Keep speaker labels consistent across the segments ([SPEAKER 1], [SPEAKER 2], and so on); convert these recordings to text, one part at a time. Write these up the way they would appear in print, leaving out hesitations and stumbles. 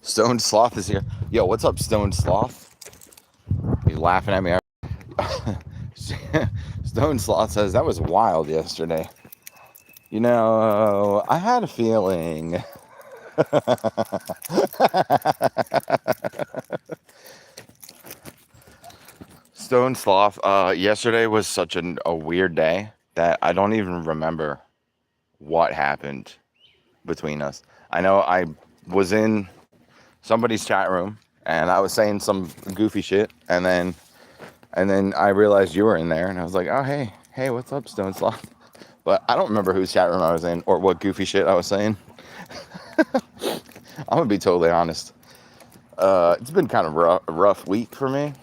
[SPEAKER 1] Stone Sloth is here. Yo, what's up, Stone Sloth? He's laughing at me. Stone Sloth says, that was wild yesterday. You know, I had a feeling. Stone Sloth, yesterday was such a weird day that I don't even remember what happened between us. I know I was in somebody's chat room and I was saying some goofy shit, and then I realized you were in there, and I was like, oh hey, what's up, Stone Sloth? But I don't remember whose chat room I was in or what goofy shit I was saying. I'm gonna be totally honest. It's been kind of a rough week for me.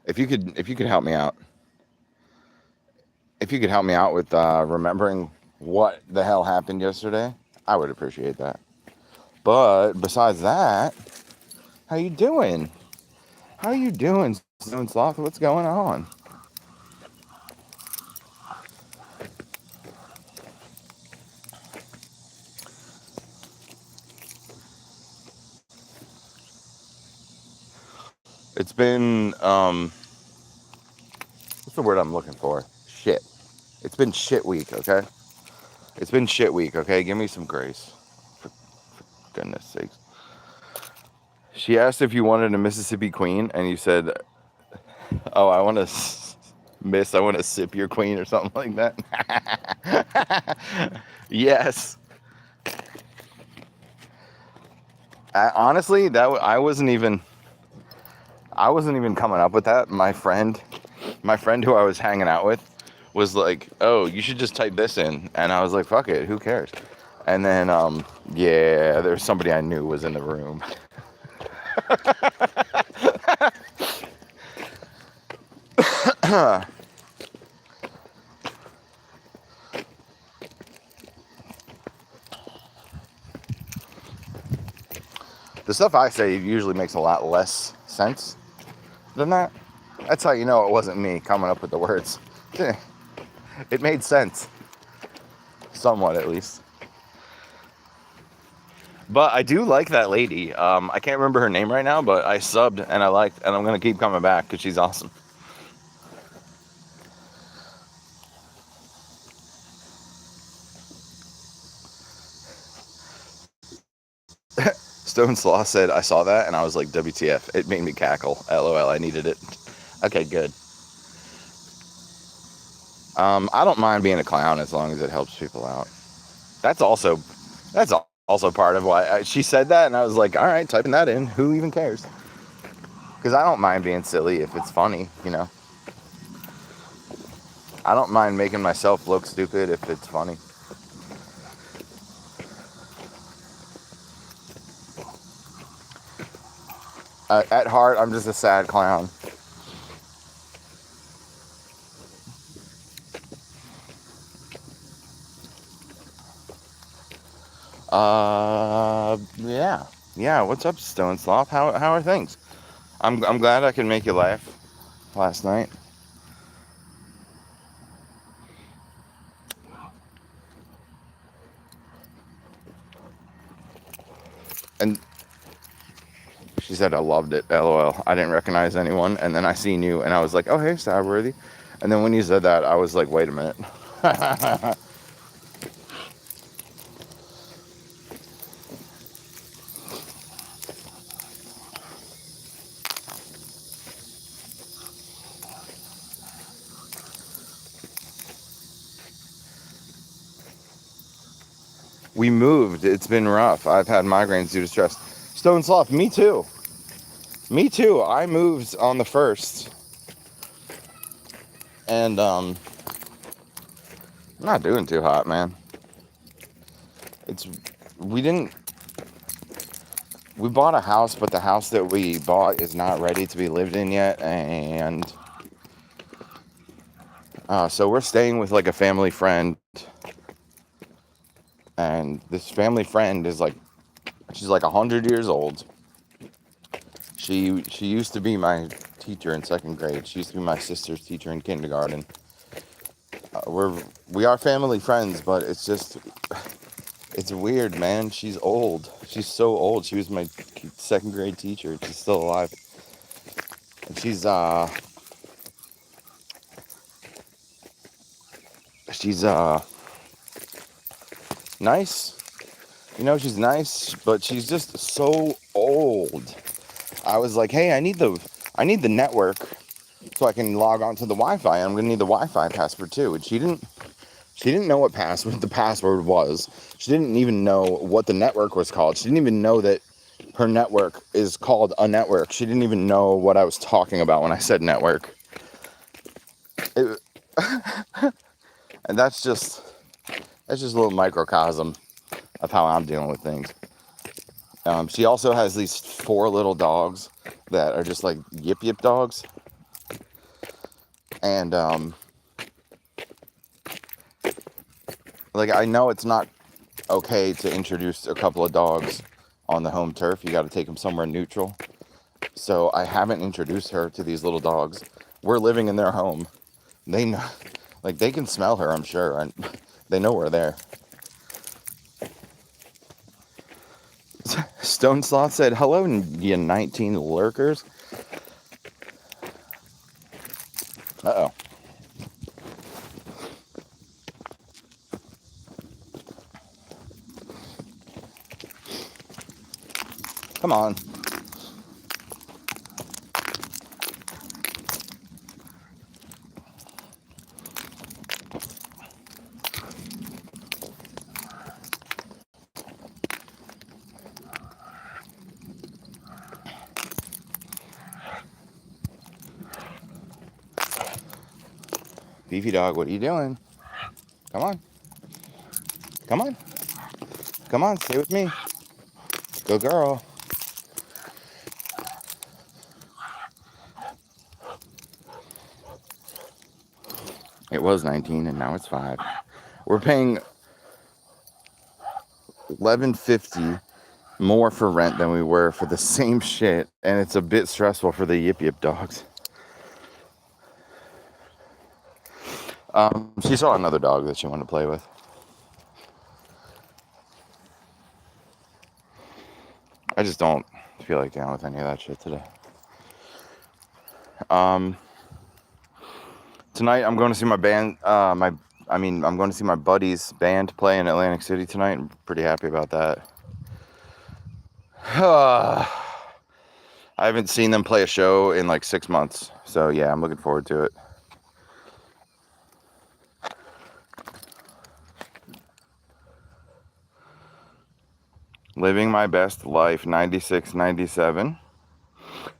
[SPEAKER 1] If you could help me out, if you could help me out with remembering what the hell happened yesterday, I would appreciate that. But besides that, how you doing? How you doing, Stone Sloth? What's going on? It's been what's the word I'm looking for? Shit. It's been shit week, okay? It's been shit week, okay? Give me some grace. For goodness sakes. She asked if you wanted a Mississippi Queen, and you said, oh, I want to I want to sip your queen or something like that. Yes. Honestly, I wasn't even coming up with that. My friend who I was hanging out with was like, oh, you should just type this in. And I was like, fuck it, who cares? And then, yeah, there was somebody I knew was in the room. The stuff I say usually makes a lot less sense than that. That's how you know it wasn't me coming up with the words. It made sense. Somewhat, at least. But I do like that lady. I can't remember her name right now, but I subbed and I liked, and I'm going to keep coming back because she's awesome. Stone Sloth said, I saw that and I was like, WTF. It made me cackle. LOL, I needed it. Okay, good. I don't mind being a clown as long as it helps people out. That's also part of why she said that, and I was like, all right, typing that in. Who even cares? Because I don't mind being silly if it's funny, you know. I don't mind making myself look stupid if it's funny. At heart, I'm just a sad clown. Yeah. What's up, Stone Sloth? How are things? I'm glad I could make you laugh last night. And she said I loved it. LOL. I didn't recognize anyone, and then I seen you, and I was like, oh hey, stabworthy. And then when you said that, I was like, wait a minute. We moved. It's been rough. I've had migraines due to stress. Stone Sloth, me too. Me too. I moved on the 1st. And I'm not doing too hot, man. It's we didn't we bought a house, but the house that we bought is not ready to be lived in yet, and so we're staying with like a family friend, and this family friend is like, she's like 100 years old. She used to be my teacher in 2nd grade. She used to be my sister's teacher in kindergarten. we are family friends, but it's weird, man. She's old. She's so old. She was my second grade teacher. She's still alive. And she's nice. You know, she's nice, but she's just so old. I was like, hey, I need the network so I can log on to the Wi-Fi. I'm gonna need the Wi-Fi password too. And she didn't know what the password was. She didn't even know what the network was called. She didn't even know that her network is called a network. She didn't even know what I was talking about when I said network. It, and that's just a little microcosm of how I'm dealing with things. She also has these 4 little dogs that are just like yip yip dogs. And like, I know it's not okay to introduce a couple of dogs on the home turf. You got to take them somewhere neutral. So I haven't introduced her to these little dogs. We're living in their home. They know, like, they can smell her, I'm sure, and they know we're there. Stone Sloth said, hello, you 19 lurkers. Uh-oh. Come on. Beefy dog, what are you doing? Come on. Come on. Come on, stay with me. Good girl. It was 19 and now it's 5. We're paying $11.50 more for rent than we were for the same shit, and it's a bit stressful for the yip yip dogs. She saw another dog that she wanted to play with. I just don't feel like dealing with any of that shit today. Tonight I'm going to see my band. I'm going to see my buddy's band play in Atlantic City tonight. I'm pretty happy about that. I haven't seen them play a show in like 6 months, so yeah, I'm looking forward to it. Living my best life 9697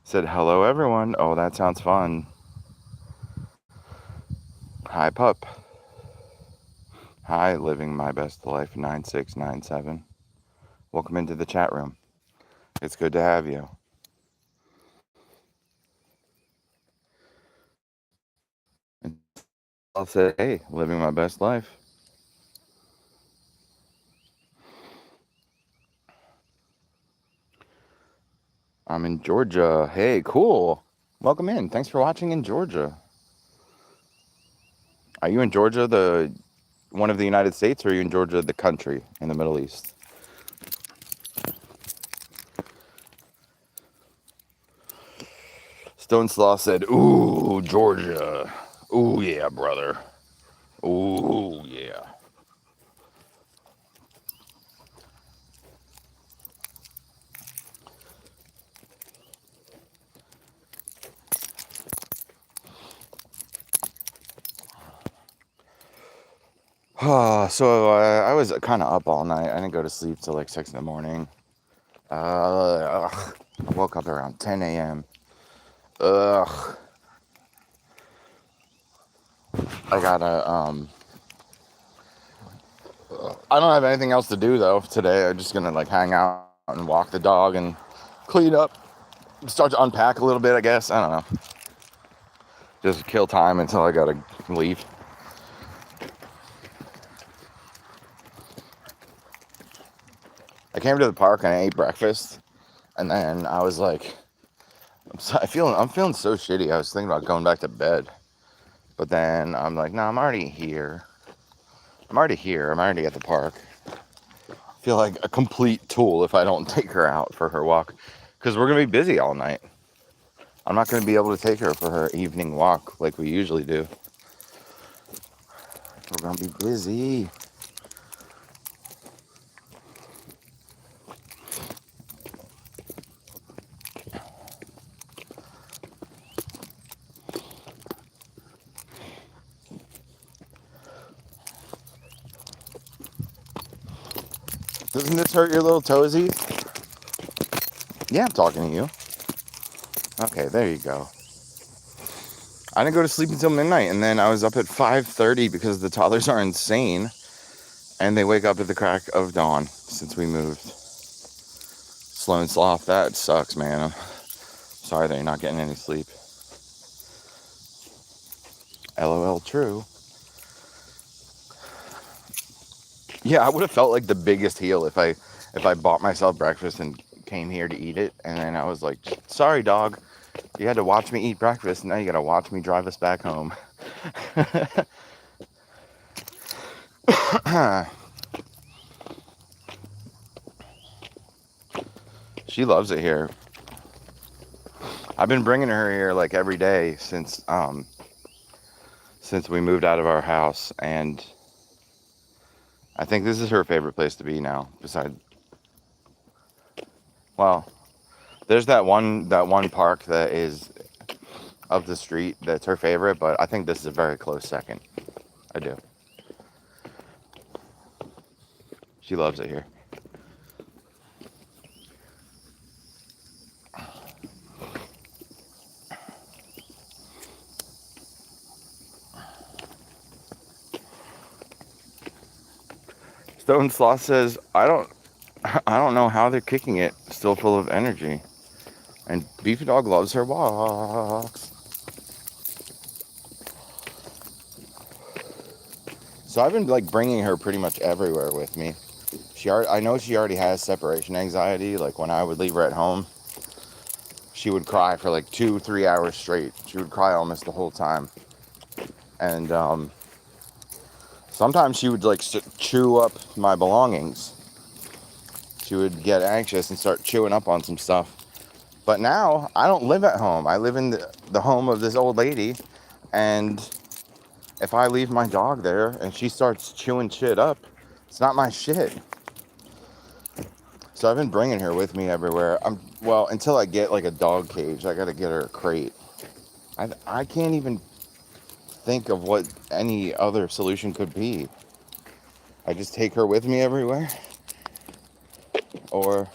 [SPEAKER 1] said hello everyone. Oh, that sounds fun. Hi pup. Hi, living my best life 9697. Welcome into the chat room. It's good to have you. I'll say, hey, living my best life. I'm in Georgia. Hey, cool. Welcome in. Thanks for watching in Georgia. Are you in Georgia, the one of the United States, or are you in Georgia, the country in the Middle East? Stone Slaw said, ooh, Georgia. Ooh, yeah, brother. Ooh, yeah. So I was kind of up all night. I didn't go to sleep till like 6 in the morning. I woke up around 10 a.m. Ugh. I gotta, I don't have anything else to do though today. I'm just gonna like hang out and walk the dog and clean up, start to unpack a little bit, I guess. I don't know. Just kill time until I gotta leave. I came to the park and I ate breakfast, and then I was like, I'm feeling so shitty. I was thinking about going back to bed. But then I'm like, no, I'm already here. I'm already here. I'm already at the park. I feel like a complete tool if I don't take her out for her walk. Because we're going to be busy all night. I'm not going to be able to take her for her evening walk like we usually do. We're going to be busy. Doesn't this hurt your little toesies? Yeah, I'm talking to you. Okay, there you go. I didn't go to sleep until midnight, and then I was up at 5:30 because the toddlers are insane, and they wake up at the crack of dawn since we moved. Slow and sloth, that sucks, man. I'm sorry that you're not getting any sleep. LOL, true. Yeah, I would have felt like the biggest heel if I bought myself breakfast and came here to eat it, and then I was like, sorry, dog. You had to watch me eat breakfast, and now you gotta watch me drive us back home. She loves it here. I've been bringing her here like every day since we moved out of our house, and I think this is her favorite place to be now. Besides, well, there's that one park that is up the street that's her favorite, but I think this is a very close second. I do. She loves it here. Stone Sloth says, I don't know how they're kicking it, still full of energy. And Beefy Dog loves her walks. So I've been like bringing her pretty much everywhere with me. I know she already has separation anxiety. Like when I would leave her at home, she would cry for like 2-3 hours straight. She would cry almost the whole time. And sometimes she would like chew up my belongings. She would get anxious and start chewing up on some stuff. But now I don't live at home. I live in the home of this old lady, and if I leave my dog there and she starts chewing shit up, it's not my shit. So I've been bringing her with me everywhere. Until I get like a dog cage, I gotta get her a crate. I can't even think of what any other solution could be. I just take her with me everywhere, or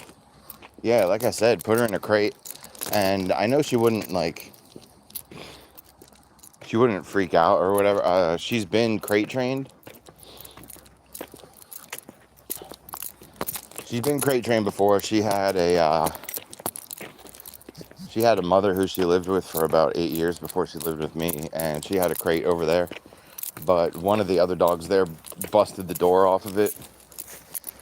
[SPEAKER 1] yeah, like I said, put her in a crate. And I know she wouldn't freak out or whatever. She's been crate trained. She's been crate trained before. She had a mother who she lived with for about 8 years before she lived with me, and she had a crate over there. But one of the other dogs there busted the door off of it.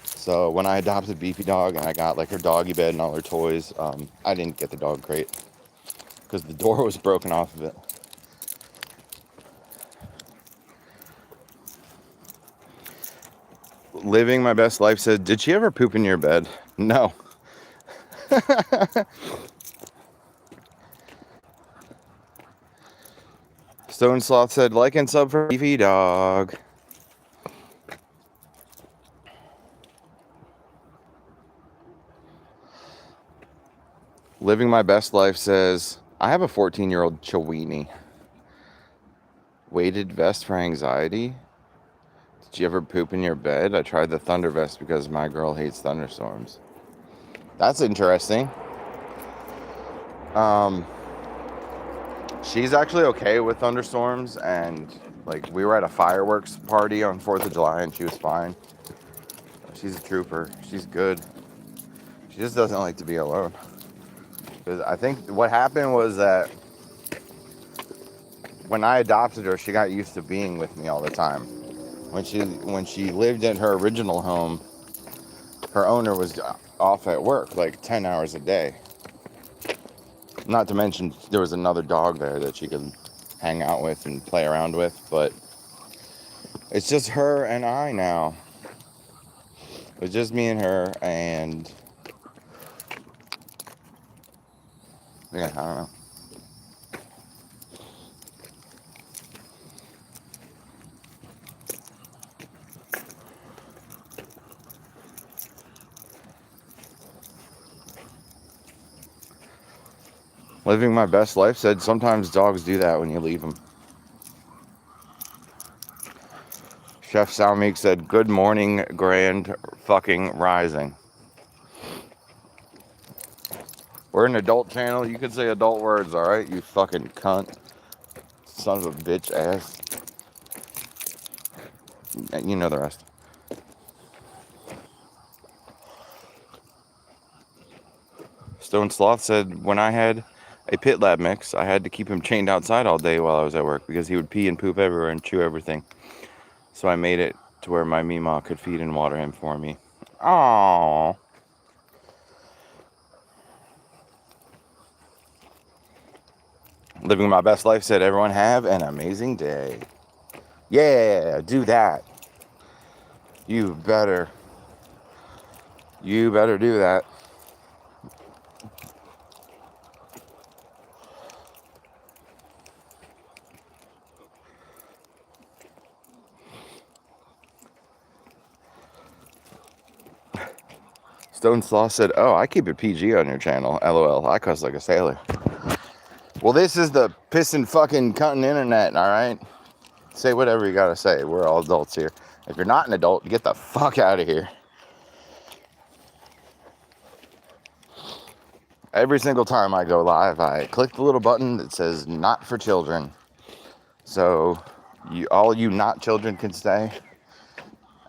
[SPEAKER 1] So when I adopted Beefy Dog and I got like her doggy bed and all her toys, I didn't get the dog crate because the door was broken off of it. Living my best life said, did she ever poop in your bed? No. Stone Sloth said, like and sub for Beefy Dog. Living my best life says, I have a 14-year-old Chiweenie. Weighted vest for anxiety. Did you ever poop in your bed? I tried the thunder vest because my girl hates thunderstorms. That's interesting. She's actually okay with thunderstorms, and like we were at a fireworks party on 4th of July and she was fine. She's a trooper. She's good. She just doesn't like to be alone. Because I think what happened was that when I adopted her, she got used to being with me all the time. When she lived in her original home, her owner was off at work like 10 hours a day. Not to mention there was another dog there that she could hang out with and play around with, but it's just her and I now. It's just me and her, and yeah, I don't know. Living my best life said sometimes dogs do that when you leave them. Chef Salmeek said, good morning, grand fucking rising. We're an adult channel. You can say adult words, all right? You fucking cunt. Son of a bitch ass. You know the rest. Stone Sloth said, when I had a pit lab mix, I had to keep him chained outside all day while I was at work because he would pee and poop everywhere and chew everything. So I made it to where my Meemaw could feed and water him for me. Aww. Living my best life said, everyone have an amazing day. Yeah, do that. You better do that. Stone Sloth said, oh, I keep it PG on your channel. LOL, I cuss like a sailor. Well, this is the pissin' fucking cuntin' internet, all right? Say whatever you gotta say. We're all adults here. If you're not an adult, get the fuck out of here. Every single time I go live, I click the little button that says not for children. So all you not children can stay.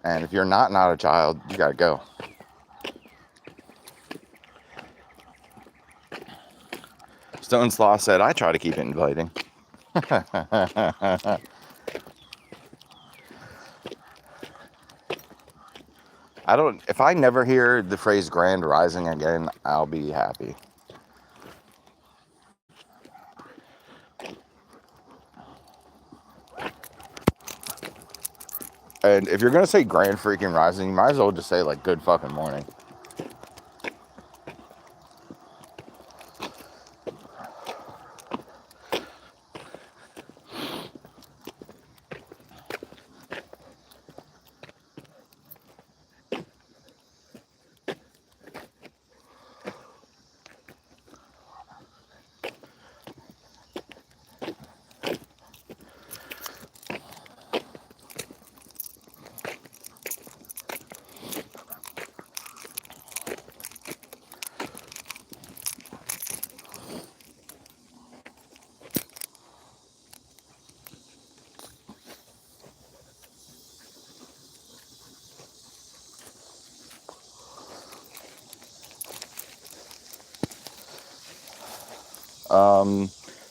[SPEAKER 1] And if you're not a child, you gotta go. Stone Sloth said, I try to keep it inviting. If I never hear the phrase grand rising again, I'll be happy. And if you're gonna say grand freaking rising, you might as well just say like good fucking morning.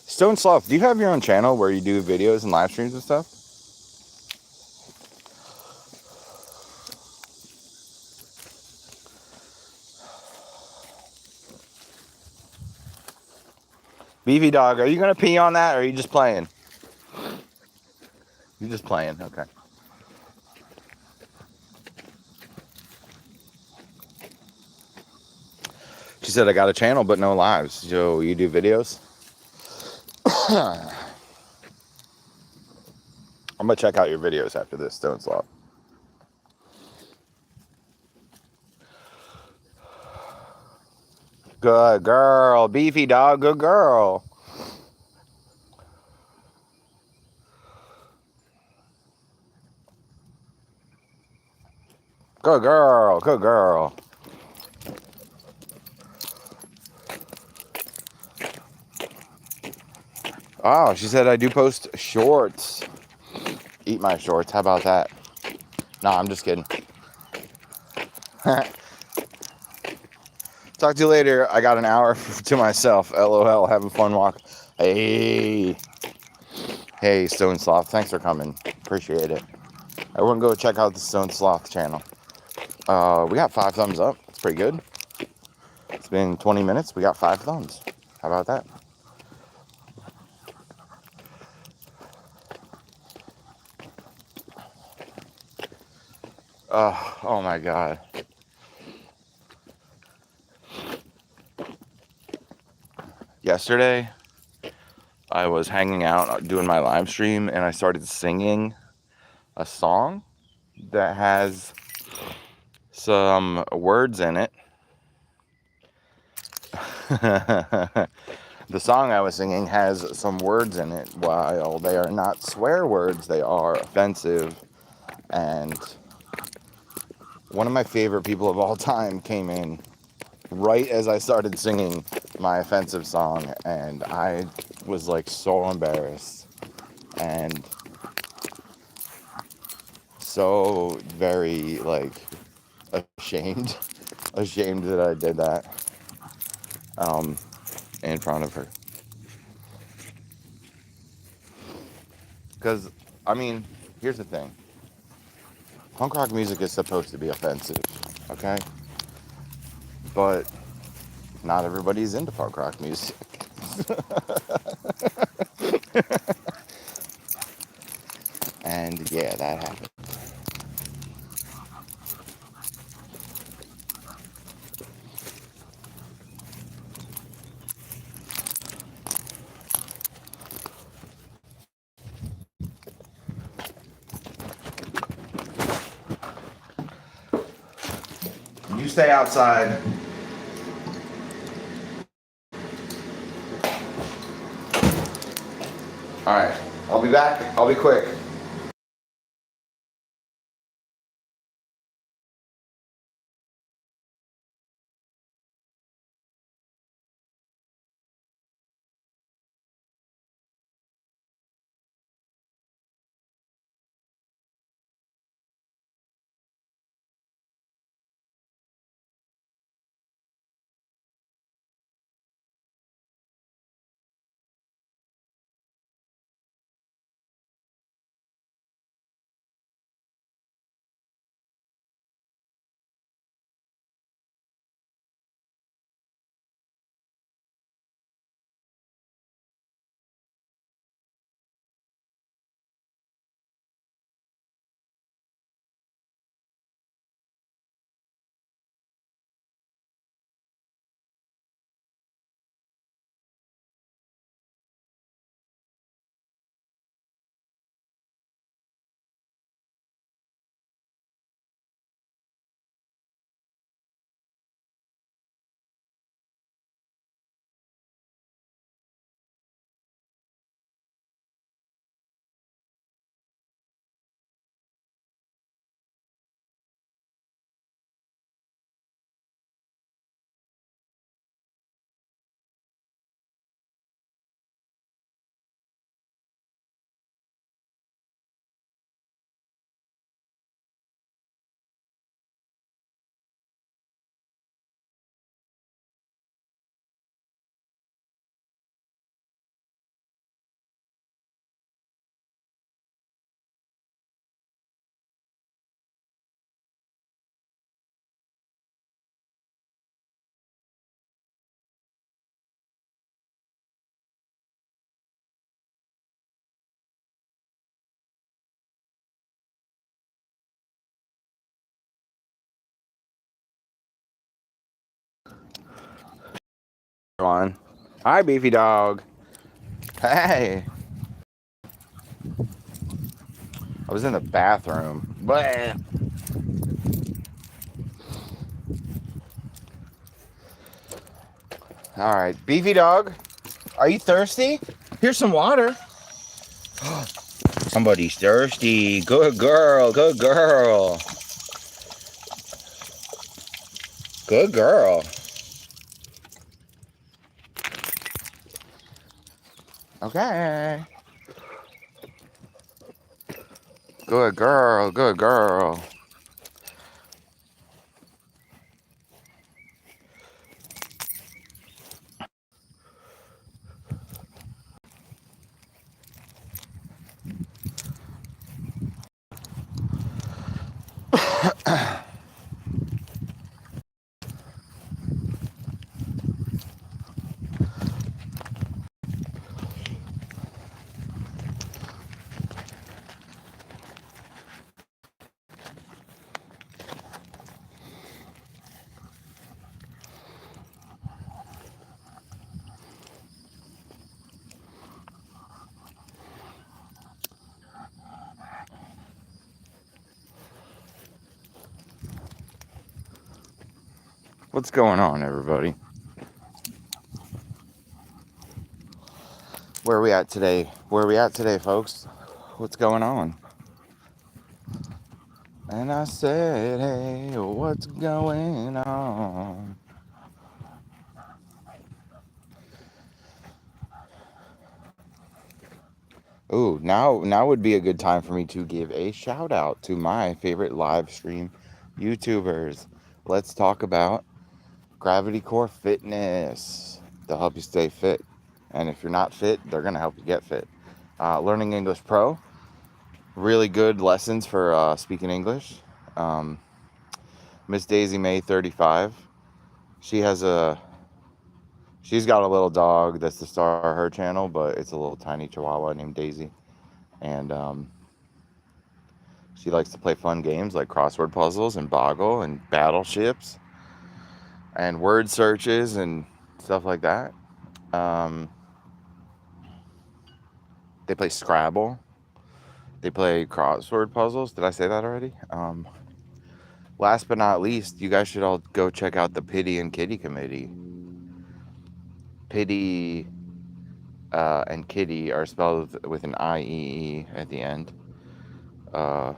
[SPEAKER 1] Stone Sloth, do you have your own channel where you do videos and live streams and stuff? Beefy Dog, are you gonna pee on that or are you just playing? You're just playing, okay. She said, I got a channel but no lives. So you do videos? I'm gonna check out your videos after this, Stone Sloth. Good girl, Beefy Dog, good girl. Good girl, good girl. Oh, she said I do post shorts. Eat my shorts, how about that? No, I'm just kidding. Talk to you later. I got an hour to myself. LOL, having fun walk. Hey, Stone Sloth, thanks for coming. Appreciate it. Everyone go check out the Stone Sloth channel. We got 5 thumbs up. It's pretty good. It's been 20 minutes. We got 5 thumbs. How about that? Oh my God. Yesterday, I was hanging out doing my live stream and I started singing a song that has some words in it. The song I was singing has some words in it. While they are not swear words, they are offensive. And one of my favorite people of all time came in right as I started singing my offensive song, and I was like so embarrassed and so very like ashamed ashamed that I did that in front of her. Because I mean, here's the thing. Punk rock music is supposed to be offensive, okay? But not everybody's into punk rock music. And yeah, that happened. You stay outside. All right, I'll be back. I'll be quick. On. Hi, beefy dog. Hey. I was in the bathroom. Bleh. All right, beefy dog. Are you thirsty? Here's some water. Somebody's thirsty. Good girl. Good girl. Good girl. Okay. Good girl. Good girl. What's going on, everybody? Where are we at today? Where are we at today, folks? What's going on? And I said, hey, what's going on? Ooh, now would be a good time for me to give a shout out to my favorite live stream YouTubers. Let's talk about Gravity Core Fitness. They'll help you stay fit. And if you're not fit, they're going to help you get fit. Learning English Pro, really good lessons for speaking English. Um, Miss Daisy May 35. She has she's got a little dog that's the star of her channel, but it's a little tiny chihuahua named Daisy. And she likes to play fun games like crossword puzzles and Boggle and battleships and word searches and stuff like that. Um, they play Scrabble. They play crossword puzzles. Did I say that already? Last but not least, you guys should all go check out the Pity and Kitty Committee. Pity and Kitty are spelled with an IEE at the end. And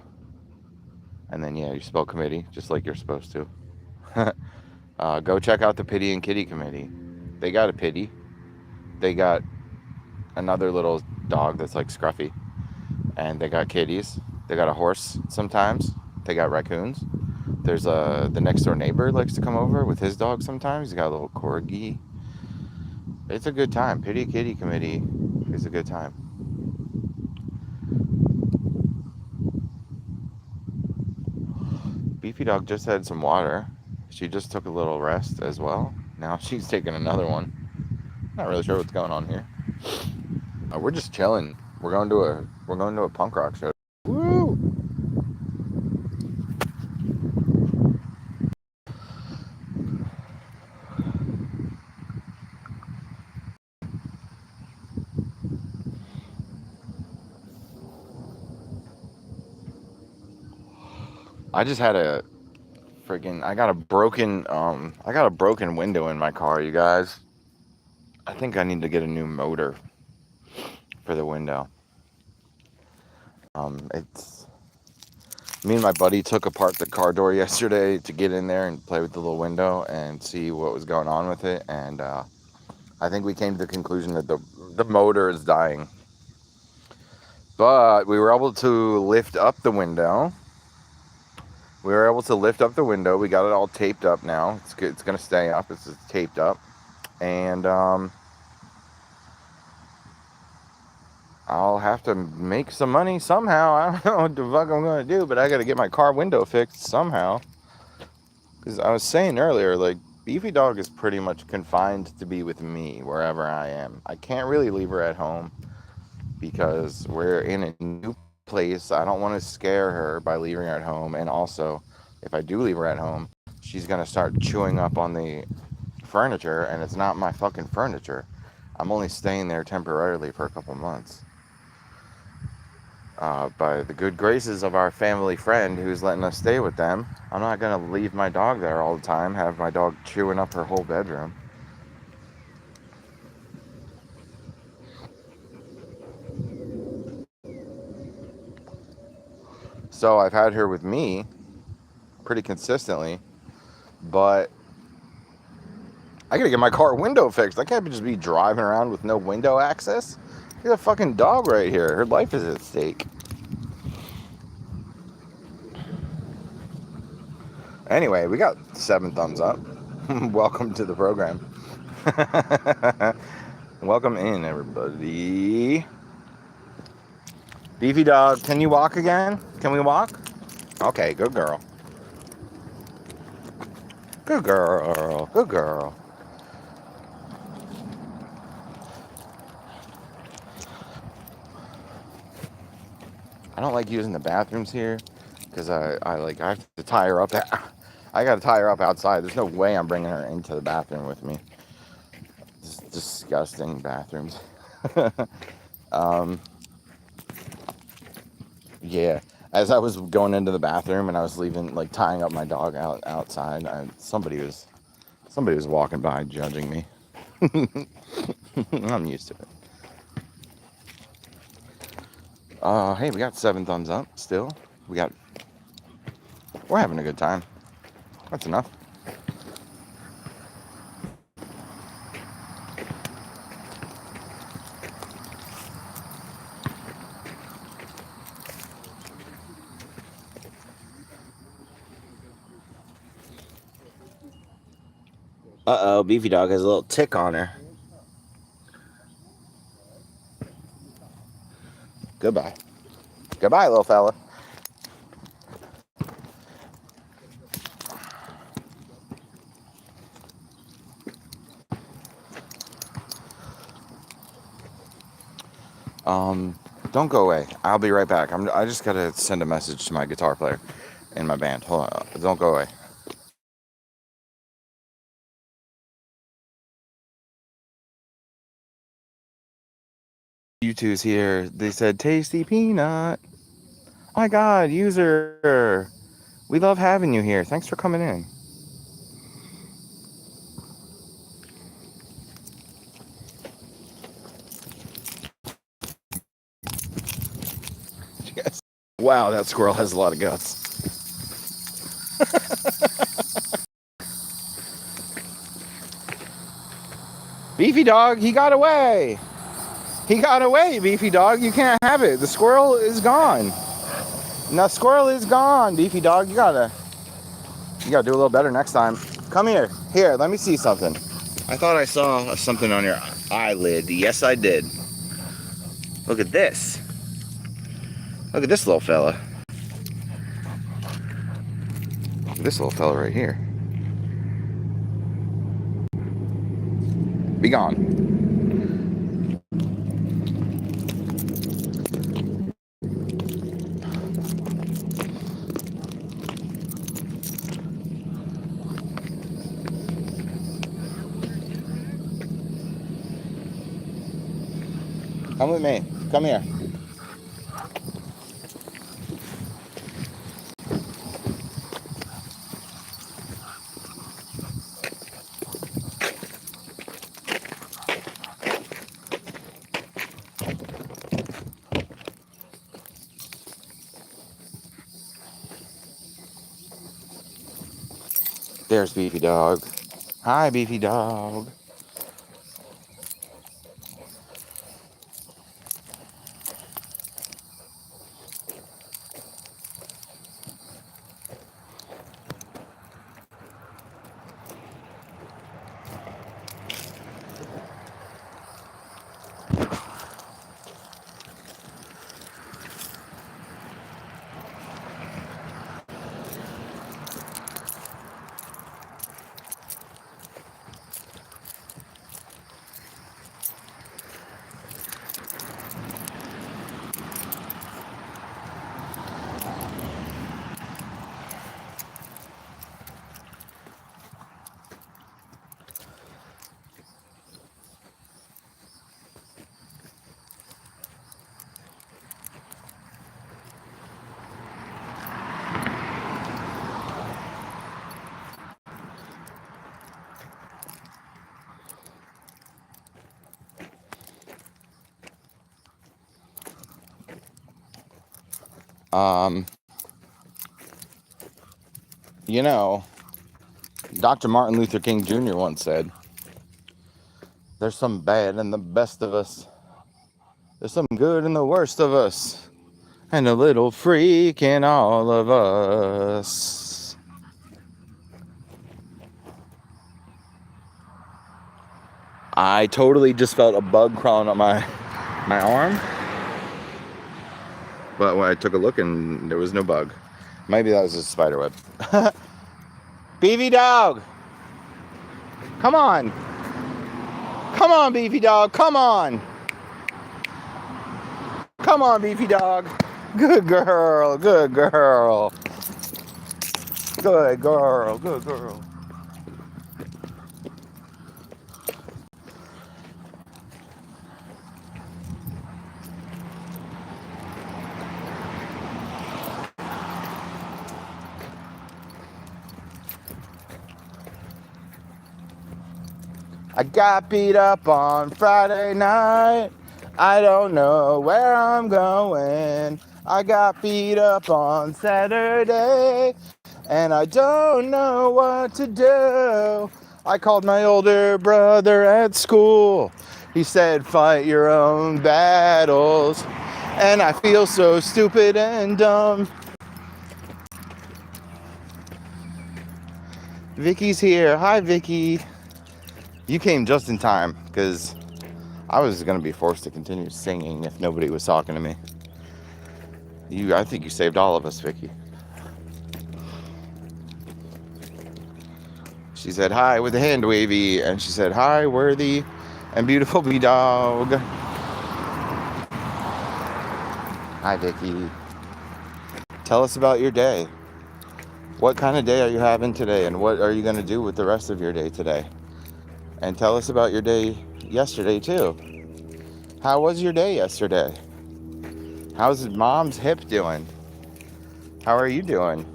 [SPEAKER 1] then, yeah, you spell committee just like you're supposed to. Go check out the Pity and Kitty Committee. They got a Pity. They got another little dog that's like Scruffy. And they got kitties. They got a horse sometimes. They got raccoons. There's the next door neighbor likes to come over with his dog sometimes. He's got a little corgi. It's a good time. Pity Kitty Committee is a good time. Beefy Dog just had some water. She just took a little rest as well. Now she's taking another one. Not really sure what's going on here. We're just chilling. We're going to a punk rock show. Woo! I just had a freaking I got a broken window in my car, you guys. I think I need to get a new motor for the window. It's me and my buddy took apart the car door yesterday to get in there and play with the little window and see what was going on with it, and I think we came to the conclusion that the motor is dying. But we were able to lift up the window. We got it all taped up now. It's going to stay up. It's just taped up. And I'll have to make some money somehow. I don't know what the fuck I'm going to do, but I got to get my car window fixed somehow. Because I was saying earlier, like, Beefy Dog is pretty much confined to be with me wherever I am. I can't really leave her at home because we're in a new place. I don't want to scare her by leaving her at home. And also, if I do leave her at home, she's going to start chewing up on the furniture, and it's not my fucking furniture. I'm only staying there temporarily for a couple months. By the good graces of our family friend who's letting us stay with them, I'm not going to leave my dog there all the time, have my dog chewing up her whole bedroom. So I've had her with me pretty consistently, but I gotta get my car window fixed. I can't just be driving around with no window access. There's a fucking dog right here. Her life is at stake. Anyway, we got 7 thumbs up. Welcome to the program. Welcome in, everybody. Beefy Dog, can you walk again? Can we walk? Okay, good girl. Good girl. Good girl. I don't like using the bathrooms here because I have to tie her up. I got to tie her up outside. There's no way I'm bringing her into the bathroom with me. It's disgusting bathrooms. Yeah. As I was going into the bathroom and I was leaving, like tying up my dog outside, somebody was Somebody was walking by judging me. I'm used to it. Hey, we got 7 thumbs up still. We're having a good time. That's enough. Uh-oh, Beefy Dog has a little tick on her. Goodbye. Goodbye, little fella. Don't go away. I'll be right back. I just gotta send a message to my guitar player in my band. Hold on. Don't go away. U2's here. They said tasty peanut. Oh my God, user. We love having you here. Thanks for coming in. Yes. Wow, that squirrel has a lot of guts. Beefy Dog, he got away. He got away, Beefy Dog. You can't have it. The squirrel is gone. The squirrel is gone, Beefy Dog. You gotta do a little better next time. Come here. Here, let me see something. I thought I saw something on your eyelid. Yes, I did. Look at this. Look at this little fella. Look at this little fella right here. Be gone. Come with me. Come here. There's Beefy Dog. Hi, Beefy Dog. You know, Dr. Martin Luther King Jr. once said, there's some bad in the best of us. There's some good in the worst of us. And a little freak in all of us. I totally just felt a bug crawling up my arm. But when I took a look and there was no bug. Maybe that was a spider web. Beefy Dog! Come on! Come on, Beefy Dog! Come on! Come on, Beefy Dog! Good girl! Good girl! Good girl! Good girl! I got beat up on Friday night. I don't know where I'm going. I got beat up on Saturday, and I don't know what to do. I called my older brother at school. He said, fight your own battles. And I feel so stupid and dumb. Vicky's here. Hi, Vicky. You came just in time, because I was going to be forced to continue singing if nobody was talking to me. I think you saved all of us, Vicky. She said hi with a hand wavy, and she said hi, worthy and beautiful bee dog. Hi, Vicky. Tell us about your day. What kind of day are you having today, and what are you going to do with the rest of your day today? And tell us about your day yesterday, too. How was your day yesterday? How's mom's hip doing? How are you doing?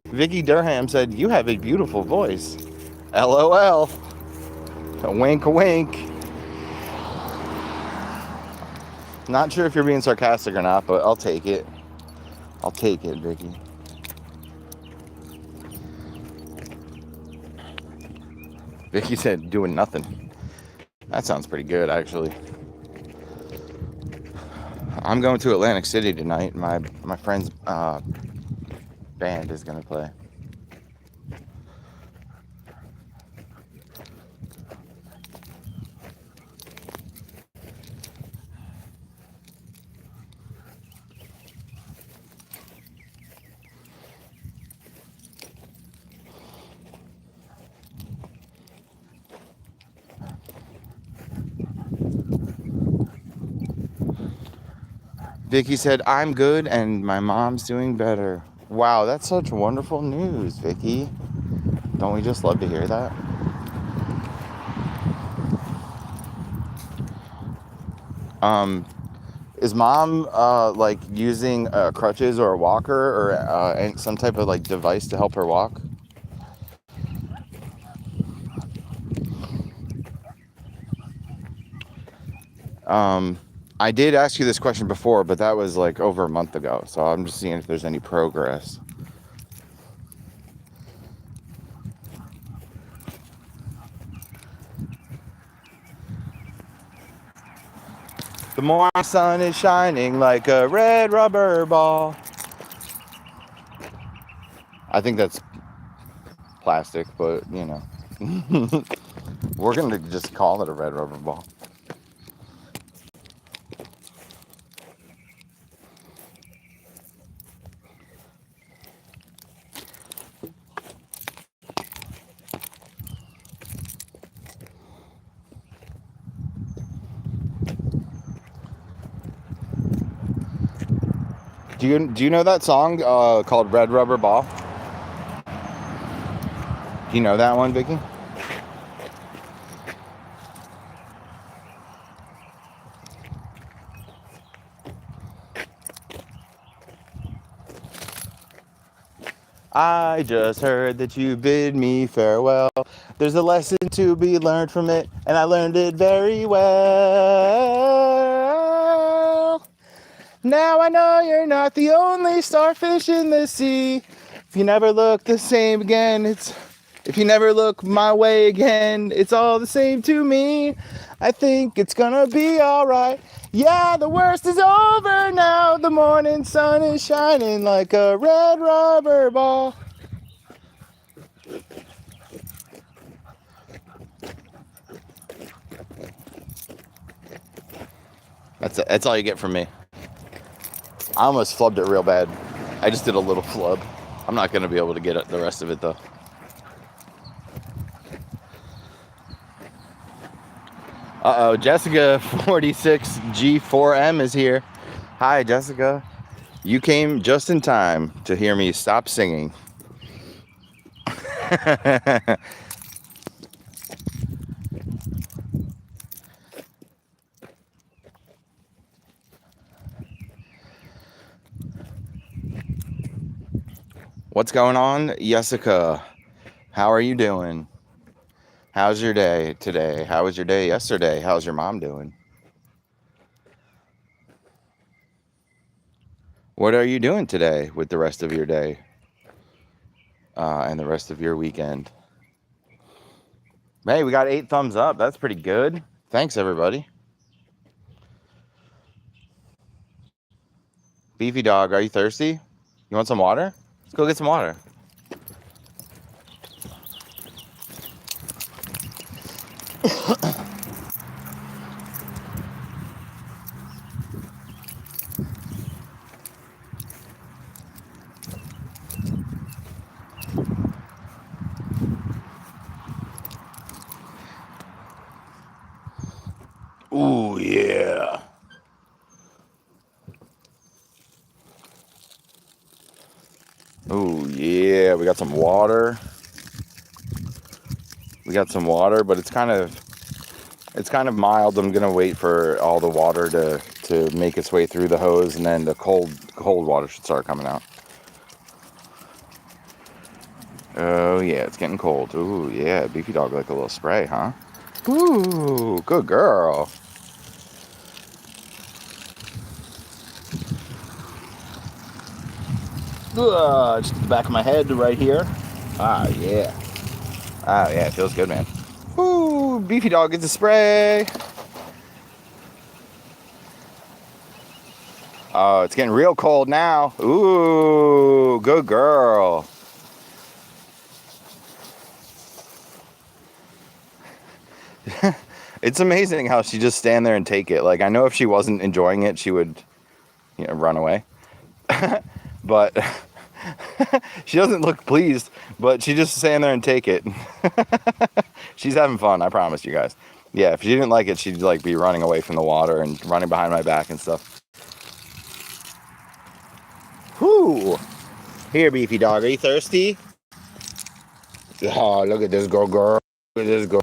[SPEAKER 1] Vicky Durham said, you have a beautiful voice. LOL. A wink, wink. Not sure if you're being sarcastic or not, but I'll take it. I'll take it, Vicky. Vicky said, doing nothing. That sounds pretty good, actually. I'm going to Atlantic City tonight. My friend's band is going to play. Vicky said, I'm good and my mom's doing better. Wow, that's such wonderful news, Vicky. Don't we just love to hear that? Is mom like using crutches or a walker or some type of like device to help her walk? I did ask you this question before, but that was like over a month ago. So I'm just seeing if there's any progress. The morning sun is shining like a red rubber ball. I think that's plastic, but you know. We're going to just call it a red rubber ball. Do you know that song called Red Rubber Ball? Do you know that one, Vicky? I just heard that you bid me farewell. There's a lesson to be learned from it, and I learned it very well. Now I know you're not the only starfish in the sea. If you never look the same again, if you never look my way again, it's all the same to me. I think it's gonna be alright. Yeah, the worst is over now. The morning sun is shining like a red rubber ball. That's all you get from me. I almost flubbed it real bad. I just did a little flub. I'm not going to be able to get the rest of it, though. Uh-oh, Jessica 46G4M is here. Hi, Jessica. You came just in time to hear me stop singing. What's going on, Jessica? How are you doing? How's your day today? How was your day yesterday? How's your mom doing? What are you doing today with the rest of your day and the rest of your weekend? Hey, we got 8 thumbs up. That's pretty good. Thanks, everybody. Beefy dog, are you thirsty? You want some water? Let's go get some water. Ooh, yeah. Ooh, yeah. We got some water. But it's kind of mild. I'm gonna wait for all the water to make its way through the hose, and then the cold water should start coming out. Oh yeah, it's getting cold. Ooh yeah, Beefy dog like a little spray, huh? Ooh, good girl. Just the back of my head right here. Ah yeah. Ah yeah, it feels good, man. Ooh, Beefy dog gets a spray. Oh, it's getting real cold now. Ooh, good girl. It's amazing how she just stand there and take it. Like, I know if she wasn't enjoying it, she would, run away. But she doesn't look pleased, but she just stand there and take it. She's having fun, I promise you guys. Yeah, if she didn't like it, she'd like be running away from the water and running behind my back and stuff. Whoo! Here, Beefy dog, are you thirsty? Oh, look at this girl. Look at this girl.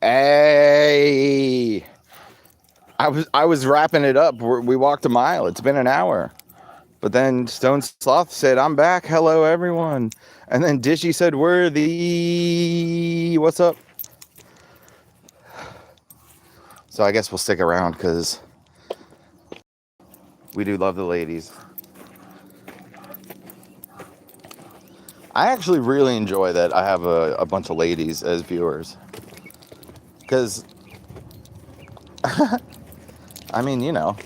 [SPEAKER 1] Hey, I was wrapping it up. We walked a mile. It's been an hour. But then Stone Sloth said, "I'm back. Hello, everyone." And then Dishy said, "Worthy, what's up?" So I guess we'll stick around because we do love the ladies. I actually really enjoy that I have a bunch of ladies as viewers. Because, I mean, not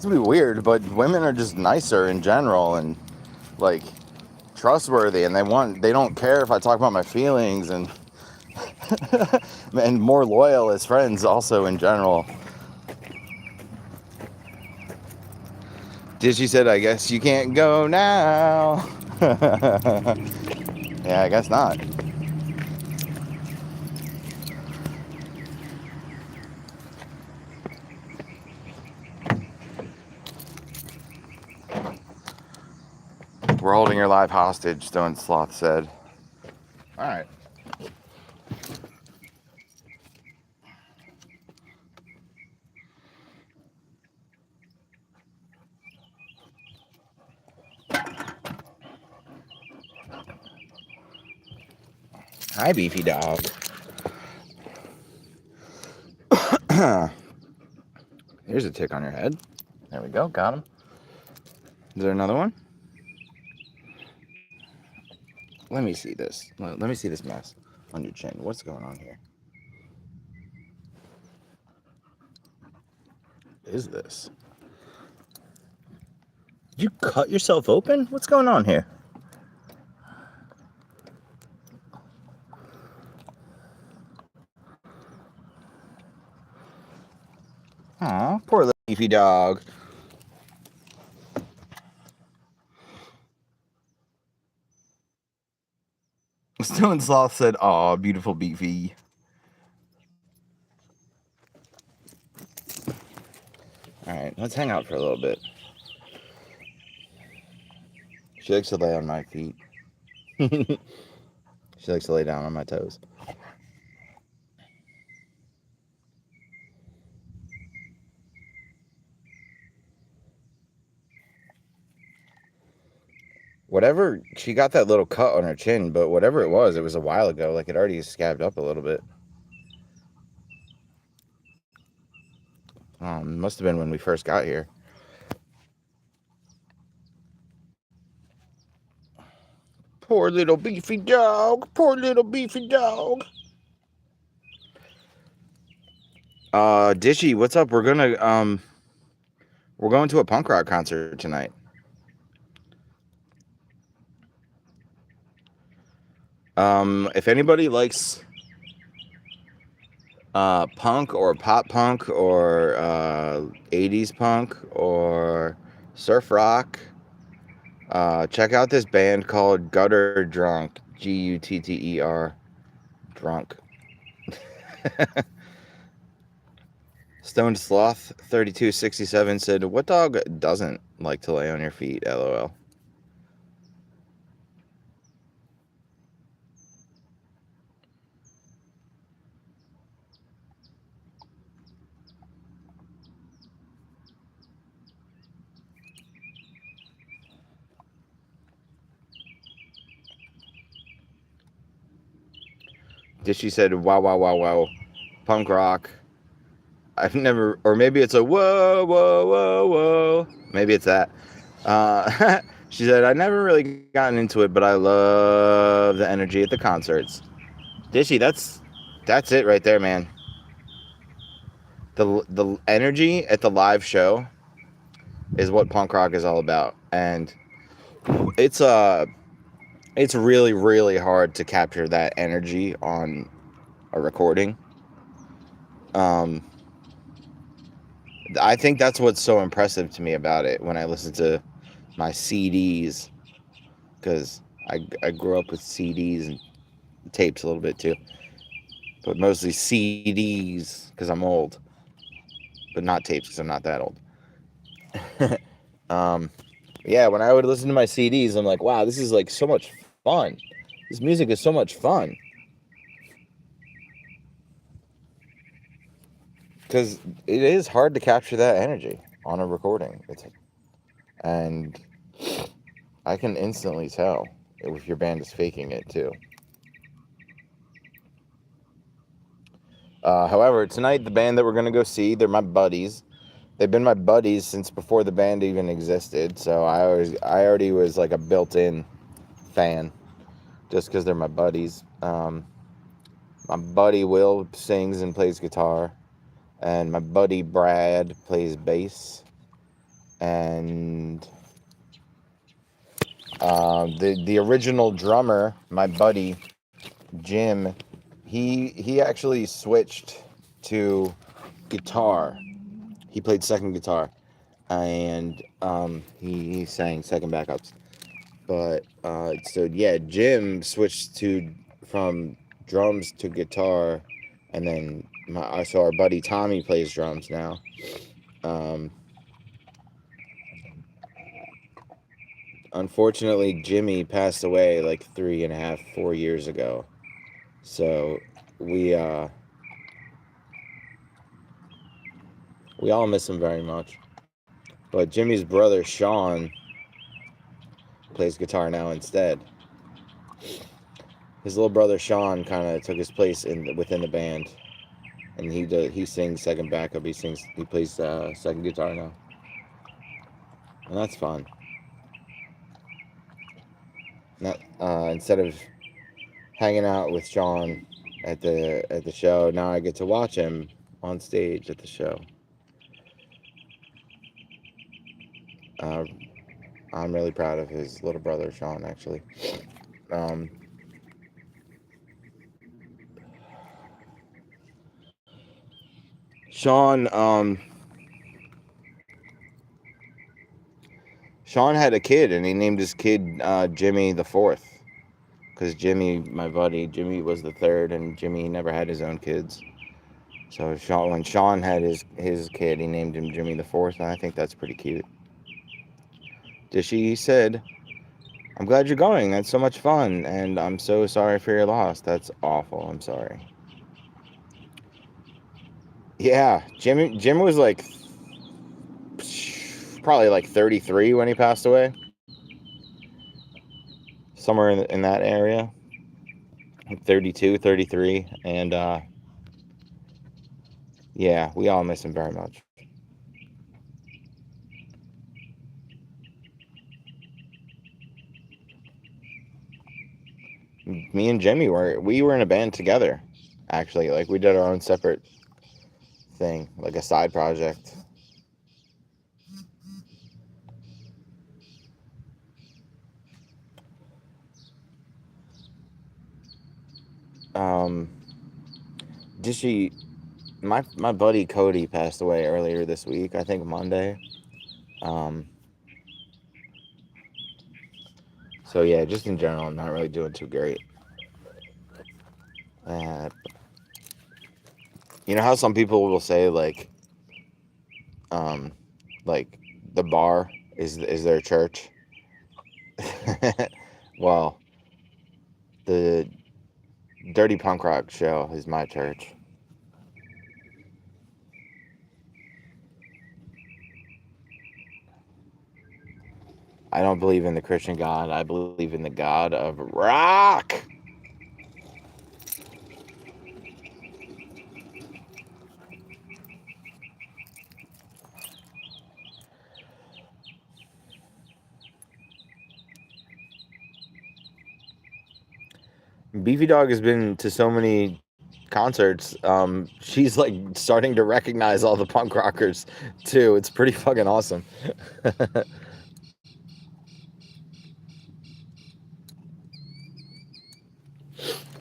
[SPEAKER 1] to be weird, but women are just nicer in general and, like, trustworthy. And they don't care if I talk about my feelings and, and more loyal as friends also in general. Dishy said, "I guess you can't go now." Yeah, I guess not. "We're holding your life hostage," Stone Sloth said. All right. Hi, beefy dog. Here's a tick on your head. There we go. Got him. Is there another one? Let me see this. Let me see this mess on your chin. What's going on here? Is this? You cut yourself open? What's going on here? Aw, poor little beefy dog. Stone Sloth said, "Aw, beautiful beefy." All right, let's hang out for a little bit. She likes to lay on my feet. She likes to lay down on my toes. Whatever, she got that little cut on her chin, but whatever it was a while ago. Like, it already scabbed up a little bit. Must have been when we first got here. Poor little beefy dog. Poor little beefy dog. Dishy, what's up? We're going to a punk rock concert tonight. If anybody likes punk or pop punk or 80s punk or surf rock, check out this band called Gutter Drunk. Gutter Drunk. Stone Sloth 3267 said, "What dog doesn't like to lay on your feet? LOL." Dishy said, "Wow, wow, wow, wow. Punk rock. I've never," or maybe it's a whoa, whoa, whoa, whoa. Maybe it's that. She said, "I never really gotten into it, but I love the energy at the concerts." Dishy, that's it right there, man. The energy at the live show is what punk rock is all about, and it's really, really hard to capture that energy on a recording. I think that's what's so impressive to me about it when I listen to my CDs, because I grew up with CDs and tapes a little bit too, but mostly CDs because I'm old, but not tapes because I'm not that old. Yeah, when I would listen to my CDs, I'm like, wow, this is like so much fun. This music is so much fun. because it is hard to capture that energy on a recording. And I can instantly tell if your band is faking it too. However, tonight the band that we're gonna go see, they're my buddies. They've been my buddies since before the band even existed. So I already was like a built-in fan, just because they're my buddies. My buddy Will sings and plays guitar, and my buddy Brad plays bass, and the original drummer, my buddy Jim, he actually switched to guitar. He played second guitar, and he sang second backups. But so yeah, Jim switched to from drums to guitar, and then so our buddy Tommy plays drums now. Um, Unfortunately, Jimmy passed away like 3.5, 4 years ago. So we we all miss him very much. But Jimmy's brother Sean plays guitar now instead. His little brother Sean kind of took his place within the band, and he sings second backup. He plays second guitar now, and that's fun. Not instead of hanging out with Sean at the show, now I get to watch him on stage at the show. Uh, I'm really proud of his little brother Sean, actually. Um, Sean Sean had a kid, and he named his kid Jimmy the Fourth, because Jimmy, my buddy, Jimmy was the third, and Jimmy never had his own kids. So when Sean had his kid, he named him Jimmy the Fourth, and I think that's pretty cute. Dishy said, "I'm glad you're going. That's so much fun, and I'm so sorry for your loss. That's awful. I'm sorry." Yeah, Jim was like probably like 33 when he passed away, somewhere in that area, 32, 33, and yeah, we all miss him very much. Me and Jimmy were in a band together, actually. Like, we did our own separate thing, like a side project. Dishy, my buddy Cody passed away earlier this week. I think Monday. So yeah, just in general, I'm not really doing too great. You know how some people will say like the bar is their church. Well, the Dirty Punk Rock show is my church. I don't believe in the Christian God. I believe in the God of rock. Beefy Dog has been to so many concerts. She's like starting to recognize all the punk rockers too. It's pretty fucking awesome.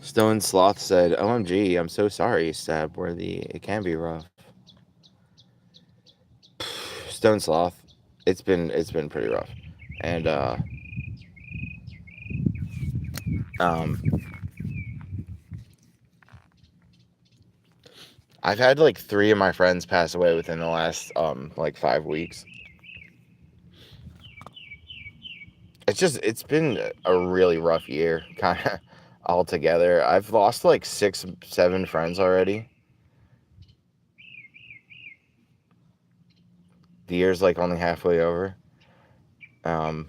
[SPEAKER 1] Stone Sloth said, "OMG, I'm so sorry, Stabworthy. It can be rough." Stone Sloth, it's been pretty rough, and I've had like 3 of my friends pass away within the last like 5 weeks. It's been a really rough year, kind of altogether. I've lost like 6, 7 friends already. The year's like only halfway over. Um,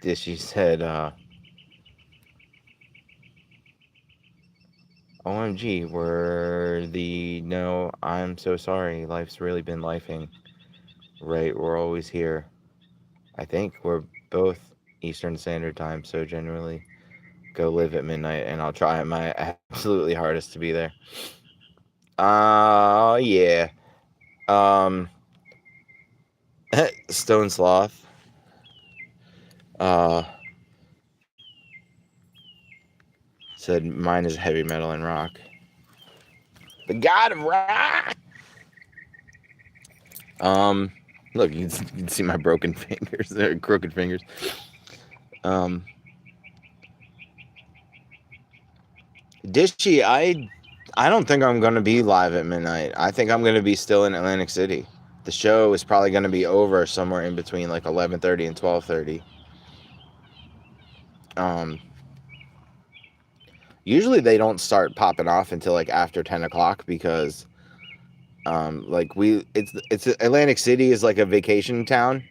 [SPEAKER 1] she said, OMG, no, I'm so sorry. Life's really been lifing. Right, we're always here. I think we're both Eastern Standard Time, so generally go live at midnight, and I'll try my absolutely hardest to be there. Yeah. Um, Stone Sloth. Said mine is heavy metal and rock. The god of rock. Look, you can see my broken fingers. They're crooked fingers. Dishy, I don't think I'm gonna be live at midnight. I think I'm gonna be still in Atlantic City. The show is probably gonna be over somewhere in between like 11:30 and 12:30. Usually they don't start popping off until like after 10 o'clock because like it's Atlantic City is like a vacation town,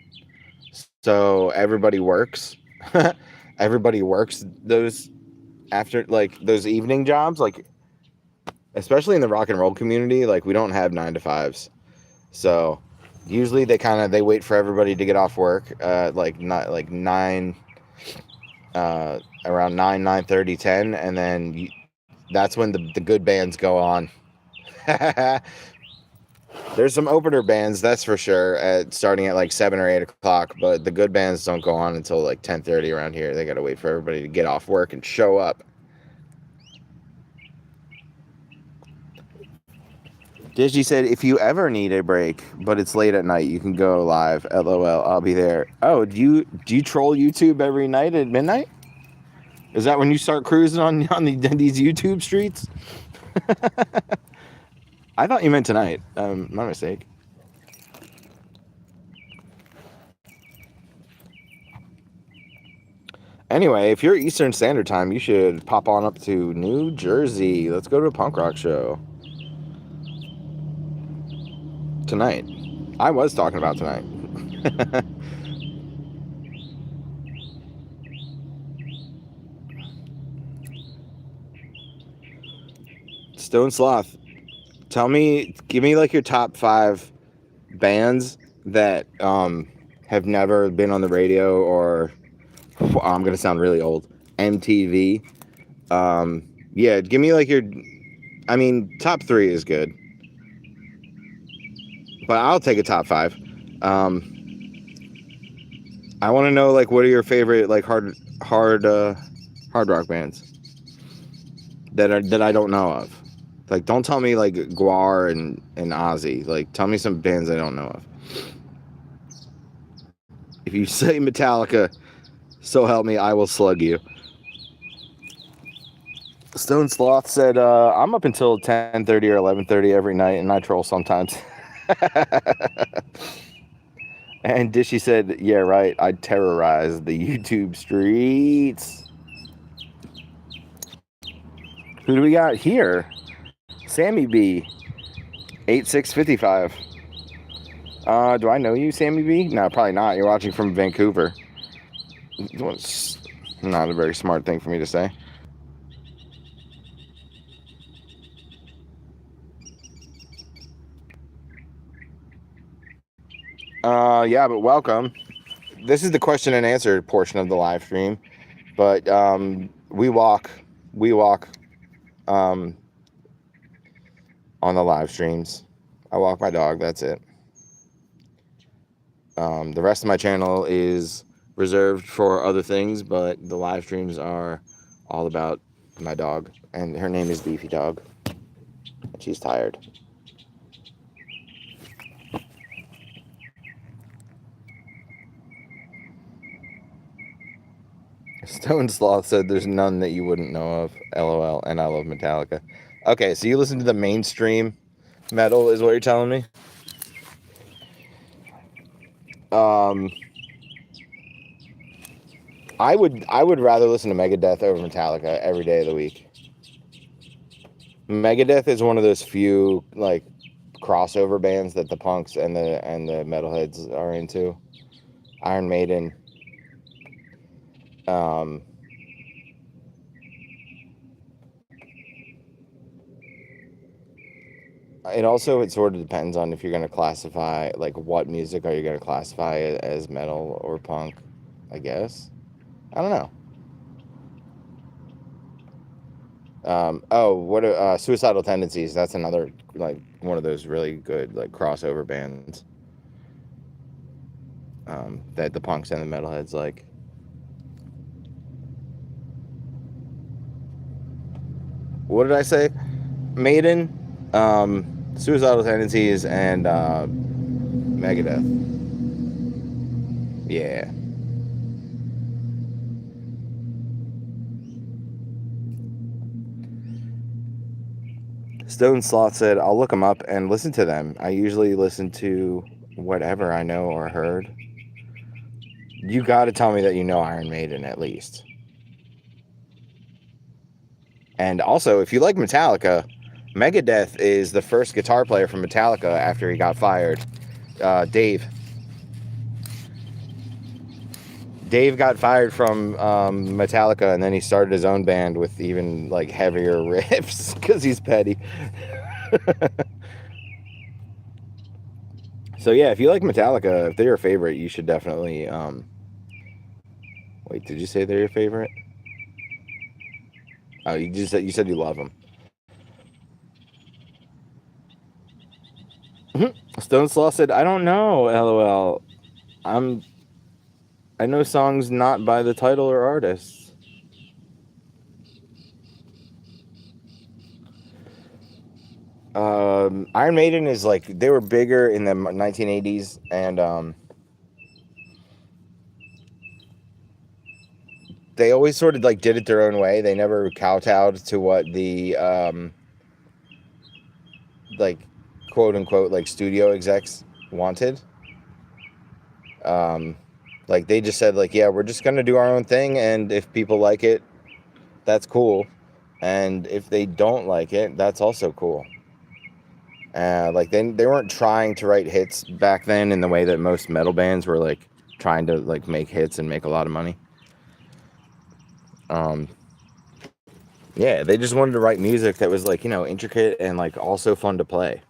[SPEAKER 1] so everybody works. Everybody works those after like those evening jobs, like especially in the rock and roll community. Like we don't have 9 to 5s, so usually they wait for everybody to get off work like not like 9 around 9:30 10, and then that's when the good bands go on. There's some opener bands, that's for sure, starting at like 7 or 8 o'clock, but the good bands don't go on until like 10:30 around here. They gotta wait for everybody to get off work and show up. Digi said, if you ever need a break, but it's late at night, you can go live. LOL, I'll be there. Oh, do you troll YouTube every night at midnight? Is that when you start cruising on these YouTube streets? I thought you meant tonight. My mistake. Anyway, if you're Eastern Standard Time, you should pop on up to New Jersey. Let's go to a punk rock show tonight. I was talking about tonight. Stone Sloth, give me like your top 5 bands that have never been on the radio or I'm gonna sound really old. MTV. Yeah, give me like top 3 is good, but I'll take a top 5. I want to know like what are your favorite like hard rock bands that I don't know of. Like, don't tell me like Guar and Ozzy. Like, tell me some bands I don't know of. If you say Metallica, so help me, I will slug you. Stone Sloth said, I'm up until 10:30 or 11:30 every night, and I troll sometimes. And Dishy said, yeah, right, I terrorize the YouTube streets. Who do we got here? Sammy B, 8655. Do I know you, Sammy B? No, probably not. You're watching from Vancouver. It's not a very smart thing for me to say. Yeah, but welcome. This is the question and answer portion of the live stream, but we walk on the live streams. I walk my dog, that's it. The rest of my channel is reserved for other things, but the live streams are all about my dog, and her name is Beefy Dog. She's tired. Stone Sloth said there's none that you wouldn't know of. LOL, and I love Metallica. Okay, so you listen to the mainstream metal is what you're telling me? I would rather listen to Megadeth over Metallica every day of the week. Megadeth is one of those few like crossover bands that the punks and the metalheads are into. Iron Maiden. Um, it sort of depends on if you're going to classify, like, what music are you going to classify as metal or punk, I guess. I don't know. What Suicidal Tendencies? That's another, like, one of those really good, like, crossover bands that the punks and the metalheads like. What did I say? Maiden, Suicidal Tendencies, and Megadeth. Yeah. Stone Sloth said, I'll look them up and listen to them. I usually listen to whatever I know or heard. You got to tell me that you know Iron Maiden at least. And also, if you like Metallica, Megadeth is the first guitar player from Metallica after he got fired. Dave. Dave got fired from Metallica, and then he started his own band with even, like, heavier riffs because he's petty. So yeah, if you like Metallica, if they're your favorite, you should definitely. Wait, did you say they're your favorite? Oh, you said you love them. Stone Slaw said, "I don't know, LOL. I know songs not by the title or artists." Iron Maiden is like, they were bigger in the 1980s, and they always sort of, like, did it their own way. They never kowtowed to what the like, quote unquote, like, studio execs wanted. Like, they just said, like, yeah, we're just gonna do our own thing, and if people like it, that's cool, and if they don't like it, that's also cool. Like, they weren't trying to write hits back then in the way that most metal bands were, like, trying to, like, make hits and make a lot of money. Yeah, they just wanted to write music that was, like, intricate and, like, also fun to play.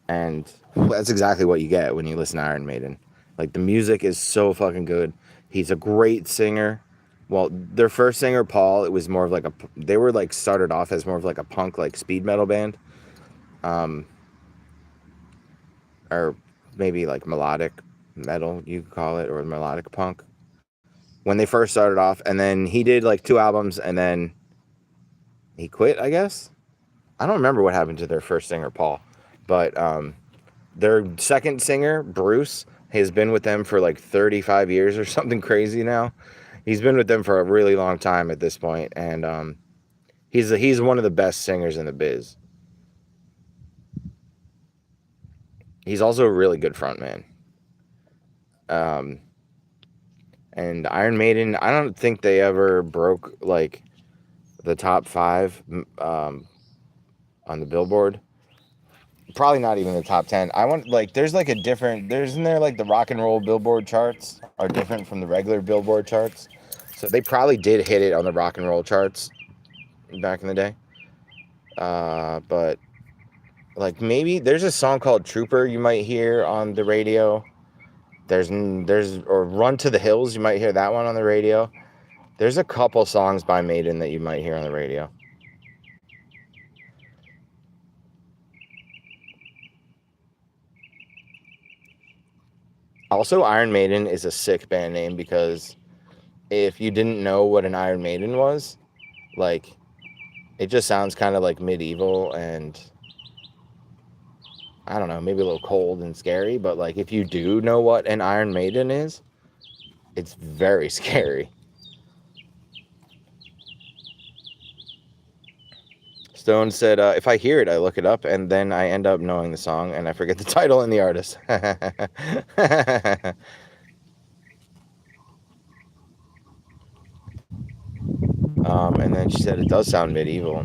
[SPEAKER 1] And that's exactly what you get when you listen to Iron Maiden. Like, the music is so fucking good. He's a great singer. Well, their first singer, Paul, it was more of like they were, like, started off as more of like a punk, like, speed metal band. Or maybe like melodic metal, you could call it, or melodic punk. When they first started off, and then he did like 2 albums, and then he quit, I guess. I don't remember what happened to their first singer, Paul, but their second singer, Bruce, has been with them for like 35 years or something crazy now. He's been with them for a really long time at this point, and he's one of the best singers in the biz. He's also a really good frontman. And Iron Maiden, I don't think they ever broke, like, the top 5 on the Billboard. Probably not even the top 10. I want, like, there's like a different, isn't there, like, the rock and roll Billboard charts are different from the regular Billboard charts. So they probably did hit it on the rock and roll charts back in the day. But, like, maybe there's a song called Trooper you might hear on the radio. Or Run to the Hills, you might hear that one on the radio. There's a couple songs by Maiden that you might hear on the radio. Also, Iron Maiden is a sick band name, because if you didn't know what an Iron Maiden was, like, it just sounds kind of like medieval and, I don't know, maybe a little cold and scary, but, like, if you do know what an Iron Maiden is, it's very scary. Stone said, if I hear it, I look it up, and then I end up knowing the song, and I forget the title and the artist. And then she said, it does sound medieval.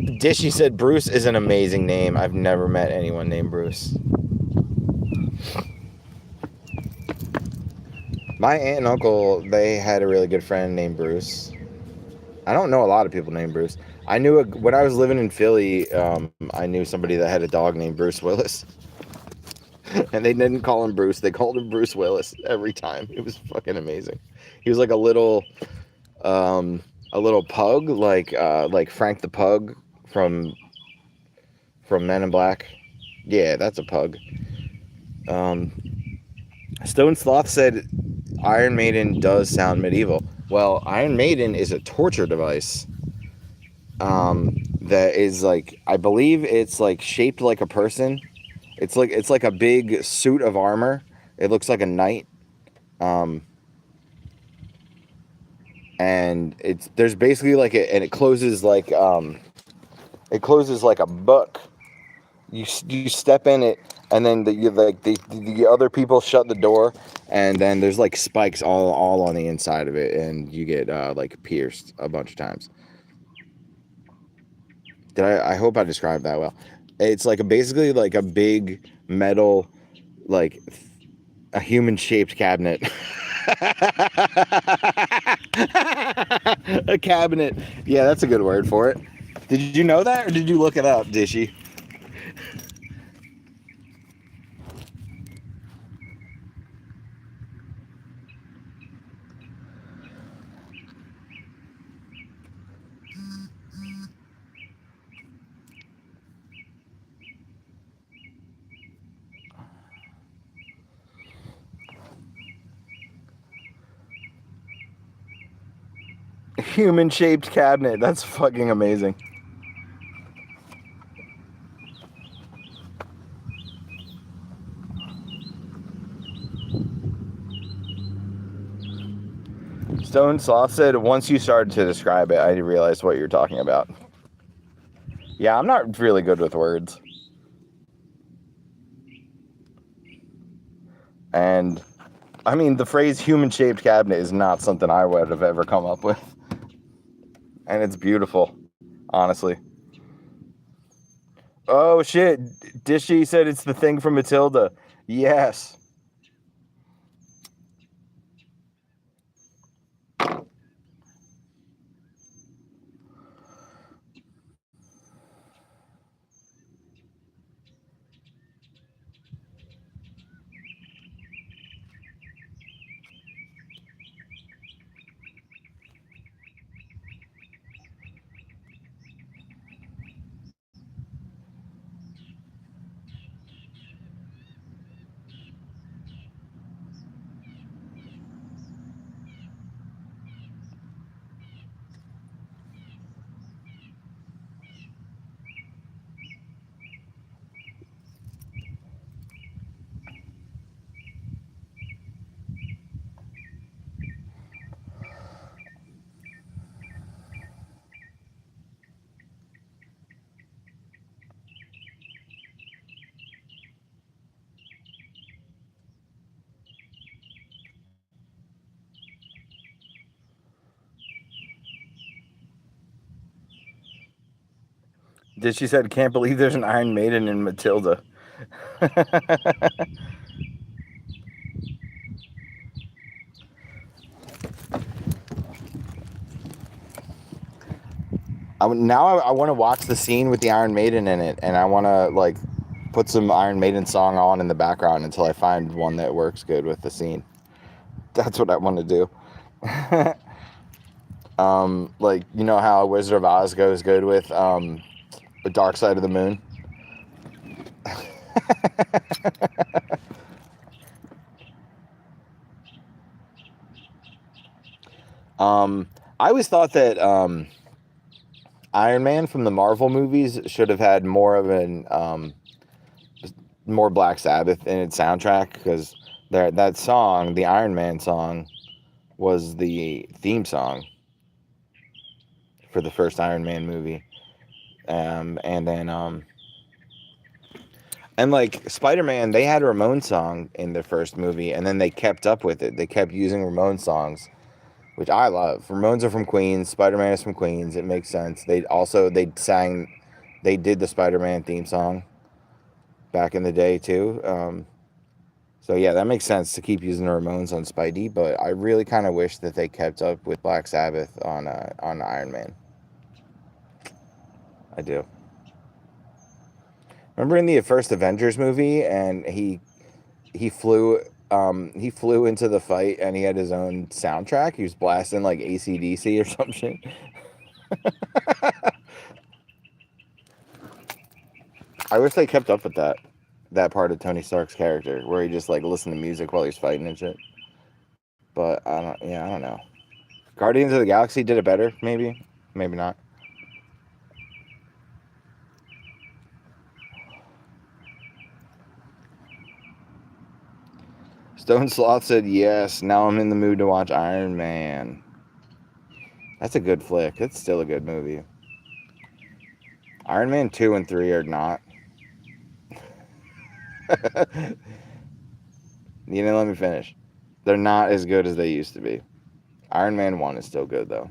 [SPEAKER 1] Dishy said Bruce is an amazing name. I've never met anyone named Bruce. My aunt and uncle, they had a really good friend named Bruce. I don't know a lot of people named Bruce. I knew when I was living in Philly, I knew somebody that had a dog named Bruce Willis. And they didn't call him Bruce. They called him Bruce Willis every time. It was fucking amazing. He was like um, a little pug, like Frank the Pug from Men in Black. Yeah, that's a pug. Um, Stone Sloth said Iron Maiden does sound medieval. Well, Iron Maiden is a torture device. That is like, I believe it's like shaped like a person. It's like a big suit of armor. It looks like a knight. Um, and there's basically like and it closes like a book. You step in it, and then the other people shut the door, and then there's like spikes all on the inside of it, and you get like pierced a bunch of times. I hope I described that well. It's like basically like a big metal, like a human shaped cabinet. A cabinet. Yeah, that's a good word for it. Did you know that, or did you look it up, Dishy? Human shaped cabinet. That's fucking amazing. Stone Soft said, once you started to describe it, I realized what you're talking about. Yeah, I'm not really good with words. And, I mean, the phrase human-shaped cabinet is not something I would have ever come up with. And it's beautiful, honestly. Oh, shit. Dishy said it's the thing from Matilda. Yes. Dishy said, can't believe there's an Iron Maiden in Matilda. I want to watch the scene with the Iron Maiden in it, and I want to like put some Iron Maiden song on in the background until I find one that works good with the scene. That's what I want to do. Like, you know how Wizard of Oz goes good with the Dark Side of the Moon. I always thought that Iron Man from the Marvel movies should have had more of an more Black Sabbath in its soundtrack, because that song, the Iron Man song, was the theme song for the first Iron Man movie. And then and like Spider-Man, they had a Ramones song in the first movie, and then they kept up with it. They kept using Ramones songs which I love. Ramones are from Queens. Spider-Man is from Queens. It makes sense. They did the Spider-Man theme song back in the day too. So yeah, that makes sense to keep using the Ramones on Spidey. But I really kind of wish that they kept up with Black Sabbath on Iron Man. I do. Remember in the first Avengers movie, and he flew into the fight, and he had his own soundtrack. He was blasting like AC/DC or some shit. I wish they kept up with that part of Tony Stark's character, where he just like listened to music while he's fighting and shit. But I don't know. Guardians of the Galaxy did it better, maybe not. Stone Sloth said yes. Now I'm in the mood to watch Iron Man. That's a good flick. It's still a good movie. Iron Man 2 and 3 are not. You know, let me finish. They're not as good as they used to be. Iron Man 1 is still good, though.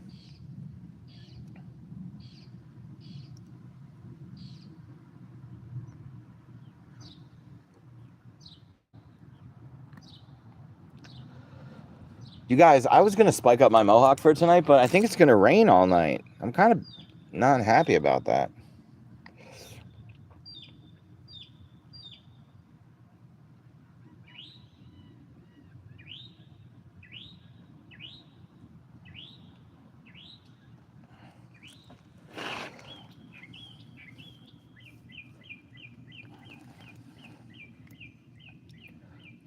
[SPEAKER 1] You guys, I was going to spike up my mohawk for tonight, but I think it's going to rain all night. I'm kind of not happy about that.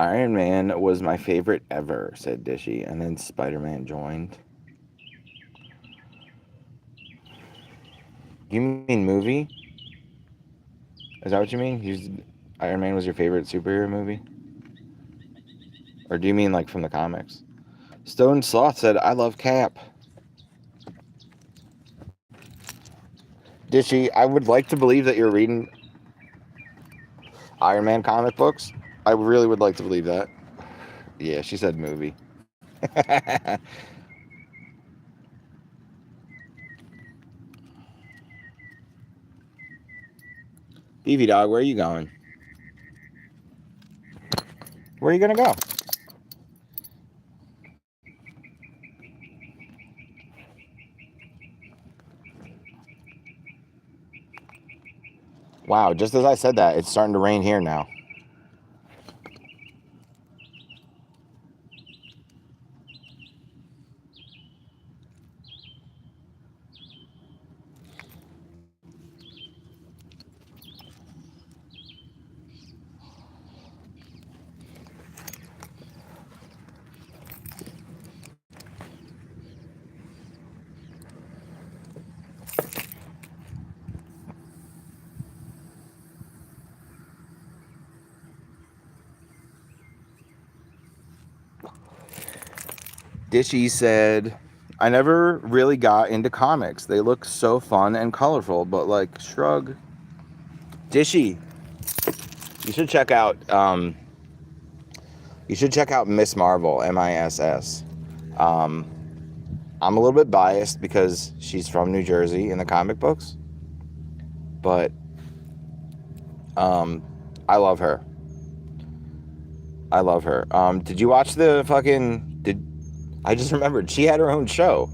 [SPEAKER 1] Iron Man was my favorite ever, said Dishy, and then Spider-Man joined. You mean movie? Is that what you mean? Iron Man was your favorite superhero movie? Or do you mean like from the comics? Stone Sloth said, I love Cap. Dishy, I would like to believe that you're reading Iron Man comic books. I really would like to believe that. Yeah, she said movie. Beefy dog, where are you going? Where are you going to go? Wow, just as I said that, it's starting to rain here now. Dishy said, I never really got into comics. They look so fun and colorful, but like, shrug. Dishy, you should check out Miss Marvel, MISS. I'm a little bit biased because she's from New Jersey in the comic books, but I love her. Did you watch I just remembered she had her own show.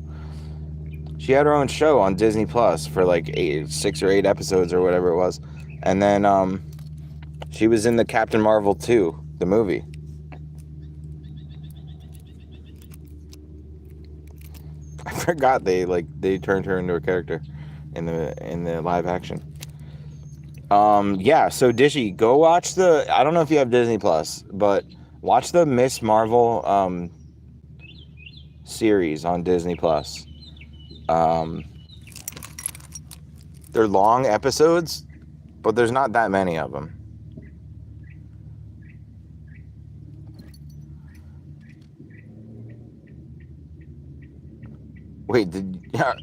[SPEAKER 1] She had her own show on Disney Plus for like 6 or 8 episodes or whatever it was. And then she was in the Captain Marvel 2, the movie. I forgot they turned her into a character in the live action. Yeah, so Dishy, go watch I don't know if you have Disney Plus, but watch the Miss Marvel series on Disney Plus. They're long episodes, but there's not that many of them. Wait,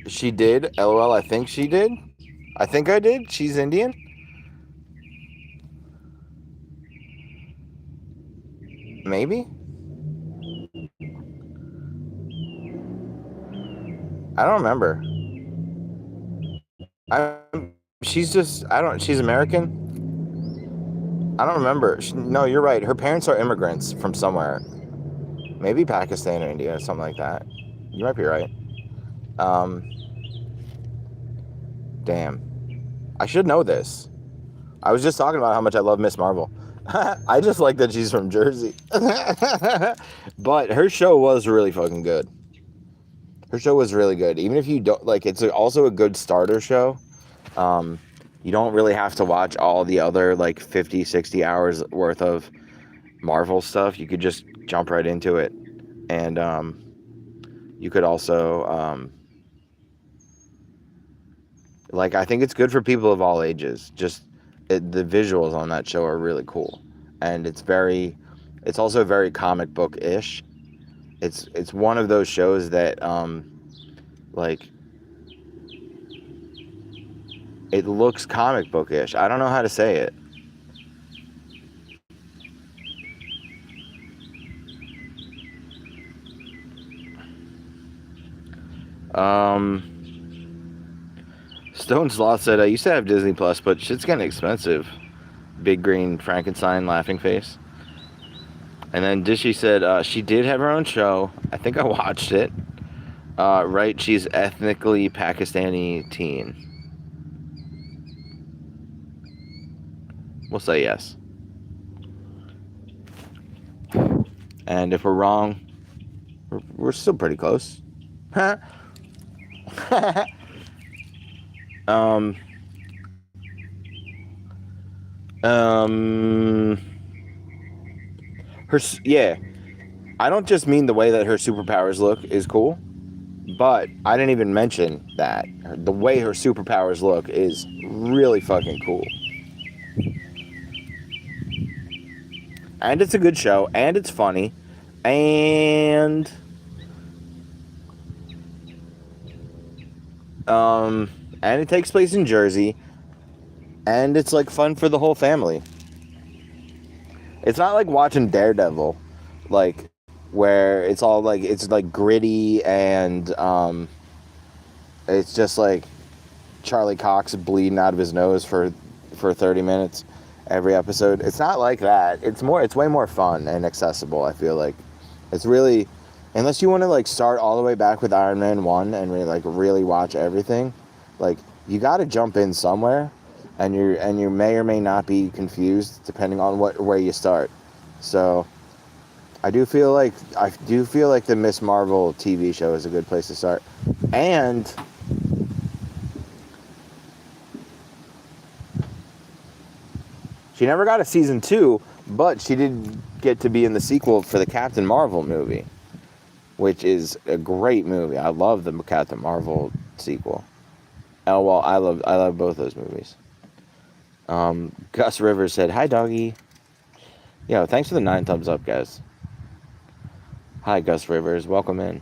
[SPEAKER 1] she did? LOL, I think she did. I think I did. She's Indian? Maybe? I don't remember. She's just I don't. She's American. I don't remember. No, you're right. Her parents are immigrants from somewhere. Maybe Pakistan or India, something like that. You might be right. Um, damn. I should know this. I was just talking about how much I love Miss Marvel. I just like that she's from Jersey. But her show was really fucking good. Her show was really good. Even if you don't like, it's also a good starter show. Um, you don't really have to watch all the other like 50, 60 hours worth of Marvel stuff. You could just jump right into it. And you could also like, I think it's good for people of all ages. Just the visuals on that show are really cool, and it's also very comic book ish. It's one of those shows that like it looks comic book ish. I don't know how to say it. Um, Stone Sloth said, I used to have Disney Plus, but shit's getting expensive. Big green Frankenstein laughing face. And then Dishy said she did have her own show. I think I watched it. Right, she's ethnically Pakistani teen. We'll say yes. And if we're wrong, we're still pretty close. um, um, yeah. I don't just mean the way that her superpowers look is cool, but I didn't even mention that the way her superpowers look is really fucking cool. And it's a good show, and it's funny, and and it takes place in Jersey, and it's like fun for the whole family. It's not like watching Daredevil, like where it's like gritty and it's just like Charlie Cox bleeding out of his nose for 30 minutes every episode. It's not like that. It's way more fun and accessible, I feel like. It's really, unless you want to like start all the way back with Iron Man 1 and really watch everything, like you got to jump in somewhere, and you may or may not be confused depending on where you start. So I do feel like the Miss Marvel TV show is a good place to start. And she never got a season 2, but she did get to be in the sequel for the Captain Marvel movie, which is a great movie. I love the Captain Marvel sequel. Oh well, I love both those movies. Gus Rivers said, "Hi, doggy." Yo, thanks for the 9 thumbs up, guys. Hi, Gus Rivers. Welcome in.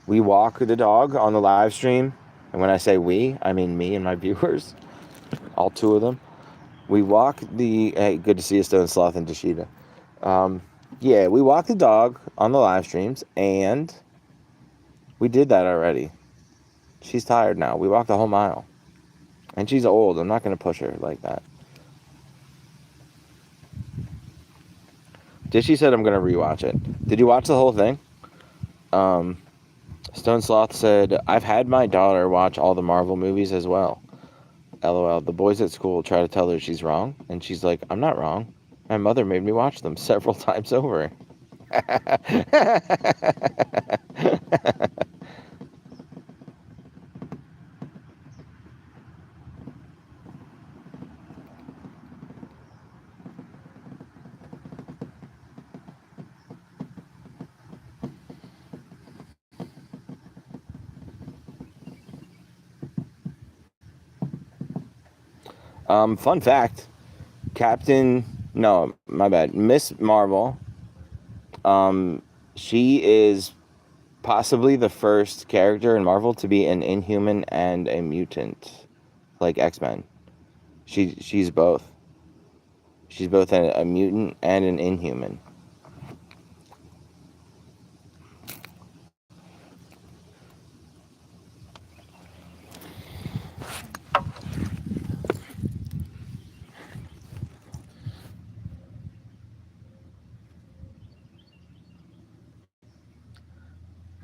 [SPEAKER 1] We walk the dog on the live stream, and when I say we, I mean me and my viewers, all 2 of them. We walk the. Hey, good to see you, Stone Sloth and Dashida. Yeah, we walk the dog on the live streams, and we did that already. She's tired now. We walked the whole mile, and she's old. I'm not gonna push her like that. Dishy said I'm gonna rewatch it. Did you watch the whole thing? Stone Sloth said I've had my daughter watch all the Marvel movies as well. LOL. The boys at school try to tell her she's wrong, and she's like, I'm not wrong. My mother made me watch them several times over. Fun fact, my bad, Miss Marvel, she is possibly the first character in Marvel to be an Inhuman and a mutant, like X-Men. She's both. She's both a mutant and an Inhuman.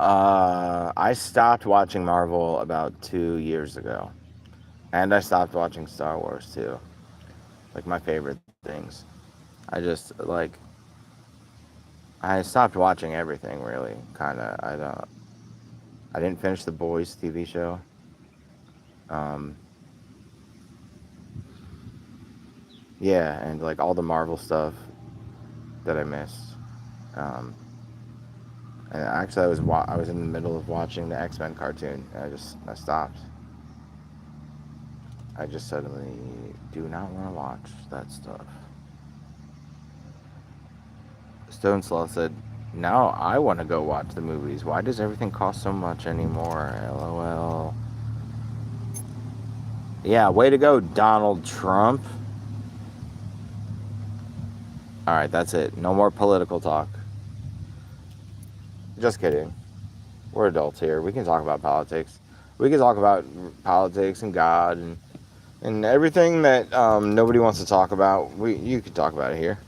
[SPEAKER 1] I stopped watching Marvel about 2 years ago, and I stopped watching Star Wars too. Like my favorite things. I just like I stopped watching everything really. Kind of. I don't. I didn't finish the Boys TV show. Um, yeah, and like all the Marvel stuff that I missed. Um, and actually, I was in the middle of watching the X-Men cartoon. And I stopped. I just suddenly do not want to watch that stuff. Stone Sloth said, "Now I want to go watch the movies. Why does everything cost so much anymore?" LOL. Yeah, way to go, Donald Trump. All right, that's it. No more political talk. Just kidding. We're adults here. We can talk about politics. We can talk about politics and God and everything that nobody wants to talk about. You could talk about it here.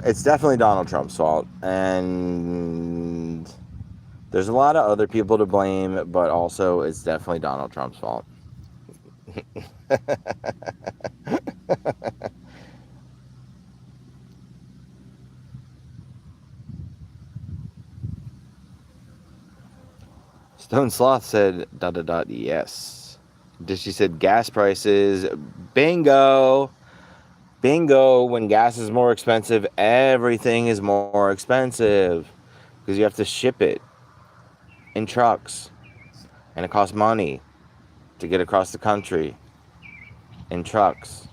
[SPEAKER 1] It's definitely Donald Trump's fault, and there's a lot of other people to blame, but also it's definitely Donald Trump's fault. Stone Sloth said dot dot dot yes. She said gas prices. Bingo. Bingo. When gas is more expensive, everything is more expensive because you have to ship it in trucks, and it costs money to get across the country in trucks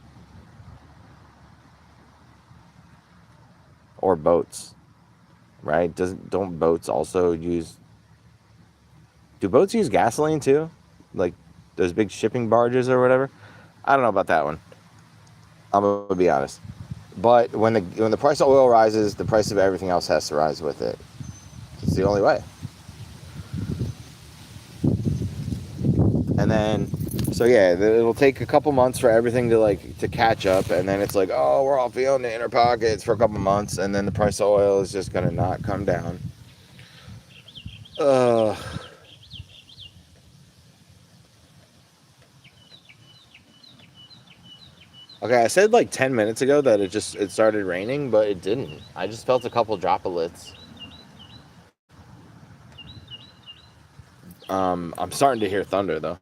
[SPEAKER 1] or boats, right? Don't boats also use? Do boats use gasoline too? Like those big shipping barges or whatever? I don't know about that one. I'm gonna be honest. But when the price of oil rises, the price of everything else has to rise with it. It's the only way. And then, so yeah, it'll take a couple months for everything to catch up, and then it's like, oh, we're all feeling the inner pockets for a couple months, and then the price of oil is just gonna not come down. Uh, okay, I said like 10 minutes ago that it started raining, but it didn't. I just felt a couple droplets. I'm starting to hear thunder though.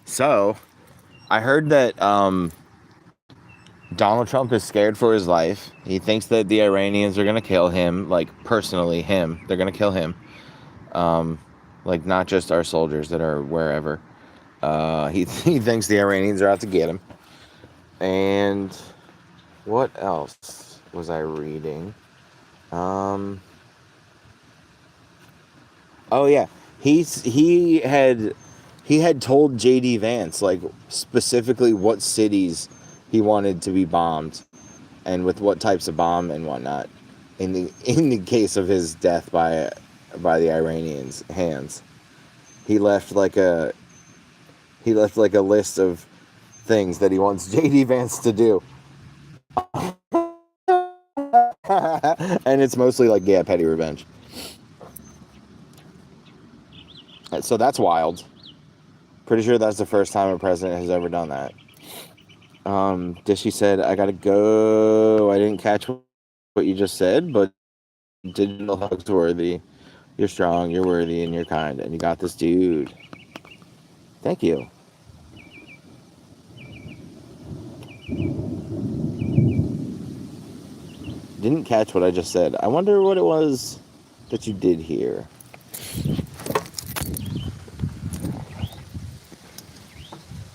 [SPEAKER 1] So I heard that Donald Trump is scared for his life. He thinks that the Iranians are gonna kill him, like personally him. They're gonna kill him. Like not just our soldiers that are wherever. He thinks the Iranians are out to get him. And what else was I reading? Um, oh yeah, he had told JD Vance like specifically what cities he wanted to be bombed and with what types of bomb and whatnot in the case of his death by the Iranians' hands. He left like a list of things that he wants JD Vance to do. And it's mostly like, yeah, petty revenge. So that's wild. Pretty sure that's the first time a president has ever done that. Dishy said, I gotta go. I didn't catch what you just said, but digital hugs worthy. You're strong, you're worthy, and you're kind, and you got this, dude. Thank you. Didn't catch what I just said. I wonder what it was that you did hear.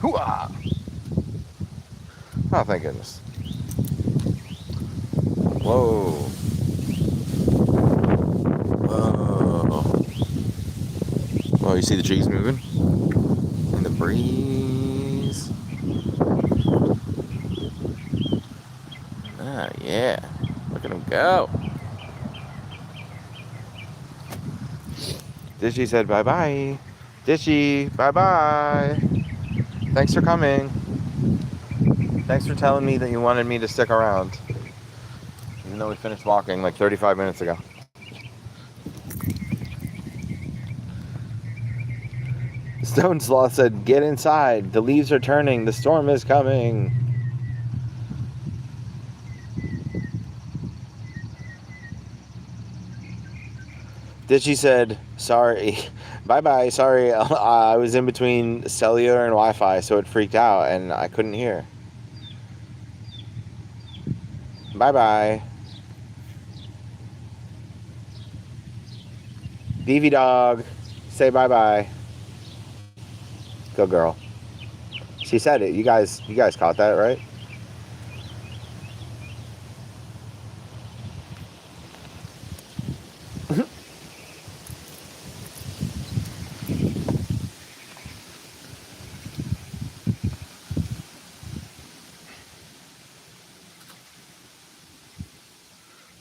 [SPEAKER 1] Hoo-ah! Oh, thank goodness. Whoa. Whoa. Whoa, you see the trees moving? And the breeze. Ah, yeah. Look at them go. Dishy said bye-bye. Dishy, bye-bye. Thanks for coming. Thanks for telling me that you wanted me to stick around. Even though we finished walking like 35 minutes ago. Stone Sloth said, get inside. The leaves are turning. The storm is coming. Ditchy said, sorry. Bye-bye. Sorry. I was in between cellular and Wi-Fi, so it freaked out and I couldn't hear. Bye-bye. Beavy dog, say bye-bye. Good girl. She said it. You guys caught that, right?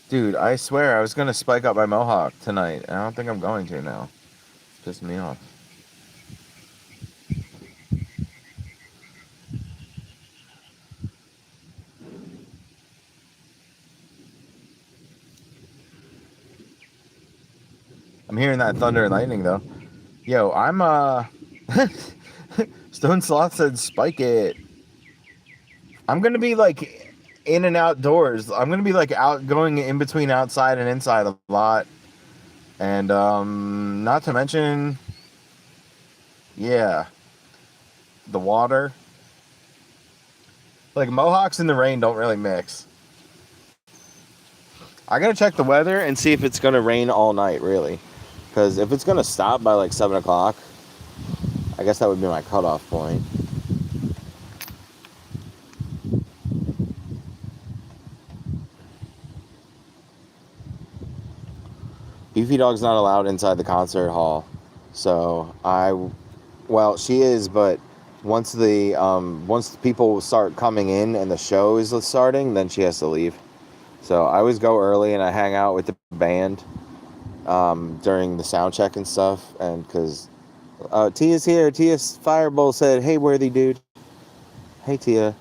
[SPEAKER 1] Dude, I swear I was going to spike up my mohawk tonight. I don't think I'm going to now. It's pissing me off. I'm hearing that thunder and lightning, though. Yo, I'm, Stone Sloth said spike it. I'm going to be, like, in and outdoors. I'm going to be, like, out going in between outside and inside a lot. And, not to mention, yeah, the water. Like, mohawks in the rain don't really mix. I gotta check the weather and see if it's gonna rain all night, really. Because if it's gonna stop by like 7 o'clock, I guess that would be my cutoff point. Beefy Dog's not allowed inside the concert hall. So well, she is, but once the people start coming in and the show is starting, then she has to leave. So I always go early and I hang out with the band during the sound check and stuff. And because Tia's here. Tia's Fireball said, hey, worthy dude. Hey, Tia.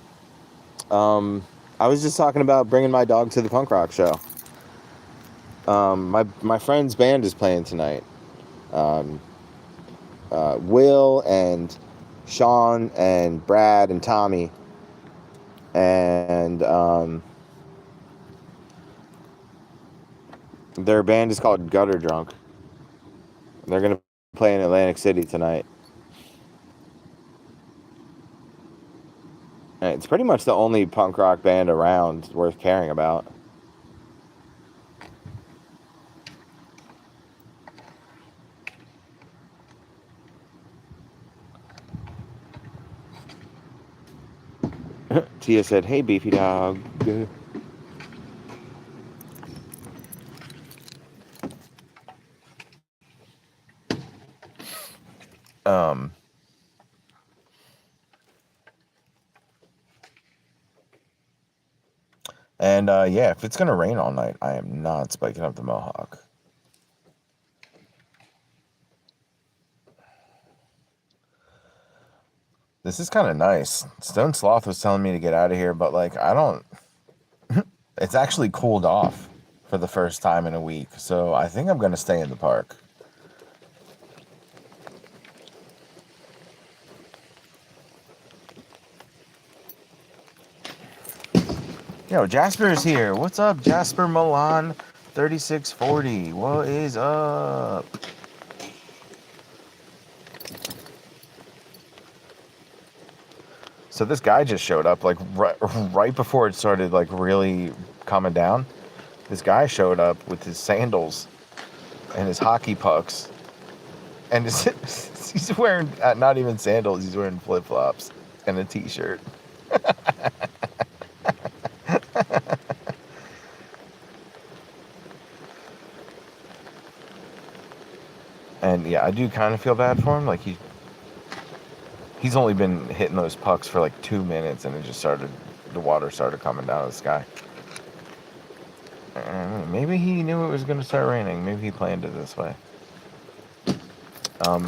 [SPEAKER 1] I was just talking about bringing my dog to the punk rock show. My friend's band is playing tonight. Will and Sean and Brad and Tommy. And their band is called Gutter Drunk. They're going to play in Atlantic City tonight. And it's pretty much the only punk rock band around worth caring about. Tia said, hey, Beefy Dog. And yeah, if it's gonna rain all night, I am not spiking up the mohawk. This is kind of nice. Stone Sloth was telling me to get out of here, but like I don't. It's actually cooled off for the first time in a week, so I think I'm gonna stay in the park. Yo, Jasper is here. What's up, Jasper Milan 3640? What is up? So this guy just showed up like right before it started like really calming down. this guy showed up with his sandals and his hockey pucks, and he's wearing not even sandals. He's wearing flip flops and a t-shirt. And yeah, I do kind of feel bad for him. Like he's only been hitting those pucks for like 2 minutes, and the water started coming down the sky. Maybe he knew it was going to start raining. Maybe he planned it this way. I'm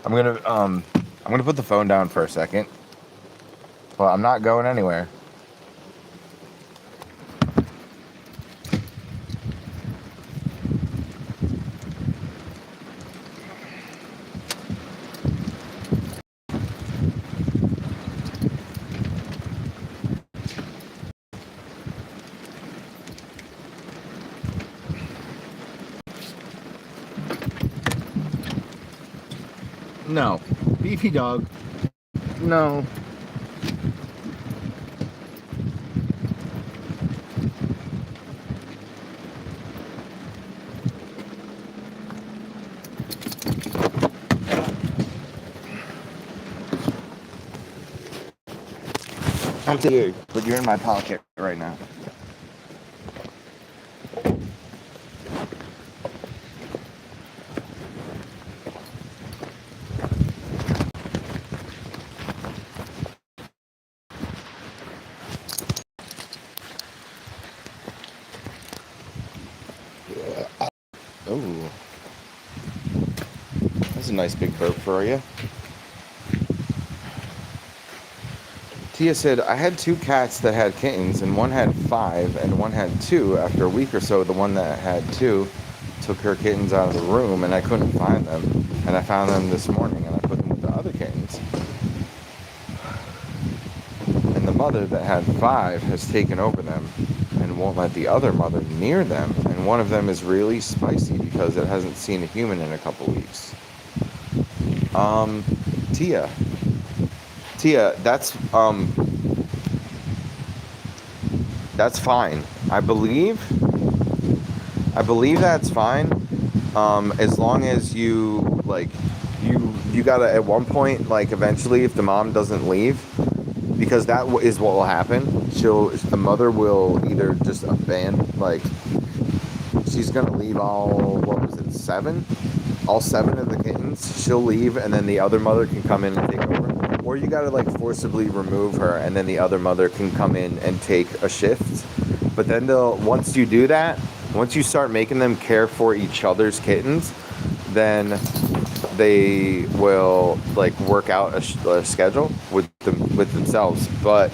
[SPEAKER 1] gonna put the phone down for a second. Well, I'm not going anywhere. No. Beefy dog. No. I'm here, but you're in my pocket right now. Oh, that's a nice big burp for you. Tia said, I had 2 cats that had kittens, and one had 5, and one had 2. After a week or so, the one that had 2 took her kittens out of the room, and I couldn't find them. And I found them this morning, and I put them with the other kittens. And the mother that had 5 has taken over them and won't let the other mother near them. And one of them is really spicy because it hasn't seen a human in a couple weeks. Tia, that's fine. I believe that's fine. As long as you gotta at one point, like eventually, if the mom doesn't leave, because that is what will happen. The mother will either just abandon, like she's gonna leave all 7 of the kittens. She'll leave, and then the other mother can come in and take over. Or you gotta like forcibly remove her, and then the other mother can come in and take a shift. But then once you do that, once you start making them care for each other's kittens, then they will like work out a schedule with themselves. But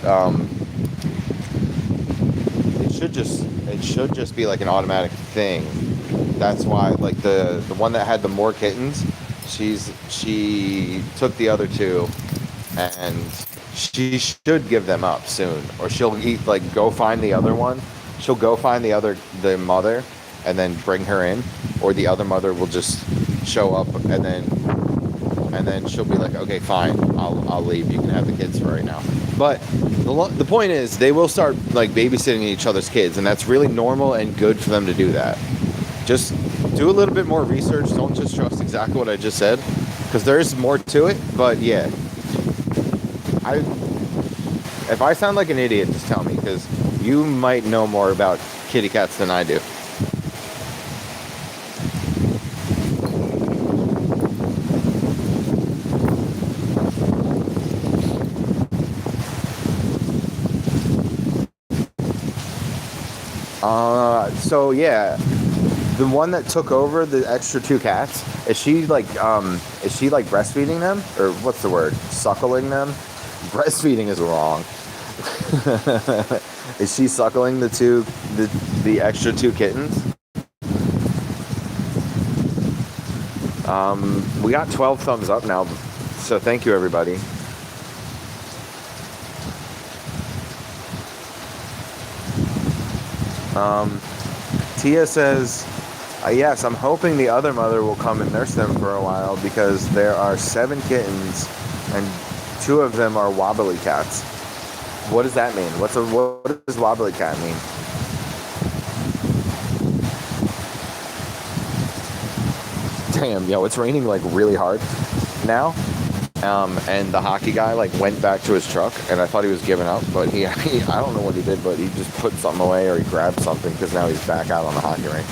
[SPEAKER 1] it should just be like an automatic thing. That's why like the one that had the more kittens, she took the other 2. And she should give them up soon, or she'll go find the other one. She'll go find the mother, and then bring her in, or the other mother will just show up, and then she'll be like, okay, fine, I'll leave. You can have the kids for right now. But the point is, they will start like babysitting each other's kids, and that's really normal and good for them to do that. Just do a little bit more research. Don't just trust exactly what I just said, because there is more to it. But yeah. If I sound like an idiot, just tell me, because you might know more about kitty cats than I do. So yeah, the one that took over the extra 2 cats, is she breastfeeding them, or what's the word? Suckling them? Breastfeeding is wrong. Is she suckling the extra 2 kittens? We got 12 thumbs up now, so thank you everybody. Tia says, yes, I'm hoping the other mother will come and nurse them for a while, because there are 7 kittens and 2 of them are wobbly cats. What does that mean? What does wobbly cat mean? Damn, yo, it's raining like really hard now. And the hockey guy like went back to his truck, and I thought he was giving up, but he I don't know what he did, but he just put something away or he grabbed something because now he's back out on the hockey rink.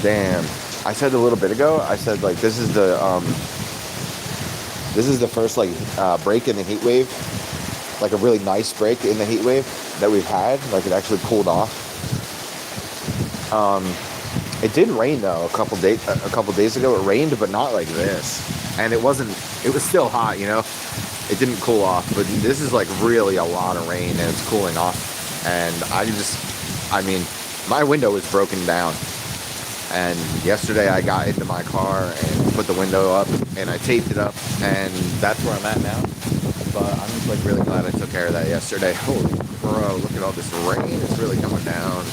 [SPEAKER 1] Damn. I said a little bit ago, I said like this is the first like break in the heat wave, like a really nice break in the heat wave that we've had. Like it actually cooled off. It did rain though a couple days ago. It rained, but not like this. And it was still hot, you know. It didn't cool off, but this is like really a lot of rain and it's cooling off. And I mean, my window was broken down. And yesterday I got into my car and put the window up and I taped it up, and that's where I'm at now. But I'm just like really glad I took care of that yesterday. Holy bro, look at all this rain. It's really coming down.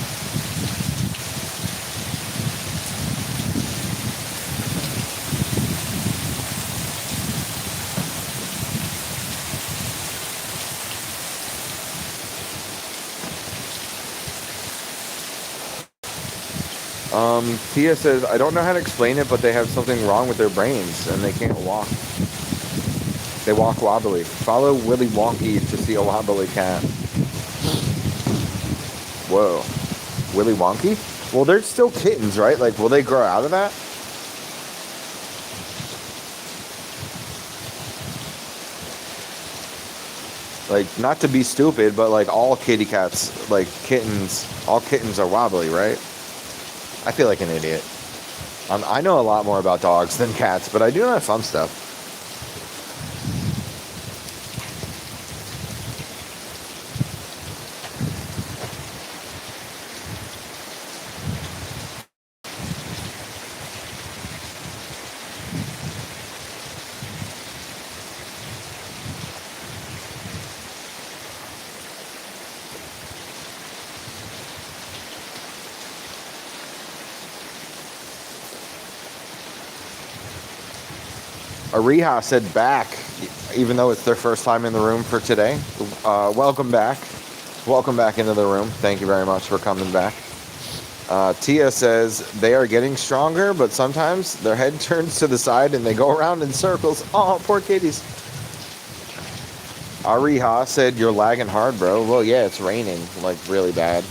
[SPEAKER 1] Tia says, I don't know how to explain it, but they have something wrong with their brains and they can't walk. They walk wobbly. Follow Willy Wonky to see a wobbly cat. Whoa. Willy Wonky? Well, they're still kittens, right? Like, will they grow out of that? Like, not to be stupid, but like all kitty cats, like kittens, all kittens are wobbly, right? I feel like an idiot. I know a lot more about dogs than cats, but I do know some stuff. Ariha said back, even though it's their first time in the room for today. Welcome back. Welcome back into the room. Thank you very much for coming back. Tia says they are getting stronger, but sometimes their head turns to the side and they go around in circles. Oh, poor kitties. Ariha said you're lagging hard, bro. Well, yeah, it's raining like really bad.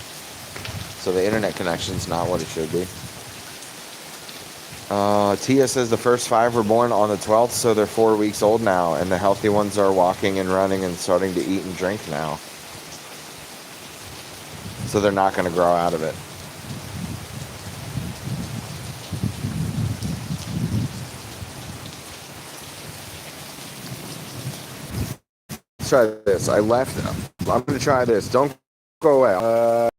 [SPEAKER 1] So the internet connection's not what it should be. Tia says the first 5 were born on the 12th, so they're 4 weeks old now, and the healthy ones are walking and running and starting to eat and drink now. So they're not going to grow out of it. Let's try this. I'm going to try this. Don't go away.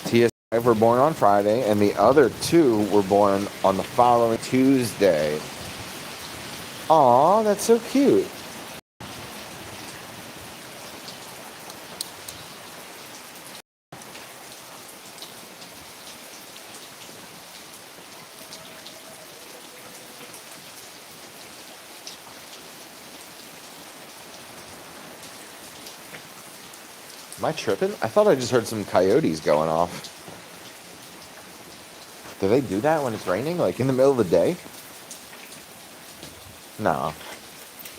[SPEAKER 1] TS5 were born on Friday, and the other 2 were born on the following Tuesday. Aw, that's so cute. Am I tripping? I thought I just heard some coyotes going off. Do they do that when it's raining? Like in the middle of the day? No.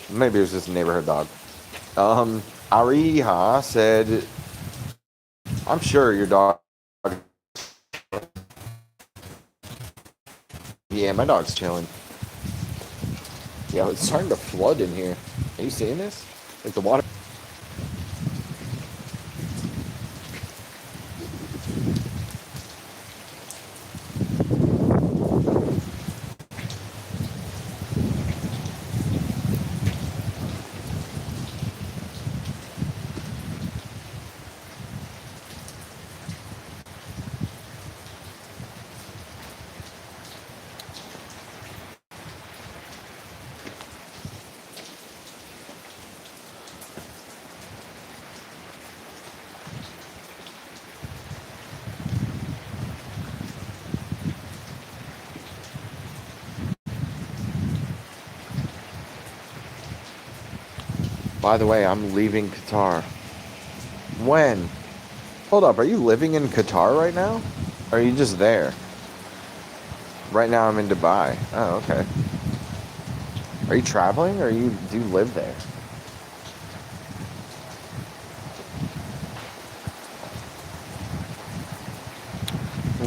[SPEAKER 1] Maybe it was just a neighborhood dog. Ariha said, I'm sure your dog... Yeah, my dog's chilling. Yeah, it's starting to flood in here. Are you seeing this? Like the water. By the way, I'm leaving Qatar. When? Hold up, are you living in Qatar right now? Or are you just there? Right now I'm in Dubai. Oh, okay. Are you traveling or do you live there?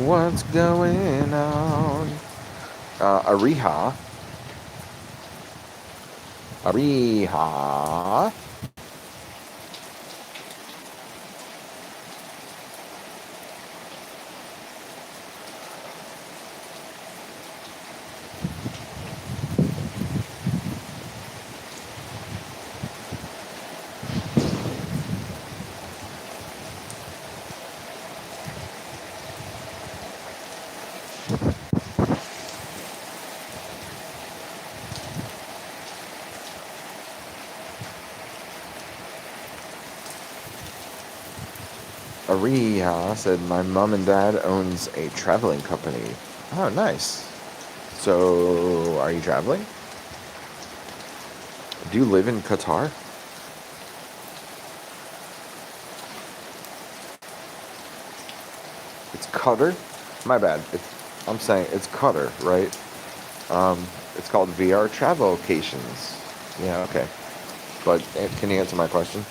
[SPEAKER 1] What's going on? Ariha. Ariha. Ariha said my mom and dad owns a traveling company. Oh, nice. So, are you traveling? Do you live in Qatar? It's Qatar? My bad. I'm saying it's Qatar, right? It's called VR Travel Locations. Yeah, okay. But can you answer my question?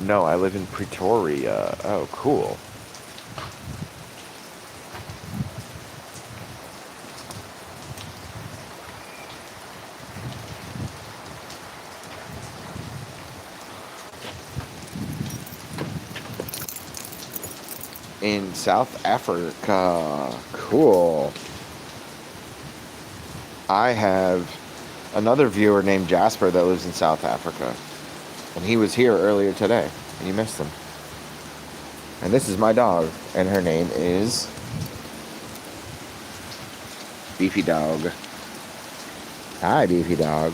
[SPEAKER 1] No, I live in Pretoria. Oh, cool. In South Africa. Cool. I have another viewer named Jasper that lives in South Africa. And he was here earlier today. And you missed him. And this is my dog. And her name is Beefy Dog. Hi, Beefy Dog.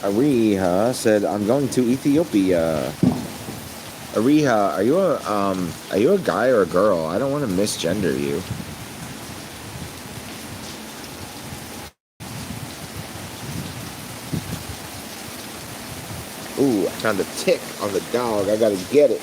[SPEAKER 1] Ariha said, "I'm going to Ethiopia." Ariha, are you a guy or a girl? I don't want to misgender you. Ooh, I found a tick on the dog. I gotta get it.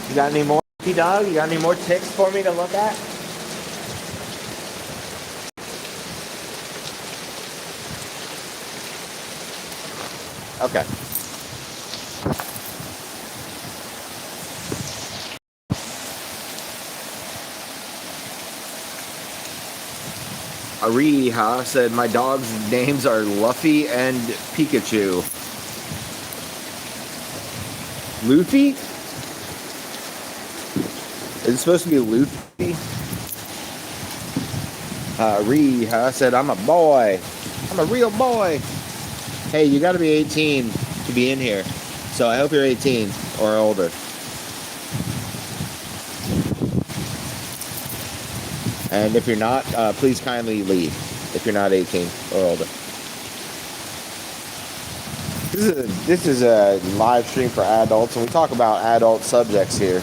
[SPEAKER 1] You got any more, dog? You got any more ticks for me to look at? Okay. Ariha said, my dog's names are Luffy and Pikachu. Luffy? Is it supposed to be Luffy? Ariha said, I'm a boy. I'm a real boy. Hey, you gotta be 18 to be in here. So I hope you're 18 or older. And if you're not, please kindly leave if you're not 18 or older. This is a live stream for adults, and we talk about adult subjects here.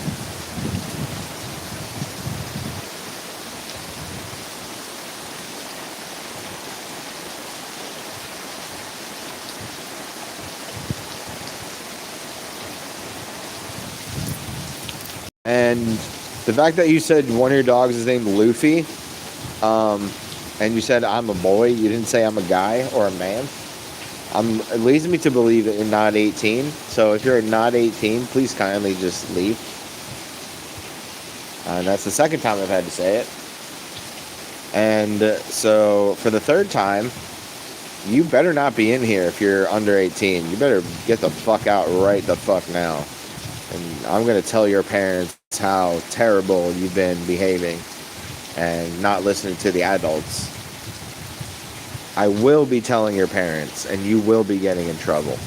[SPEAKER 1] And the fact that you said one of your dogs is named Luffy, and you said I'm a boy, you didn't say I'm a guy or a man. It leads me to believe that you're not 18. So if you're not 18, please kindly just leave. And that's the second time I've had to say it. And so for the third time, you better not be in here if you're under 18. You better get the fuck out right the fuck now. And I'm going to tell your parents how terrible you've been behaving and not listening to the adults. I will be telling your parents, and you will be getting in trouble.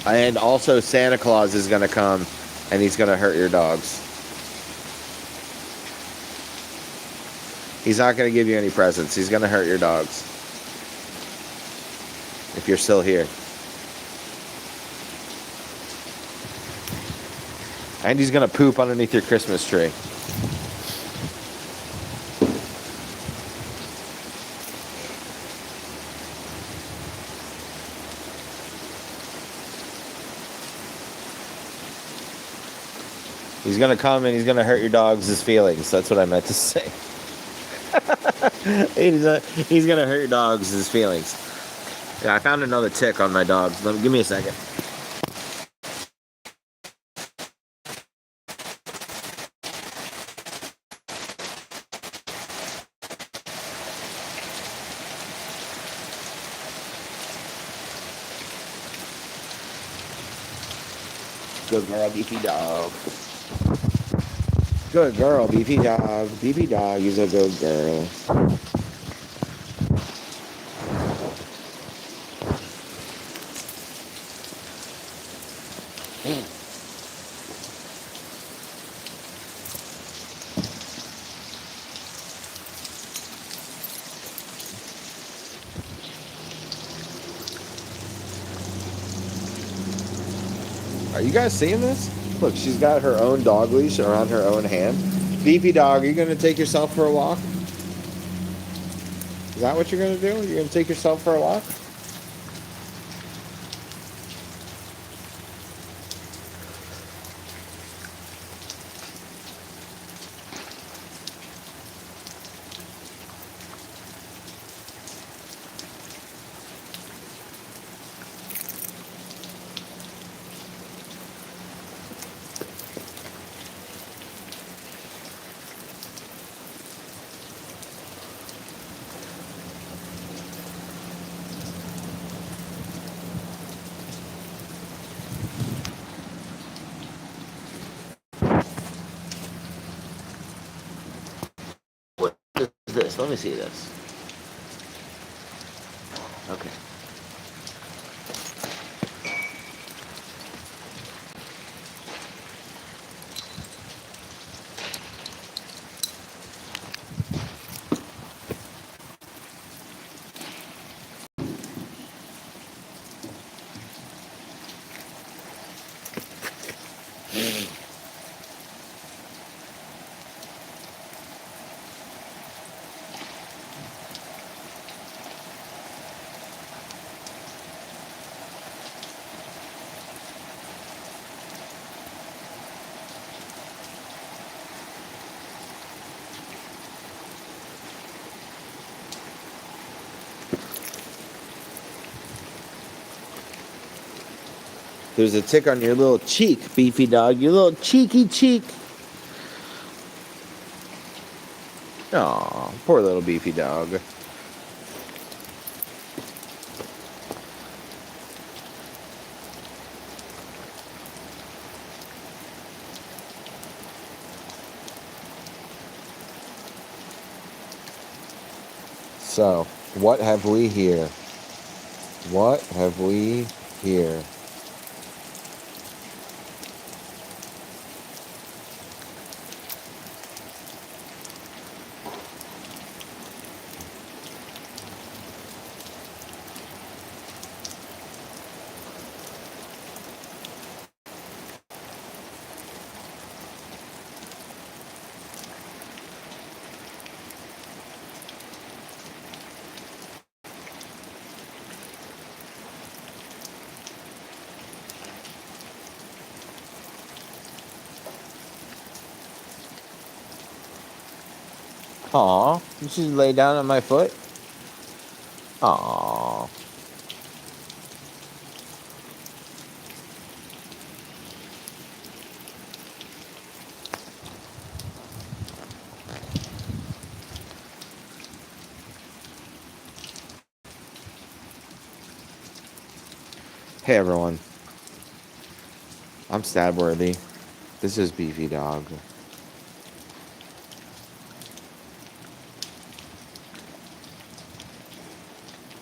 [SPEAKER 1] And also, Santa Claus is going to come, and he's going to hurt your dogs. He's not going to give you any presents. He's going to hurt your dogs. If you're still here. And he's going to poop underneath your Christmas tree. He's going to come and he's going to hurt your dogs' feelings. That's what I meant to say. He's going to hurt your dogs' feelings. Yeah, I found another tick on my dogs. Give me a second. Good girl, beefy dog. Good girl, beefy dog. Beefy dog is a good girl. Are you guys seeing this? Look, she's got her own dog leash around her own hand. Beefy dog, are you going to take yourself for a walk? Is that what you're going to do? You're going to take yourself for a walk? What is this? Let me see this. Okay. There's a tick on your little cheek, beefy dog. Your little cheeky cheek. Aw, poor little beefy dog. So, what have we here? What have we here? Aw, you should lay down on my foot. Aw. Hey everyone, I'm Stabworthy. This is Beefy Dog.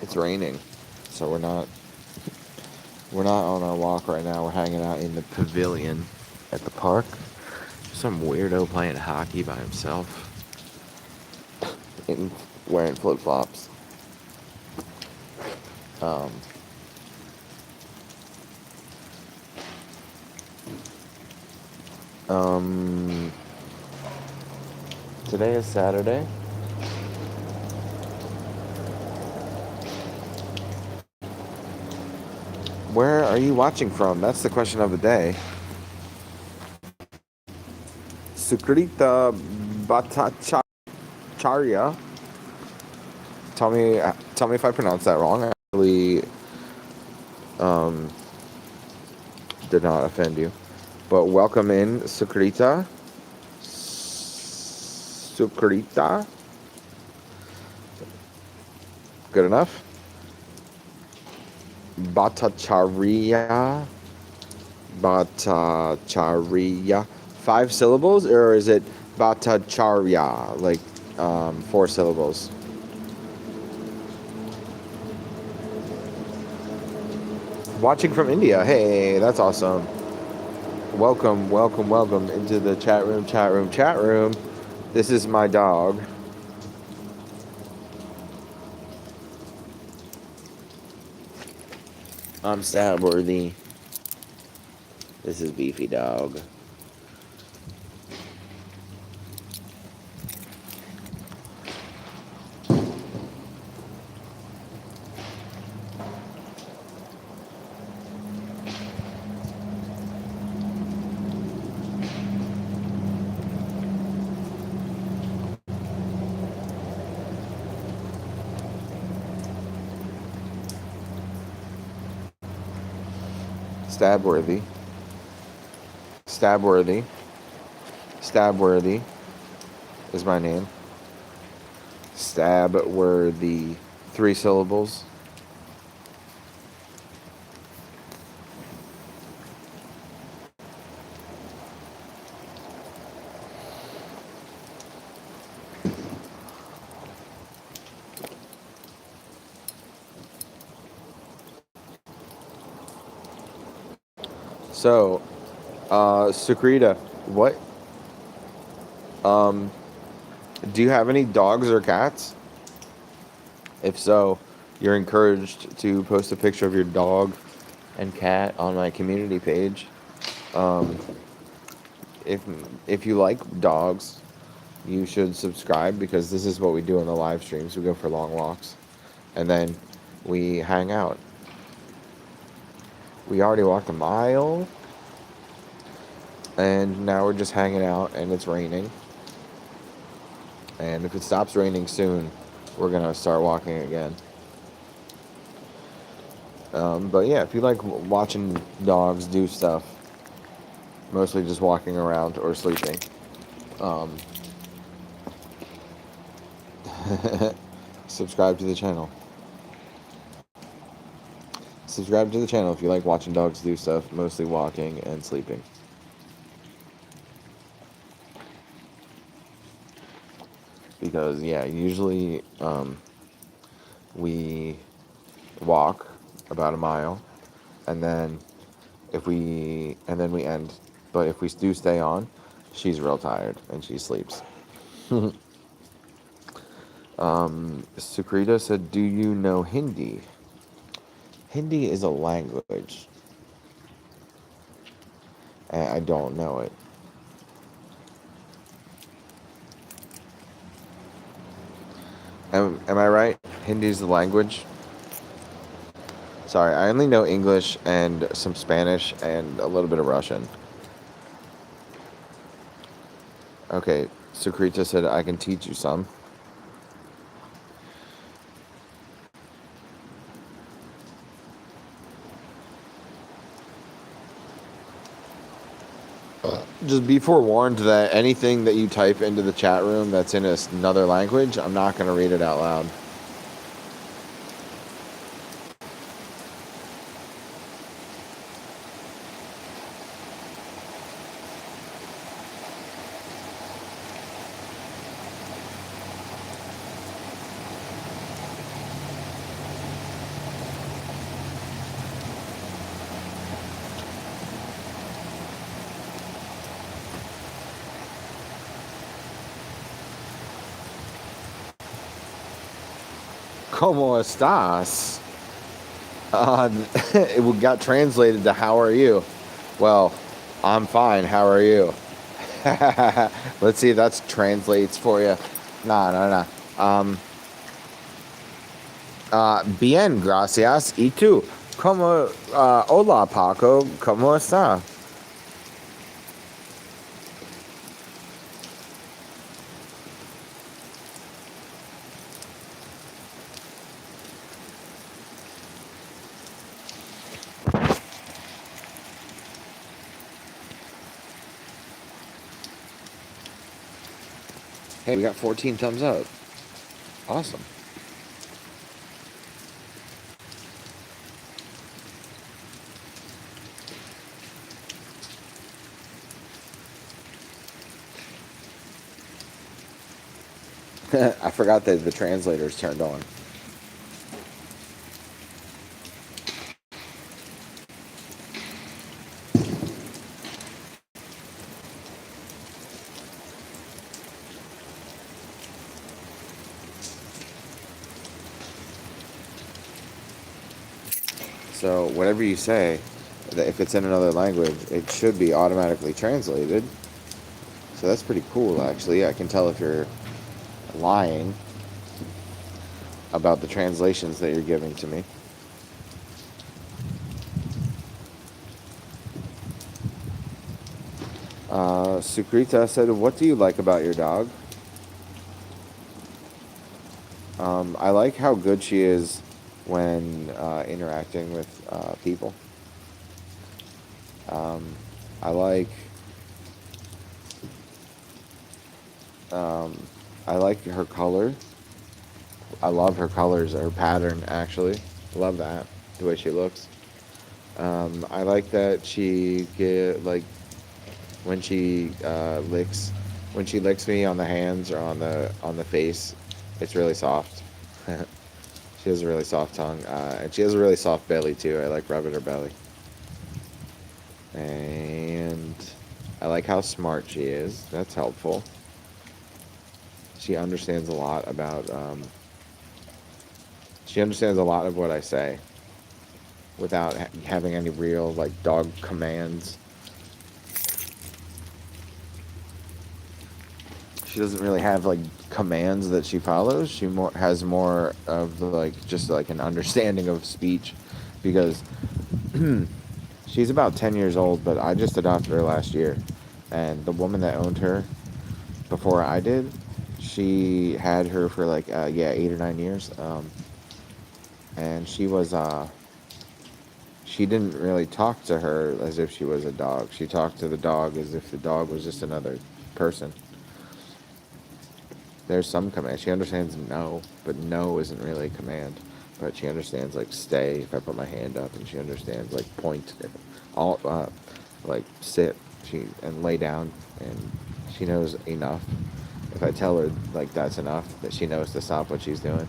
[SPEAKER 1] It's raining, so we're not on our walk right now. We're hanging out in the pavilion at the park. Some weirdo playing hockey by himself and wearing flip flops. Um, um, Today is Saturday. Where are you watching from? That's the question of the day. Sukrita Bhattacharya. Tell me if I pronounced that wrong. I actually did not offend you. But welcome in, Sukrita. Sukrita. Good enough. Bhattacharya. Bhattacharya. 5 syllables, or is it Bhattacharya? Like 4 syllables. Watching from India. Hey, that's awesome. Welcome into the chat room. This is my dog. I'm Stabworthy. This is Beefy Dog. Stabworthy. Stabworthy. Stabworthy is my name. Stabworthy. 3 syllables. So, Sukrita, what? Do you have any dogs or cats? If so, you're encouraged to post a picture of your dog and cat on my community page. If if you like dogs, you should subscribe, because this is what we do in the live streams. We go for long walks, and then we hang out. We already walked a mile, and now we're just hanging out, and it's raining. And if it stops raining soon, we're gonna start walking again. But yeah, if you like watching dogs do stuff, mostly just walking around or sleeping, subscribe to the channel. Subscribe to the channel if you like watching dogs do stuff, mostly walking and sleeping. Because yeah, usually we walk about a mile, and then we end. But if we do stay on, she's real tired and she sleeps. Sukrita said, "Do you know Hindi?" Hindi is a language. I don't know it. Am I right? Hindi is the language? Sorry, I only know English and some Spanish and a little bit of Russian. Okay, Sukrita said, I can teach you some. Just be forewarned that anything that you type into the chat room that's in another language, I'm not going to read it out loud. ¿Cómo estás? It got translated to how are you? Well, I'm fine. How are you? Let's see if that translates for you. No. Bien, gracias. ¿Y tú? ¿Cómo? Hola, Paco. ¿Cómo está? Hey, we got 14 thumbs up. Awesome. I forgot that the translator's turned on. So whatever you say, if it's in another language, it should be automatically translated. So that's pretty cool, actually. I can tell if you're lying about the translations that you're giving to me. Sukrita said, what do you like about your dog? I like how good she is when interacting with people. I like I like her color. I love her colors, her pattern actually. Love that, the way she looks. I like that she when she licks me on the hands or on the face, it's really soft. She has a really soft tongue, and she has a really soft belly too. I like rubbing her belly. And I like how smart she is. That's helpful. She understands a lot about. She understands a lot of what I say, without having any real dog commands. She doesn't really have commands that she follows. She has more of just an understanding of speech, because she's about 10 years old, but I just adopted her last year, and the woman that owned her before I did, she had her for 8 or 9 years, and she didn't really talk to her as if she was a dog. She talked to the dog as if the dog was just another person. There's some command. She understands no, but no isn't really a command. But she understands stay if I put my hand up, and she understands point, all sit, and lay down, and she knows enough. If I tell her that's enough, that she knows to stop what she's doing.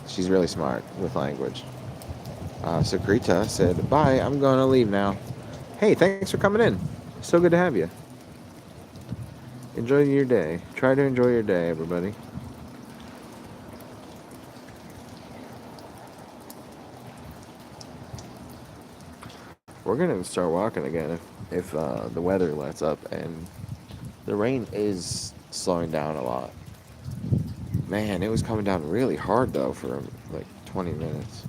[SPEAKER 1] She's really smart with language. Sakrita said, bye, I'm going to leave now. Hey, thanks for coming in. So good to have you. Enjoy your day. Try to enjoy your day, everybody. We're going to start walking again if the weather lets up, and the rain is slowing down a lot. Man, it was coming down really hard, though, for 20 minutes.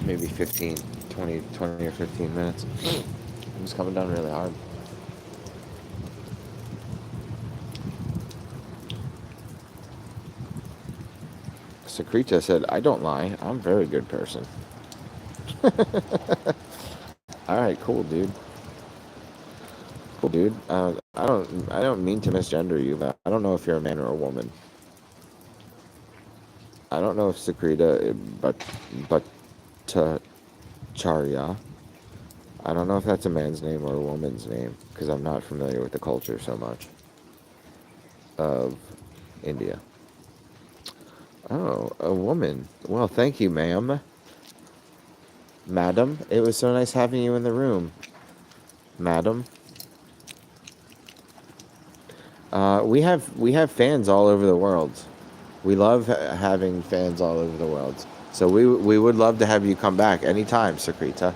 [SPEAKER 1] maybe 15, 20 or 15 minutes. It was coming down really hard. Secreta said, I don't lie. I'm a very good person. All right, cool, dude. Cool, dude. I don't mean to misgender you, but I don't know if you're a man or a woman. I don't know if Secreta, but Charya. I don't know if that's a man's name or a woman's name because I'm not familiar with the culture so much of India. Oh, a woman. Well, thank you, ma'am. Madam, it was so nice having you in the room. Madam. We have fans all over the world. We love having fans all over the world. So we would love to have you come back anytime, Secreta.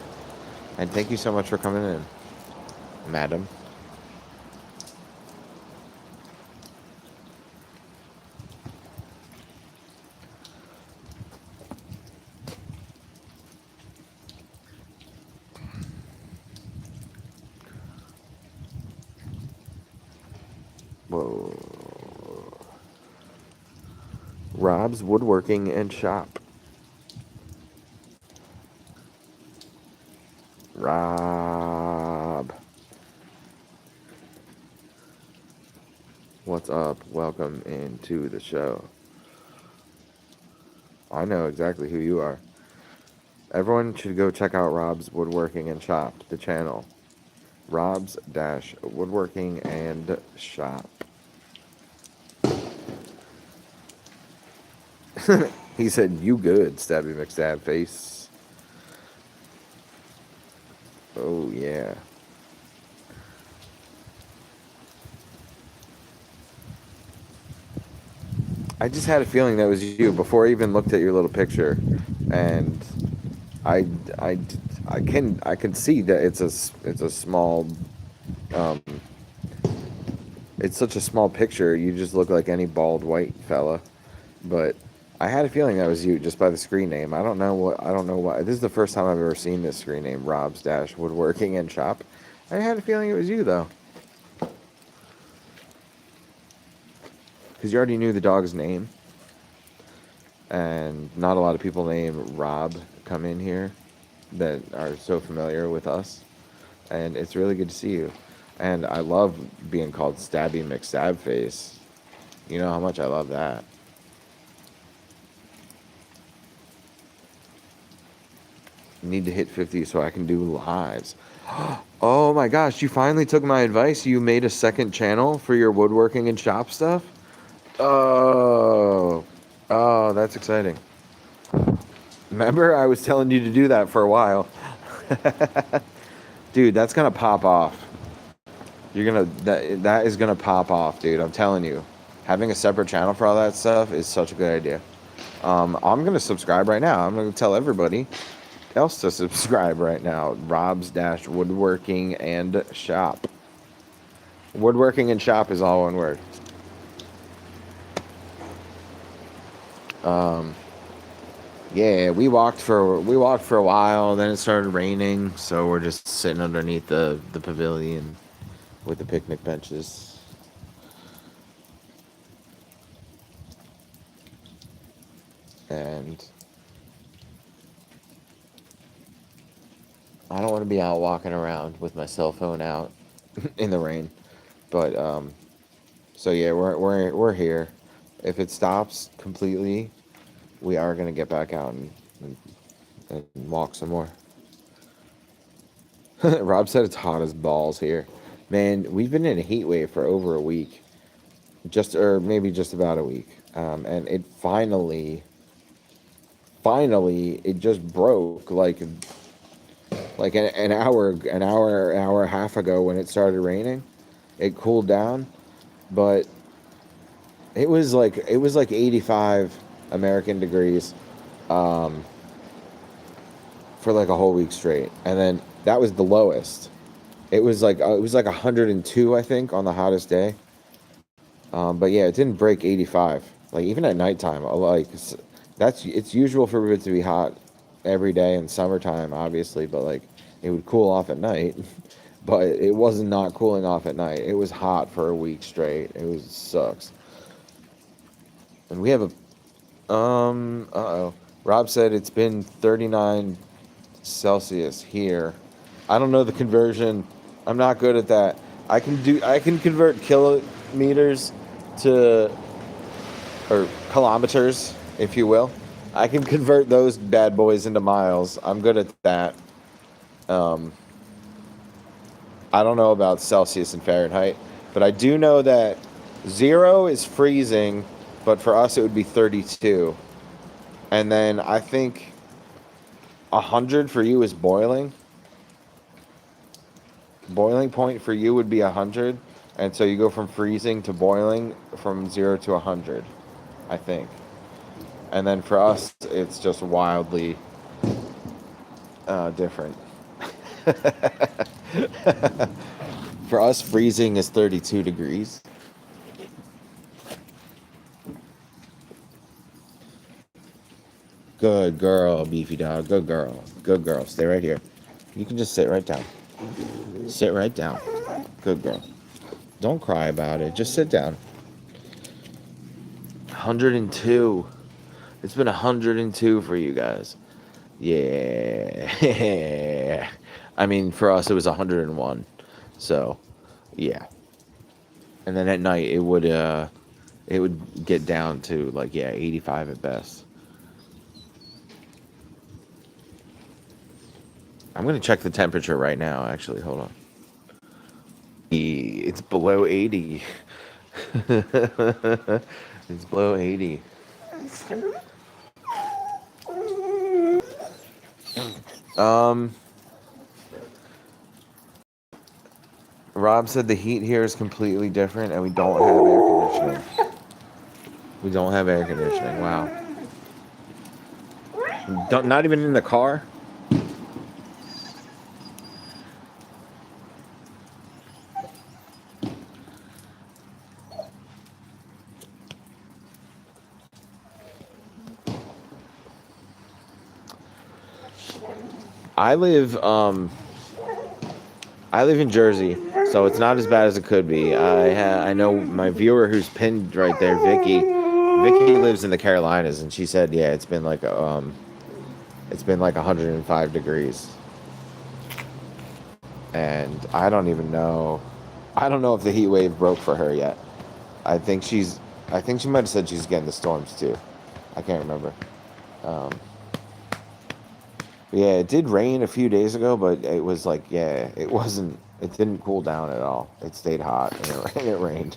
[SPEAKER 1] And thank you so much for coming in, madam. Whoa. Rob's Woodworking and Shop. Rob. What's up? Welcome into the show. I know exactly who you are. Everyone should go check out Rob's Woodworking and Shop, the channel. Rob's Woodworking and Shop. He said, you good, Stabby McStab face. Oh, yeah. I just had a feeling that was you before I even looked at your little picture, and I, I, I can see that it's a small, um, it's such a small picture. You just look like any bald white fella, but I had a feeling that was you just by the screen name. I don't know why. This is the first time I've ever seen this screen name, Rob's Woodworking and Shop. I had a feeling it was you though, because you already knew the dog's name, and not a lot of people named Rob come in here that are so familiar with us, and it's really good to see you. And I love being called Stabby McStabface. You know how much I love that. Need to hit 50 so I can do lives. Oh my gosh, you finally took my advice. You made a second channel for your woodworking and shop stuff? Oh, that's exciting. Remember, I was telling you to do that for a while. Dude, that's gonna pop off. That is gonna pop off, dude. I'm telling you. Having a separate channel for all that stuff is such a good idea. I'm gonna subscribe right now. I'm gonna tell everybody else to subscribe right now. Rob's Woodworking and Shop. Woodworking and Shop is all one word. Yeah, we walked for a while, then it started raining, so we're just sitting underneath the pavilion with the picnic benches. And I don't want to be out walking around with my cell phone out in the rain. But so yeah, we're here. If it stops completely, we are gonna get back out and walk some more. Rob said it's hot as balls here. Man, we've been in a heat wave for over a week. Or maybe just about a week. And it finally, it just broke like an hour and a half ago when it started raining. It cooled down, but it was like 85 American degrees for like a whole week straight, and then that was the lowest. It was like 102, I think, on the hottest day. But yeah, it didn't break 85. Like even at nighttime, like it's usual for it to be hot every day in summertime, obviously, but like it would cool off at night. But it wasn't not cooling off at night. It was hot for a week straight. Sucks. And we have a. Rob said it's been 39 Celsius here. I don't know the conversion. I'm not good at that. I can convert kilometers to or kilometers, if you will. I can convert those bad boys into miles. I'm good at that. Um, I don't know about Celsius and Fahrenheit, but I do know that 0 is freezing, but for us it would be 32. And then I think 100 for you is boiling. Boiling point for you would be 100, and so you go from freezing to boiling from 0 to 100, I think. And then for us, it's just wildly different. For us, freezing is 32 degrees. Good girl, beefy dog. Good girl. Good girl. Stay right here. You can just sit right down. Sit right down. Good girl. Don't cry about it. Just sit down. 102. It's been 102 for you guys. Yeah. I mean, for us, it was 101. So, yeah. And then at night, it would get down to like 85 at best. I'm gonna check the temperature right now. Actually, hold on. It's below 80. It's below 80. Rob said the heat here is completely different, and we don't have air conditioning. We don't have air conditioning. Wow. Not even in the car. I live in Jersey, so it's not as bad as it could be. I know my viewer who's pinned right there, Vicky. Vicky lives in the Carolinas, and she said, yeah, it's been like 105 degrees, and I don't even know. I don't know if the heat wave broke for her yet. I think she might have said she's getting the storms too. I can't remember. Yeah, it did rain a few days ago, but it was like, it wasn't. It didn't cool down at all. It stayed hot and it rained.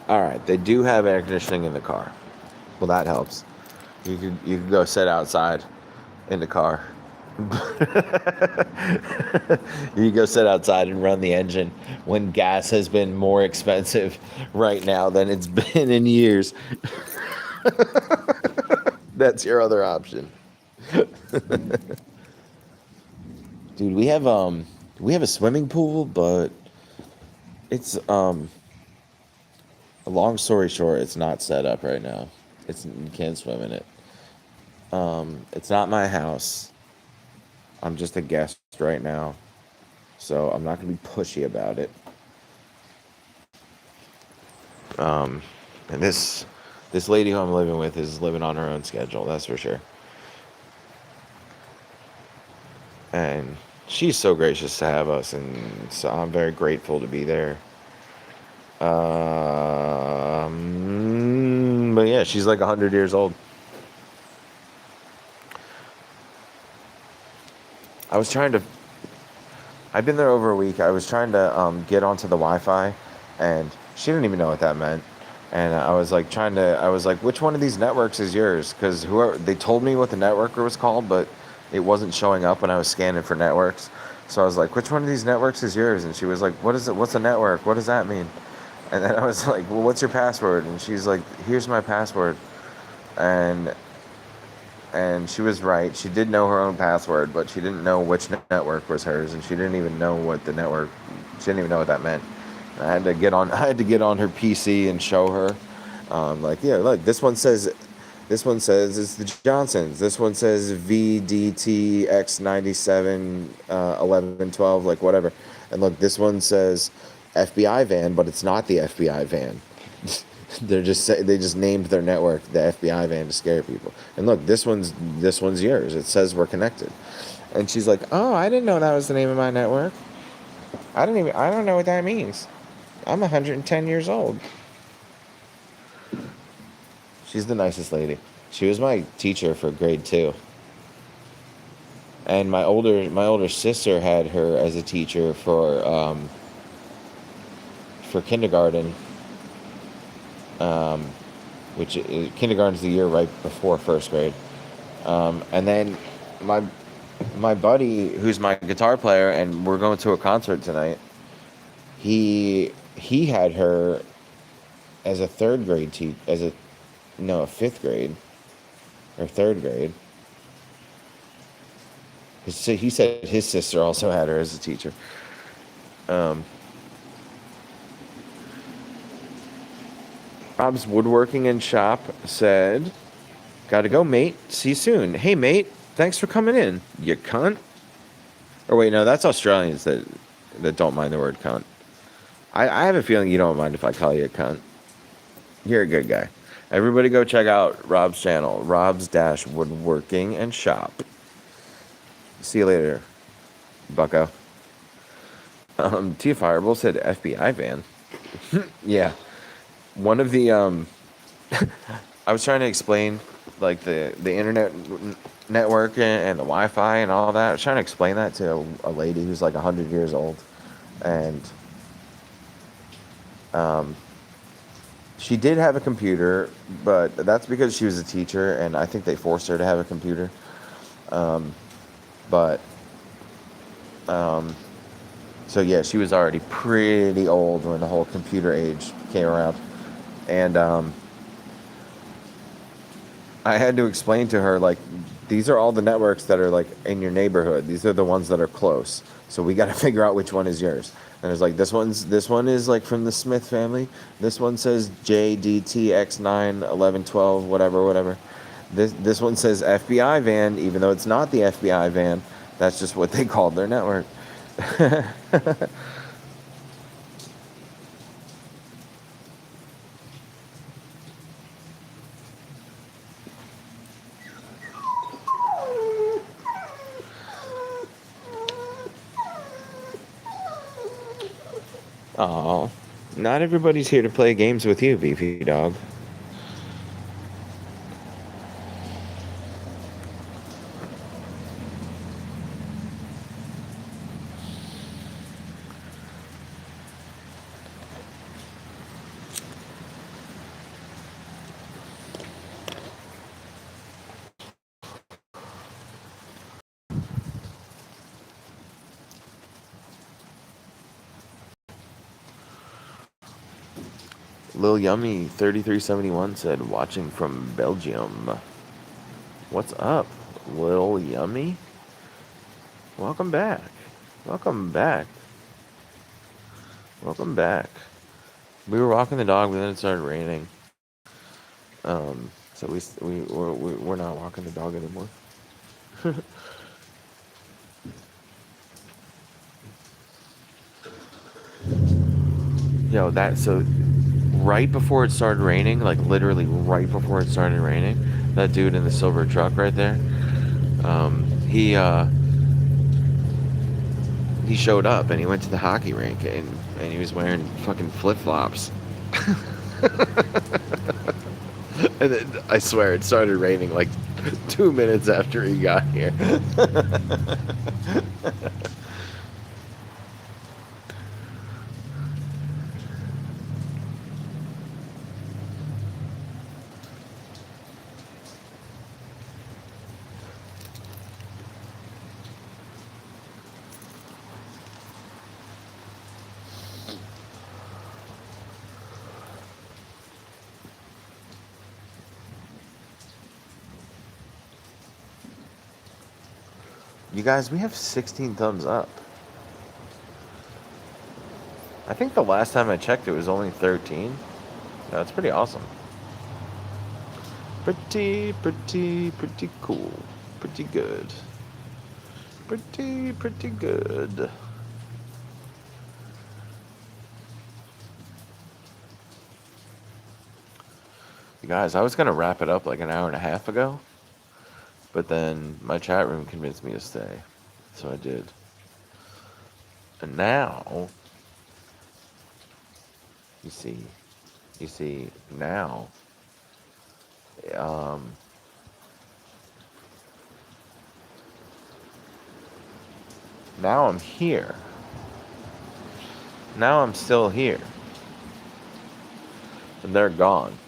[SPEAKER 1] All right, they do have air conditioning in the car. Well, that helps. You could go sit outside in the car. You go sit outside and run the engine when gas has been more expensive right now than it's been in years. That's your other option. Dude, we have a swimming pool, but it's a long story short, it's not set up right now. You can't swim in it. It's not my house. I'm just a guest right now, so I'm not gonna be pushy about it. And this lady who I'm living with is living on her own schedule, that's for sure. And she's so gracious to have us, and so I'm very grateful to be there. But yeah, she's like 100 years old. I've been there over a week. I was trying to get onto the Wi-Fi, and she didn't even know what that meant. And I was like, which one of these networks is yours? Because they told me what the network was called, but it wasn't showing up when I was scanning for networks. So I was like, which one of these networks is yours? And she was like, what is it? What's a network? What does that mean? And then I was like, well, what's your password? And she's like, here's my password. And and she was right. She did know her own password, but she didn't know which network was hers, and she didn't even know what the network. She didn't even know what that meant. I had to get on. I had to get on her PC and show her, like, yeah, look, this one says. This one says it's the Johnsons. This one says VDTX97 1112, like whatever. And look, this one says FBI van, but it's not the FBI van. They just named their network the FBI van to scare people. And look, this one's yours. It says we're connected. And she's like, "Oh, I didn't know that was the name of my network. I don't know what that means. I'm 110 years old." She's the nicest lady. She was my teacher for grade 2. And my older sister had her as a teacher for kindergarten, um, which kindergarten's the year right before first grade. And then my my buddy, who's my guitar player, and we're going to a concert tonight. He had her as a third grade as a no, a fifth grade or third grade. So he said his sister also had her as a teacher. Um, Bob's Woodworking and Shop said, "Gotta go, mate. See you soon." Hey, mate. Thanks for coming in, you cunt. Or wait, no, that's Australians that don't mind the word cunt. I have a feeling you don't mind if I call you a cunt. You're a good guy. Everybody go check out Rob's channel, Rob's Woodworking and Shop. See you later, bucko. Tia Fireball said FBI van. Yeah. One of the I was trying to explain like the internet network and the Wi-Fi and all that. I was trying to explain that to a lady who's like 100 years old, and um, she did have a computer, but that's because she was a teacher, and I think they forced her to have a computer. Um, but um, so yeah, she was already pretty old when the whole computer age came around, and I had to explain to her, like, these are all the networks that are like in your neighborhood. These are the ones that are close. So we got to figure out which one is yours. And it's like this one is like from the Smith family. This one says JDTX9 1112 whatever. This one says FBI van, even though it's not the FBI van. That's just what they called their network. Oh, not everybody's here to play games with you, beefy dog. Lil Yummy 3371 said, "Watching from Belgium." What's up, Lil Yummy? Welcome back. Welcome back. Welcome back. We were walking the dog, but then it started raining. So we're not walking the dog anymore. Yo, right before it started raining, like literally right before it started raining, that dude in the silver truck right there, he he showed up and he went to the hockey rink and he was wearing fucking flip flops. And then, I swear it started raining like 2 minutes after he got here. You guys, we have 16 thumbs up. I think the last time I checked, it was only 13. That's pretty awesome. Pretty cool. Pretty good. Pretty good. You guys, I was going to wrap it up like an hour and a half ago, but then my chat room convinced me to stay. So I did. And now, you see, now, um, now I'm here. Now I'm still here. And they're gone.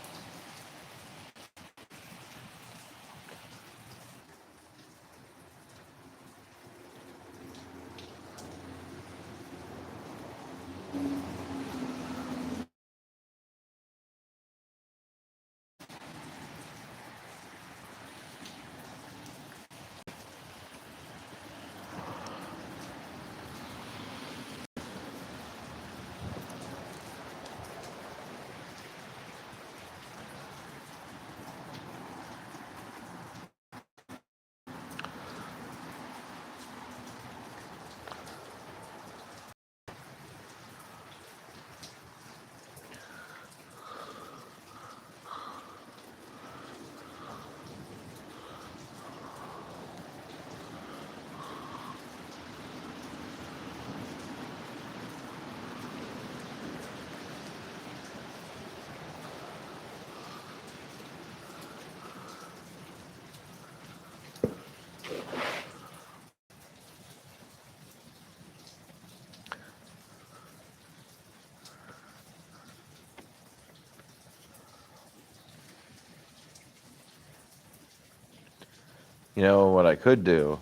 [SPEAKER 1] You know what I could do?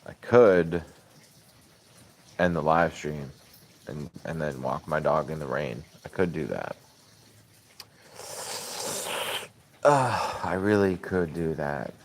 [SPEAKER 1] I could end the live stream and then walk my dog in the rain. I could do that. I really could do that.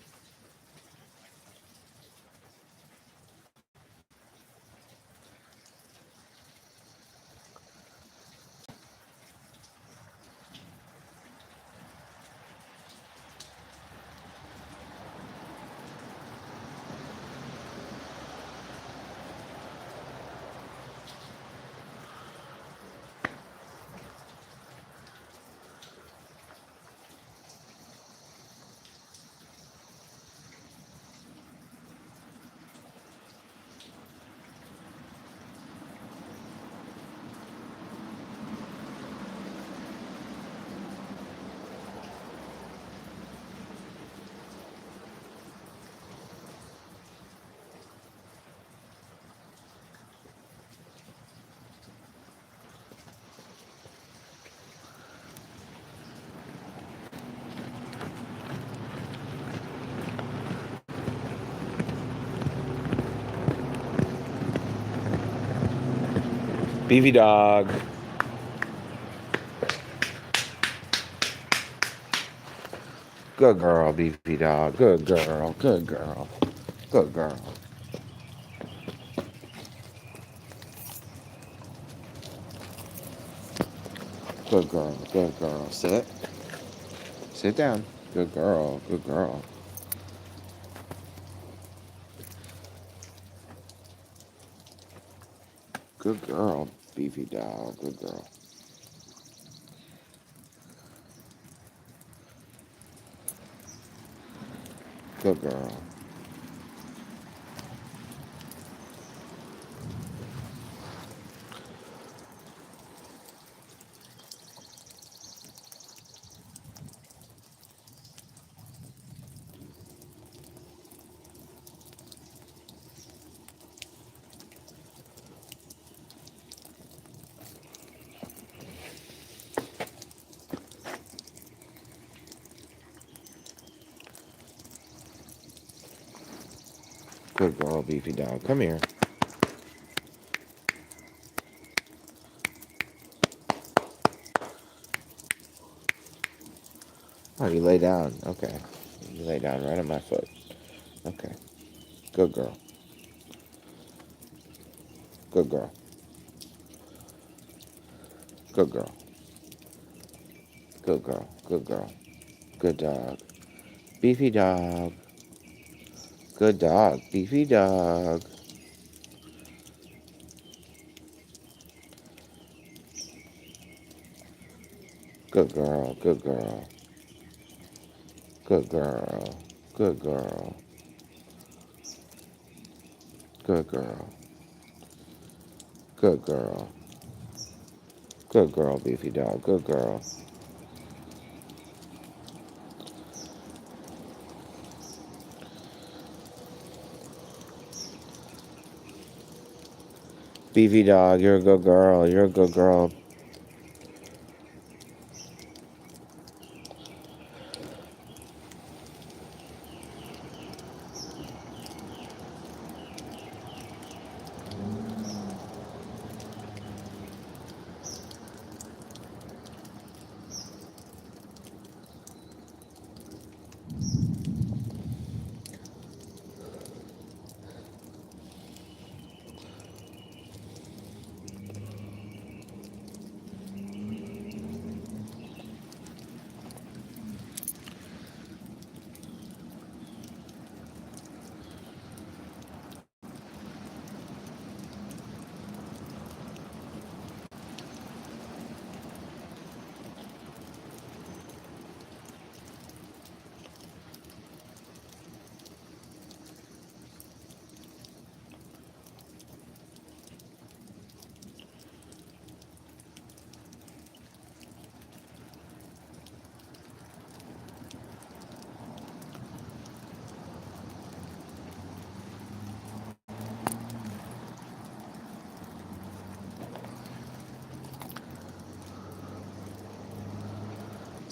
[SPEAKER 1] Beefy dog. Good girl, beefy dog. Good girl. Good girl. Good girl. Good girl. Good girl. Sit. Sit down. Good girl. Good girl. Good girl, beefy dog. Good girl. Good girl. Good girl, beefy dog. Come here. Oh, you lay down. Okay. You lay down right on my foot. Okay. Good girl. Good girl. Good girl. Good girl. Good girl. Good dog. Beefy dog. Good dog. Beefy dog. Good girl. Good girl. Good girl. Good girl. Good girl. Good girl. Good girl, Beefy dog. Good girl. Beefy dog, you're a good girl. You're a good girl.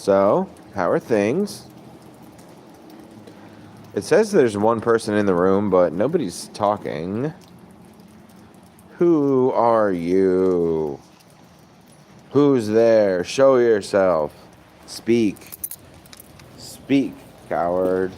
[SPEAKER 1] So, how are things? It says there's one person in the room, but nobody's talking. Who are you? Who's there? Show yourself. Speak. Speak, coward.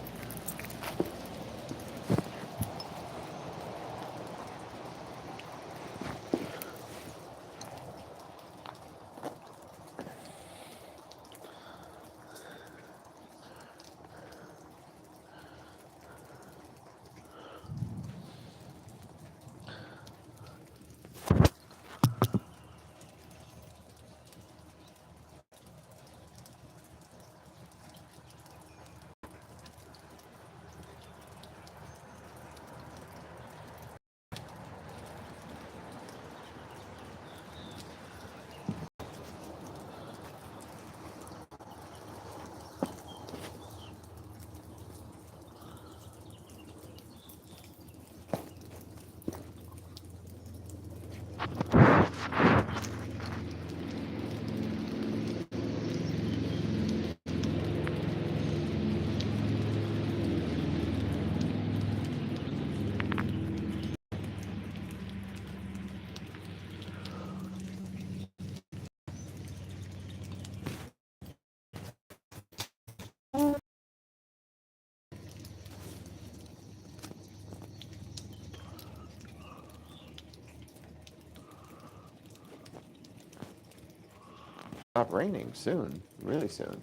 [SPEAKER 1] Stop raining soon. Really soon.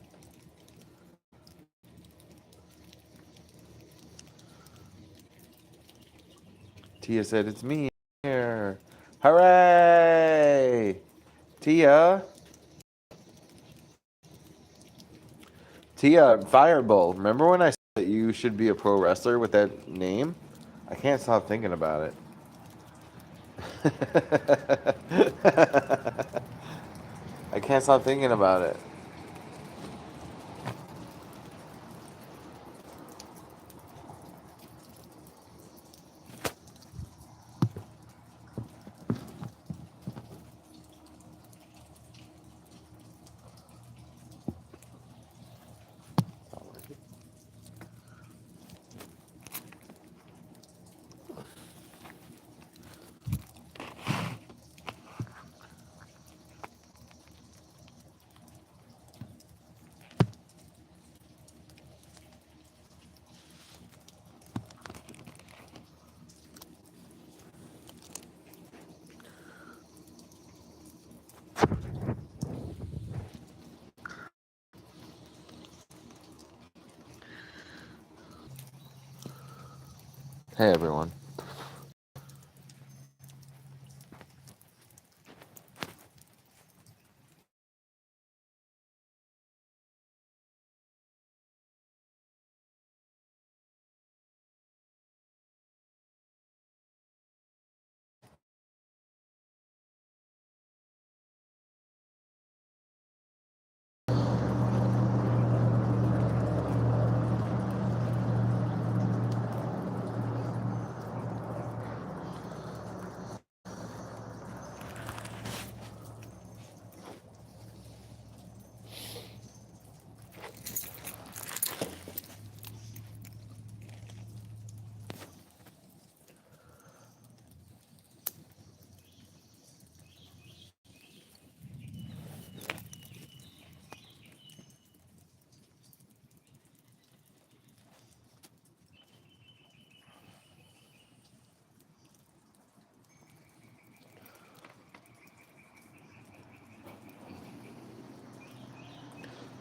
[SPEAKER 1] Tia said it's me here. Hooray! Tia. Tia, Fireball. Remember when I said that you should be a pro wrestler with that name? I can't stop thinking about it. I can't stop thinking about it. Hey everyone.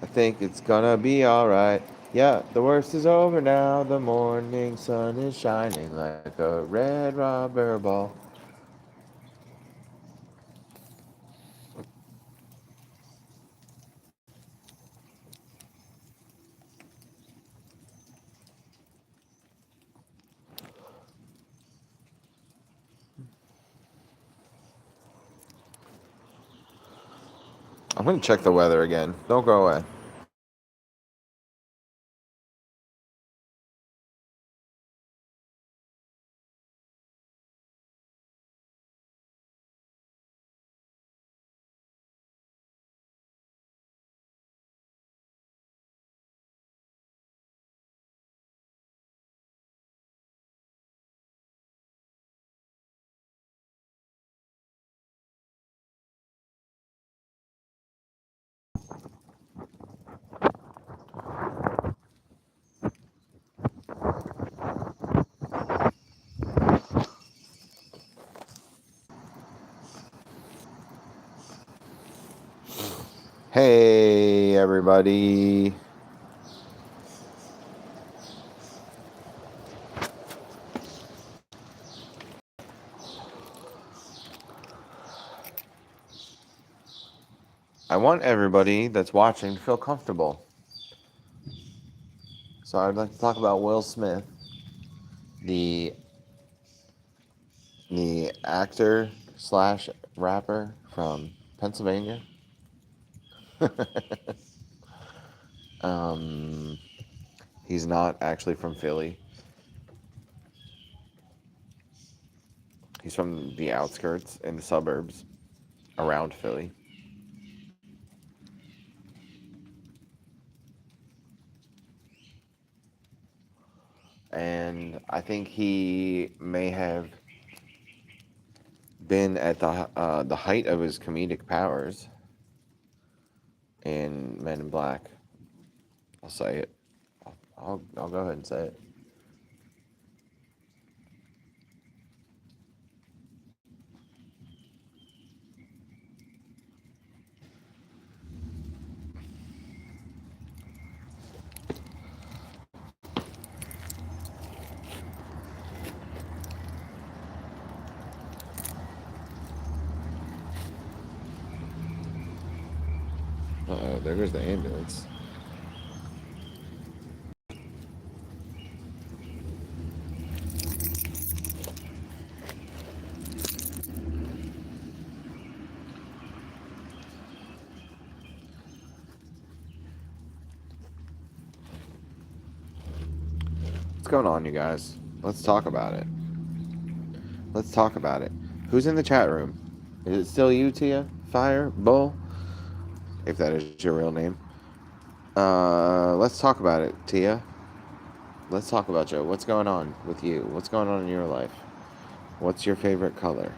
[SPEAKER 1] I think it's gonna be alright. Yeah, the worst is over now. The morning sun is shining like a red rubber ball. I'm gonna check the weather again. Don't go away. Hey everybody. I want everybody that's watching to feel comfortable. So I'd like to talk about Will Smith, the actor slash rapper from Pennsylvania. um, he's not actually from Philly. He's from the outskirts in the suburbs around Philly. And I think he may have been at the height of his comedic powers in Men in Black. I'll say it. I'll go ahead and say it. Uh-oh, there goes the ambulance. What's going on, you guys? Let's talk about it. Let's talk about it. Who's in the chat room? Is it still you, Tia? Fire? Bull? If that is your real name. Let's talk about it, Tia. Let's talk about Joe. What's going on with you? What's going on in your life? What's your favorite color?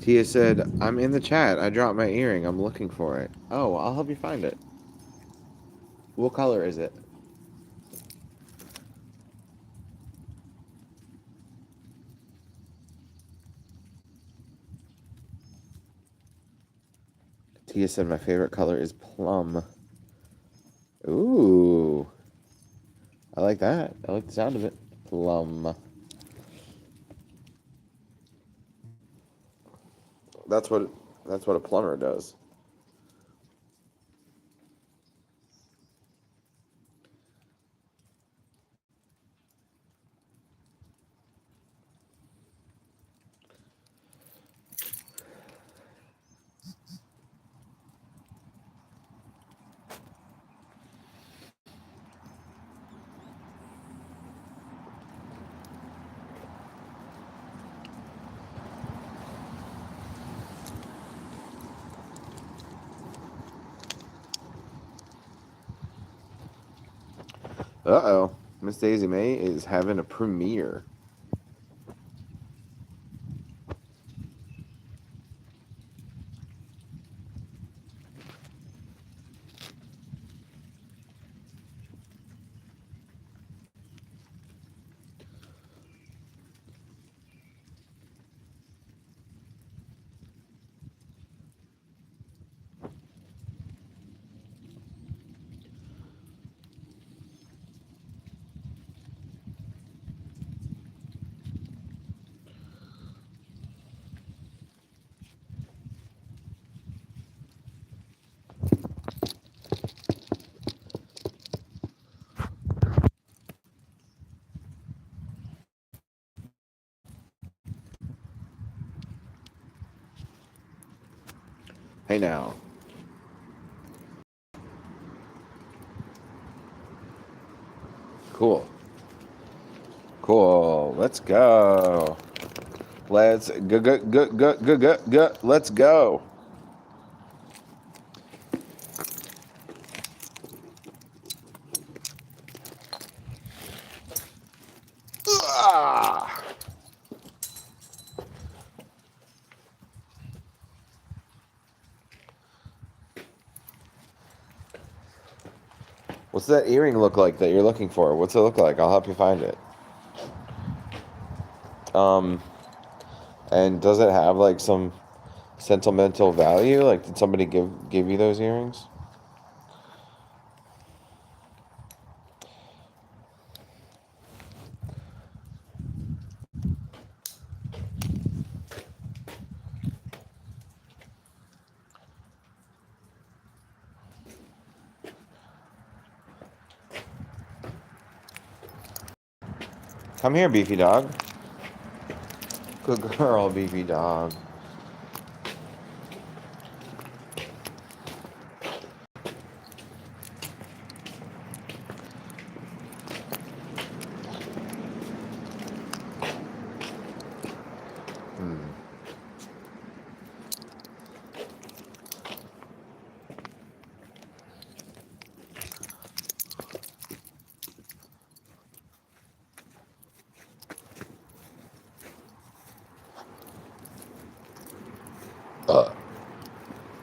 [SPEAKER 1] Tia said, I'm in the chat. I dropped my earring. I'm looking for it. Oh, I'll help you find it. What color is it? Tia said my favorite color is plum. Ooh. I like that. I like the sound of it. Plum. That's what a plumber does. Uh-oh. Miss Daisy May is having a premiere. Hey now. Cool. Cool. Let's go. Let's go. Let's go. Ah. What's that earring look like that you're looking for? What's it look like? I'll help you find it. And does it have like some sentimental value? Like, did somebody give you those earrings? Come here, beefy dog. Good girl, beefy dog.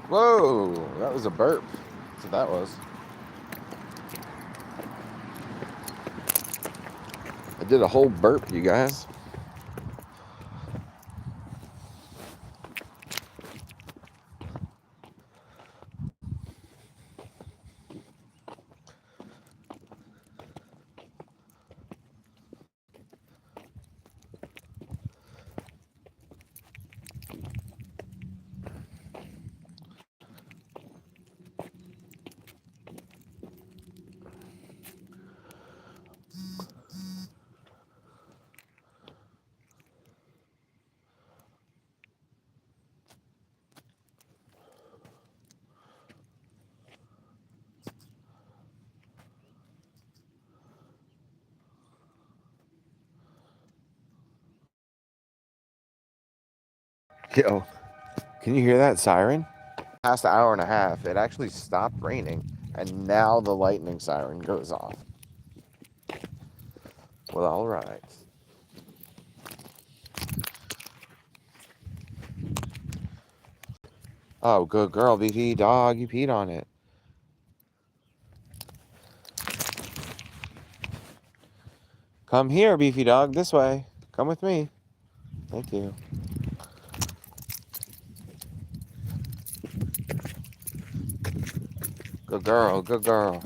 [SPEAKER 1] Whoa, that was a burp. That's what that was. I did a whole burp, you guys. Yo, can you hear that siren? Past an hour and a half, it actually stopped raining, and now the lightning siren goes off. Well, all right. Oh, good girl, beefy dog. You peed on it. Come here, beefy dog. This way. Come with me. Thank you. Good girl. Good girl.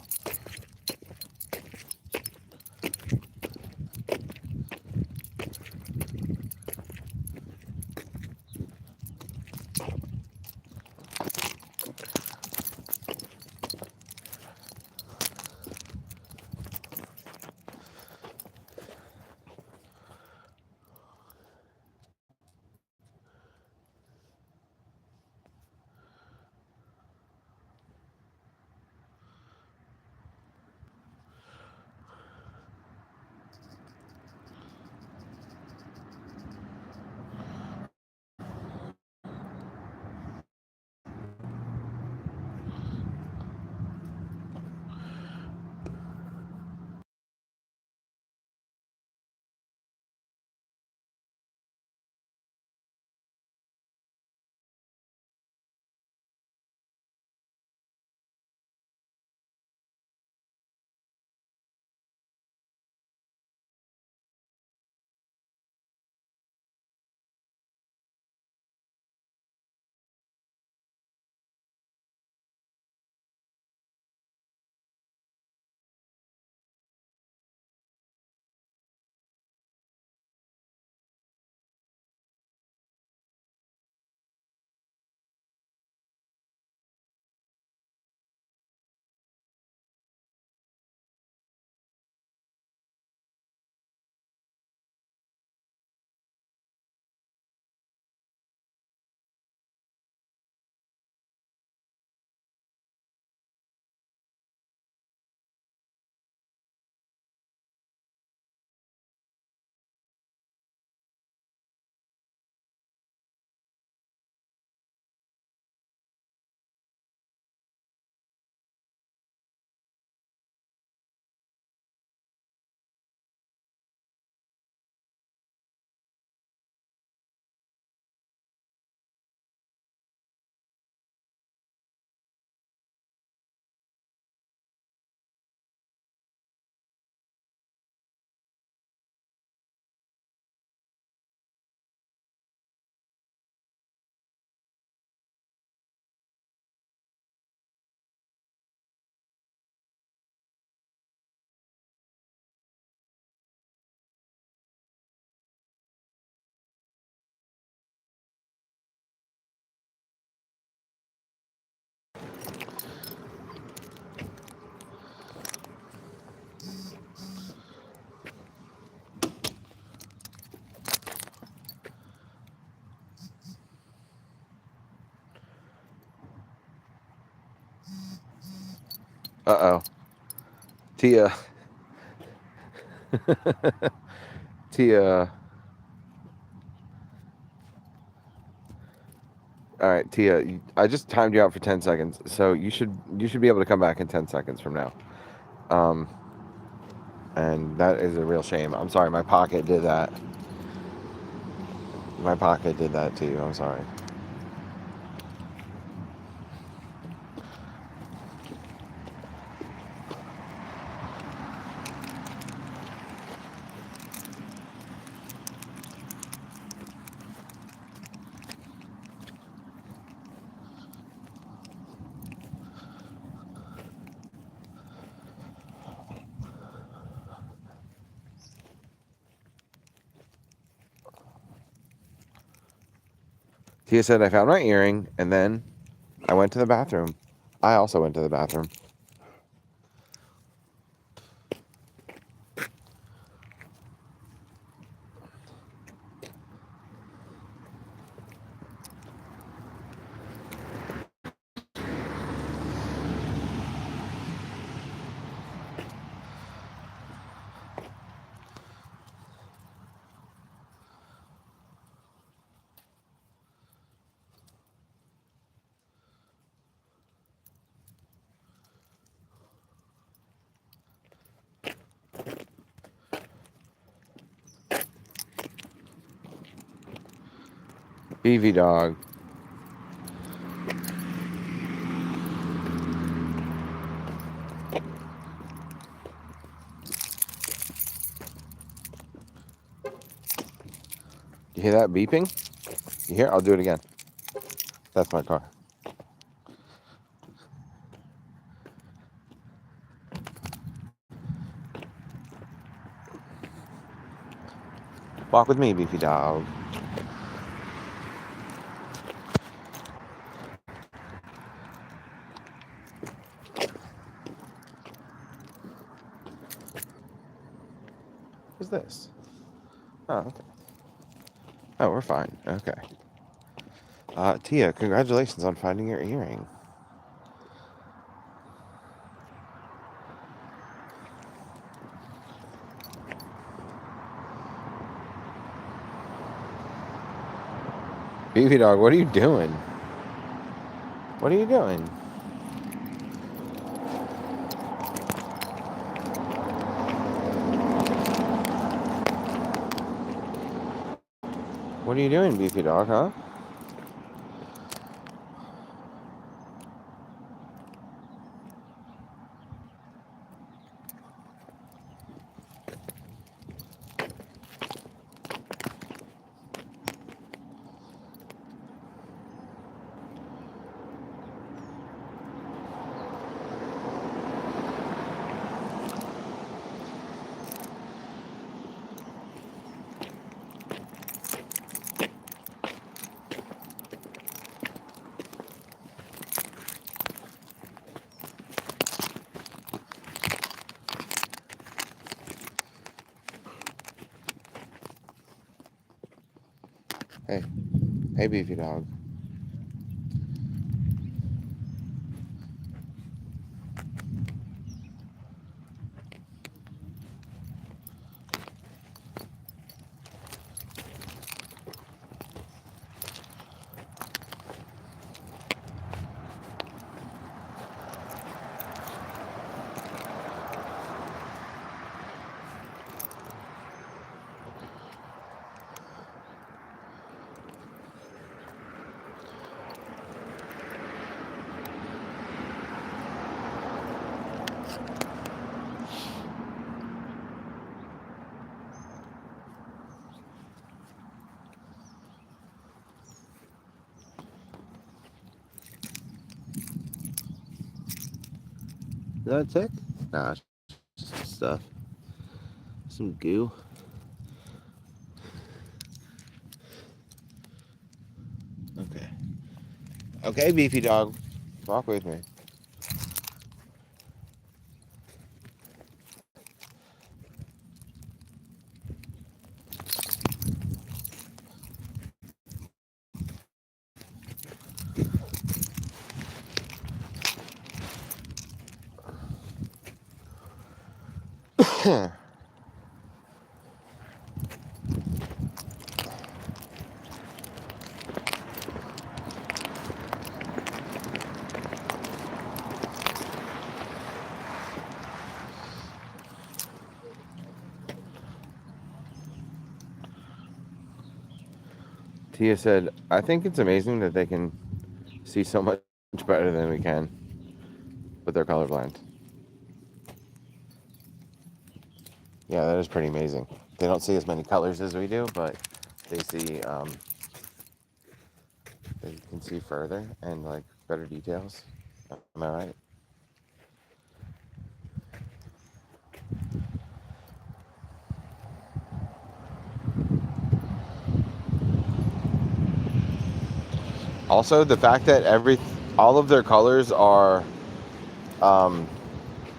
[SPEAKER 1] Uh-oh. Tia. Tia. All right, Tia. I just timed you out for 10 seconds, so you should be able to come back in 10 seconds from now. And that is a real shame. I'm sorry. My pocket did that. My pocket did that to you. I'm sorry. Tia said, I found my earring, and then I went to the bathroom. I also went to the bathroom. Beefy dog. You hear that beeping? You hear? I'll do it again. That's my car. Walk with me, beefy dog. What's this? Oh, okay. Oh, we're fine. Okay. Tia, congratulations on finding your earring. Beefy dog, what are you doing? What are you doing? What are you doing, beefy dog, huh? Hey. Hey, beefy dog. Is that a tick? Nah, it's just stuff. Some goo. Okay. Okay, beefy dog. Walk with me. Tia said, I think it's amazing that they can see so much better than we can with their colorblind. Yeah, that is pretty amazing. They don't see as many colors as we do, but they see, they can see further and like better details. Am I right? Also, the fact that all of their colors are um,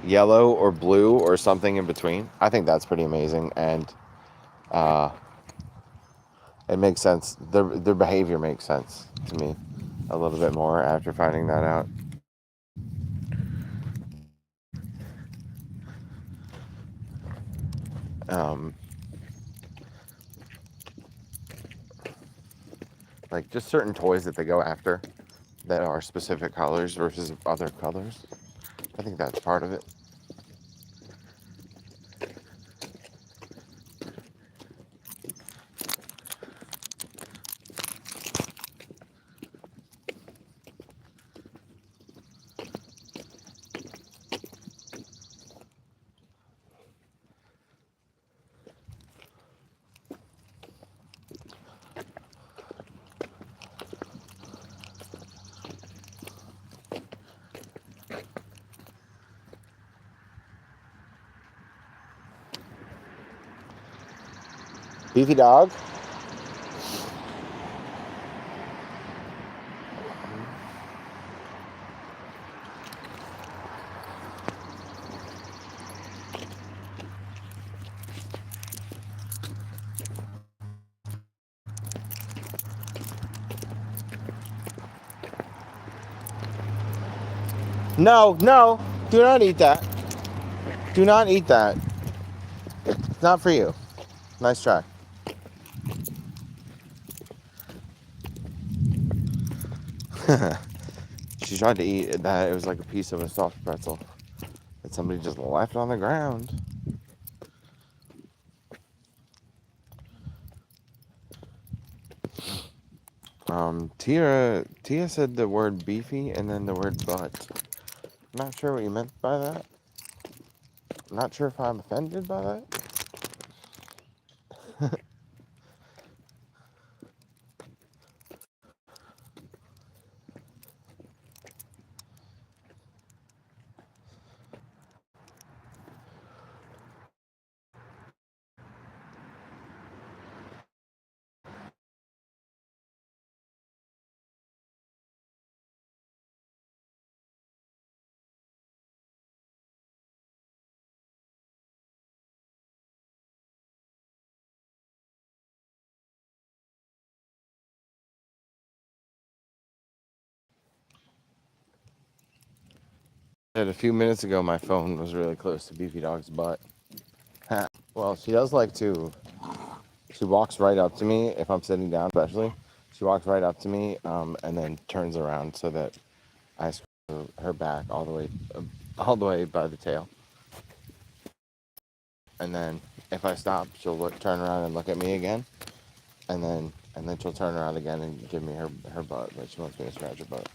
[SPEAKER 1] yellow or blue or something in between, I think that's pretty amazing, and uh, it makes sense. Their behavior makes sense to me a little bit more after finding that out. Um, like just certain toys that they go after that are specific colors versus other colors. I think that's part of it. Beefy dog. No, no, do not eat that. Do not eat that. It's not for you. Nice try. She tried to eat that. It was like a piece of a soft pretzel that somebody just left on the ground. Tia said the word beefy and then the word butt. Not sure what you meant by that. Not sure if I'm offended by that. And a few minutes ago, my phone was really close to Beefy Dog's butt. Well, she does like to. She walks right up to me if I'm sitting down, especially. She walks right up to me, and then turns around so that I screw her back all the way by the tail. And then if I stop, she'll turn around and look at me again, and then she'll turn around again and give me her butt. But she wants me to scratch her butt.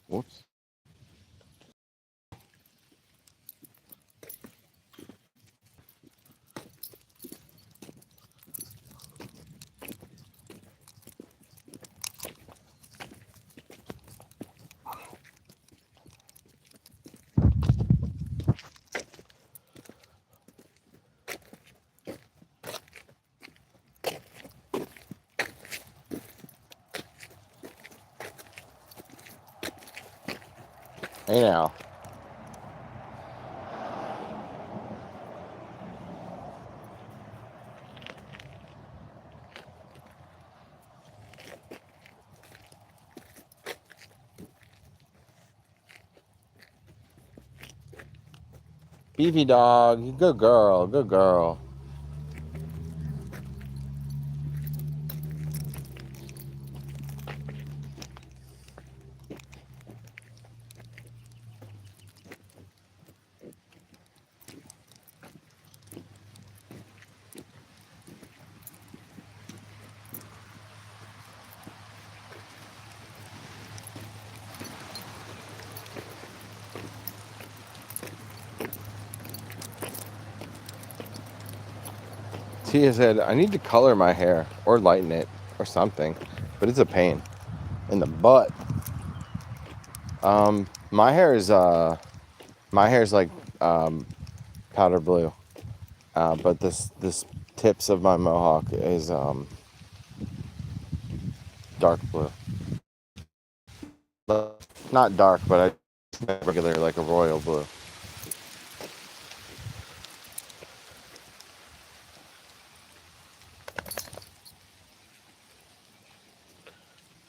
[SPEAKER 1] Whoops. Hey now. Beefy Dog, good girl, good girl. Tia said, I need to color my hair or lighten it or something, but it's a pain in the butt. My hair is like powder blue, but this tips of my mohawk is dark blue. Not dark, but I regular like a royal blue.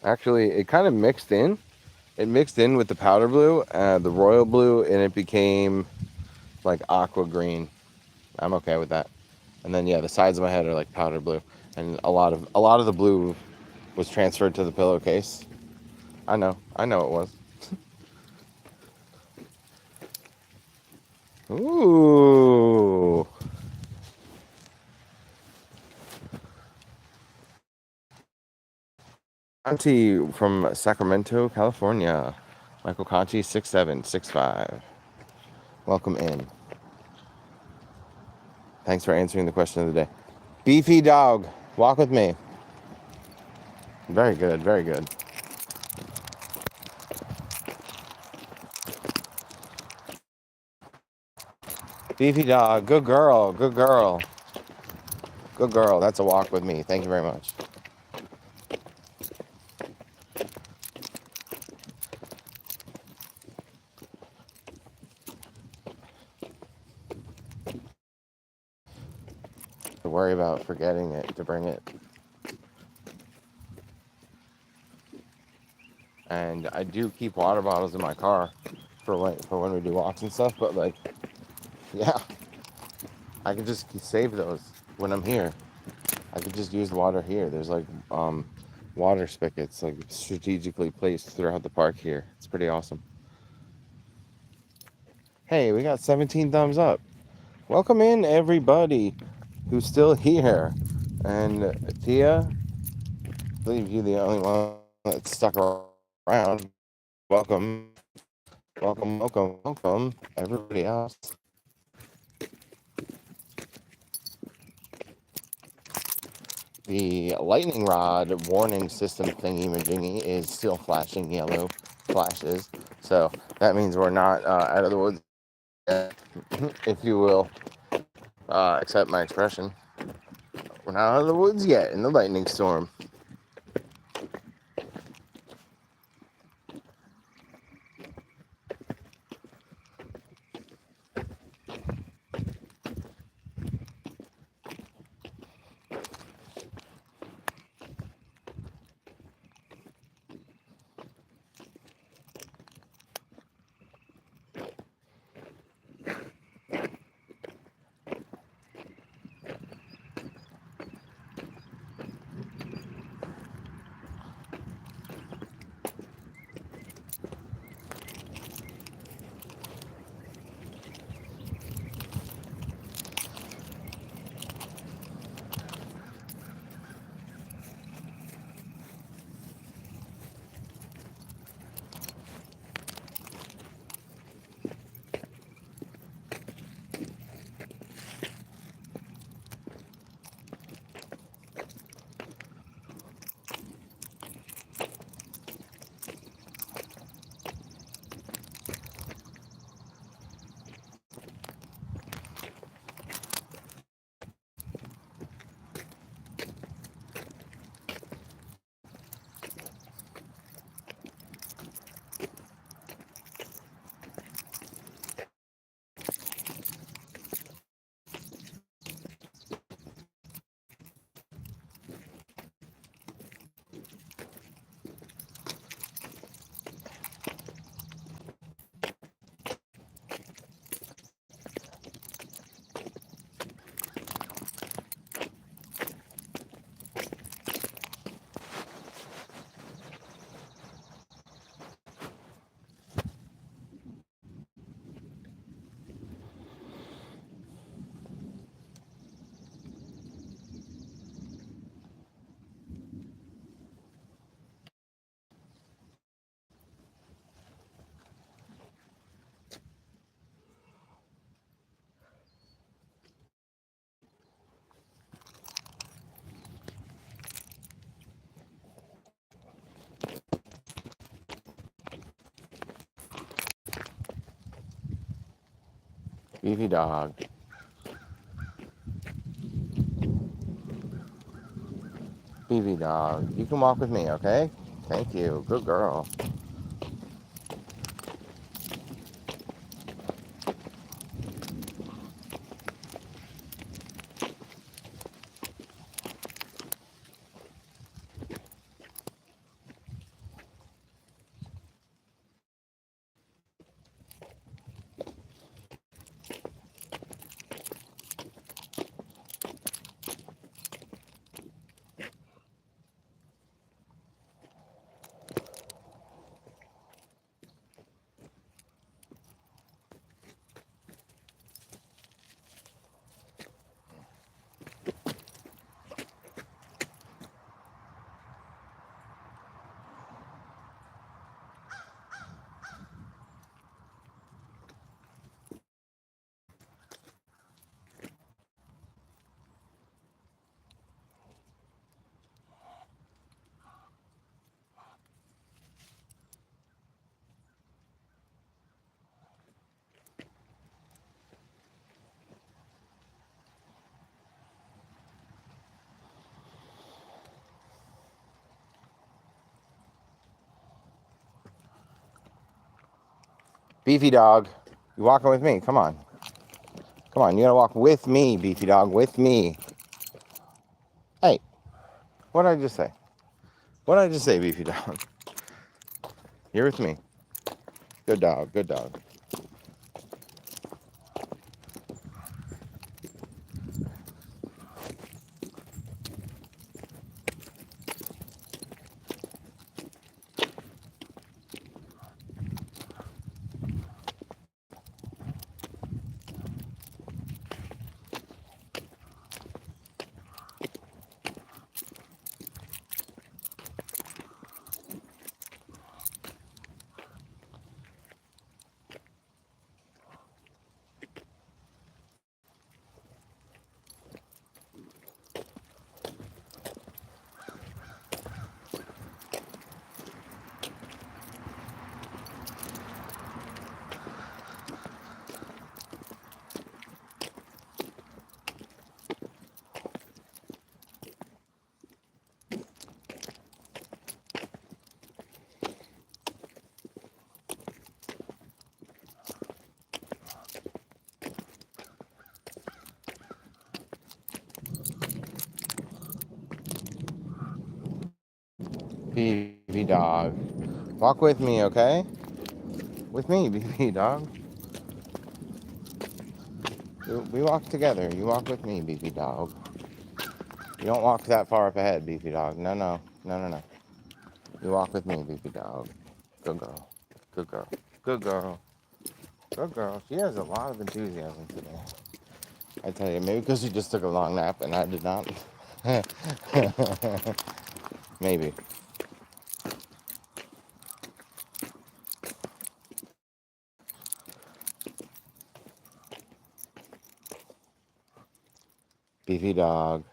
[SPEAKER 1] Actually, it kind of mixed in. It mixed in with the powder blue, the royal blue, and it became like aqua green. I'm okay with that. And then yeah, the sides of my head are like powder blue, and a lot of the blue was transferred to the pillowcase. I know it was. Ooh. Conti from Sacramento, California. Michael Conti, 6'7", 6'5". Welcome in. Thanks for answering the question of the day. Beefy dog, walk with me. Very good, very good. Beefy dog, good girl, good girl. Good girl, that's a walk with me. Thank you very much. To worry about forgetting it, to bring it. And I do keep water bottles in my car for when we do walks and stuff, but like, yeah, I could just save those when I'm here. I could just use the water here. There's like water spigots like strategically placed throughout the park here. It's pretty awesome. Hey, we got 17 thumbs up. Welcome in everybody who's still here. And Tia, I believe you're the only one that stuck around. Welcome, welcome, welcome, welcome, everybody else. The lightning rod warning system thingy-majingy is still flashing yellow flashes. So that means we're not out of the woods yet, if you will accept my expression. We're not out of the woods yet in the lightning storm. Beefy dog. Beefy dog. You can walk with me, okay? Thank you. Good girl. Beefy dog, you walking with me? Come on. Come on, you gotta walk with me, Beefy dog, with me. Hey, what did I just say? What did I just say, Beefy dog? You're with me. Good dog, good dog. Beefy dog. Walk with me, okay? With me, Beefy dog. We walk together. You walk with me, Beefy dog. You don't walk that far up ahead, Beefy dog. No, no, no, no, no. You walk with me, Beefy dog. Good girl. Good girl. Good girl. Good girl. She has a lot of enthusiasm today. I tell you, maybe because she just took a long nap and I did not. Maybe. Beefy dog.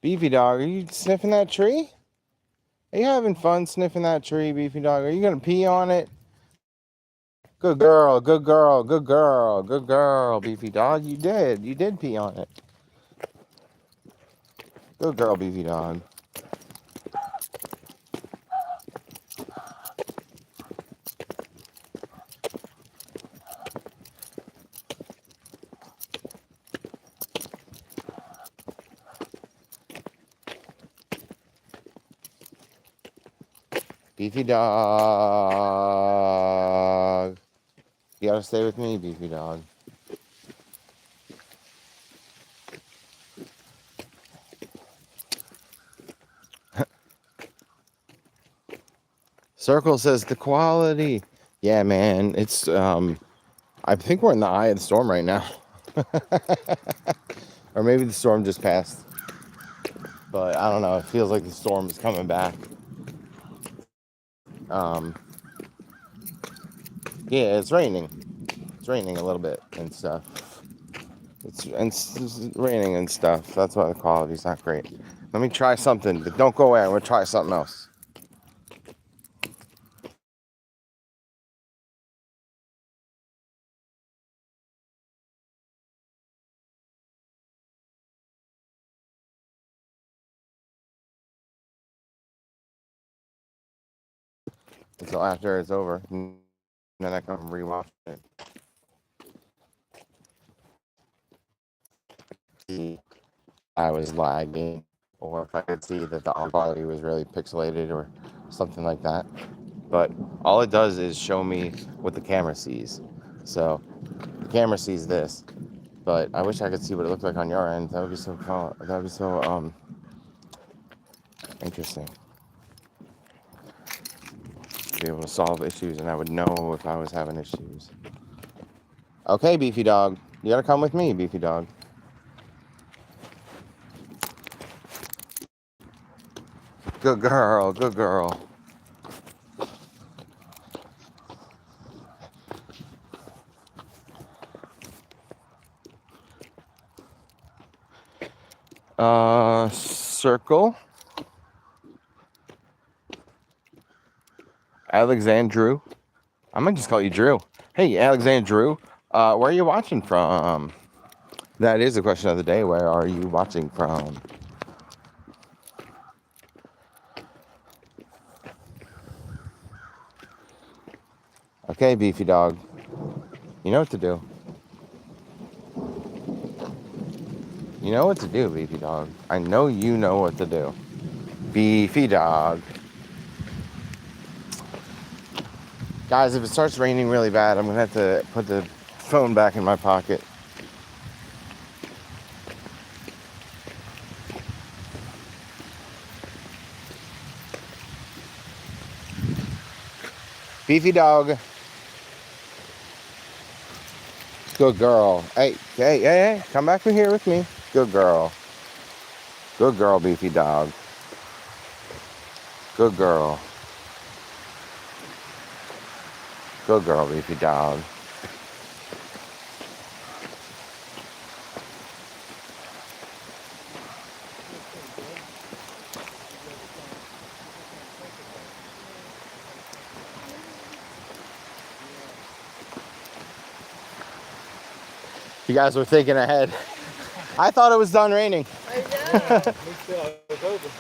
[SPEAKER 1] Beefy dog, are you sniffing that tree? Are you having fun sniffing that tree, Beefy dog? Are you gonna pee on it? Good girl, good girl, good girl, good girl, Beefy dog. You did. You did pee on it. Good girl, Beefy dog. Beefy dog. You gotta stay with me, Beefy dog. Circle says the quality. Yeah, man. It's I think we're in the eye of the storm right now. Or maybe the storm just passed. But I don't know. It feels like the storm is coming back. Um, yeah, it's raining. It's raining a little bit and stuff. It's raining and stuff. That's why the quality's not great. Let me try something, but don't go away. I'm gonna try something else. Until after it's over, and then I can rewatch it. See, I was lagging, or if I could see that the quality was really pixelated or something like that. But all it does is show me what the camera sees. So the camera sees this, but I wish I could see what it looked like on your end. That would be so cool. That would be so interesting. Be able to solve issues, and I would know if I was having issues. Okay, Beefy dog, you gotta come with me, Beefy dog. Good girl, good girl. Circle. Alexandru. I'm gonna just call you Drew. Hey, Alexandru. Where are you watching from? That is the question of the day. Where are you watching from? Okay, beefy dog. You know what to do. You know what to do, beefy dog. I know you know what to do. Beefy dog. Guys, if it starts raining really bad, I'm gonna have to put the phone back in my pocket. Beefy dog. Good girl. Hey. Come back in here with me. Good girl. Good girl, beefy dog. Good girl. Good girl, beefy dog. You guys were thinking ahead. I thought it was done raining.
[SPEAKER 2] I know. Me too. I was hoping.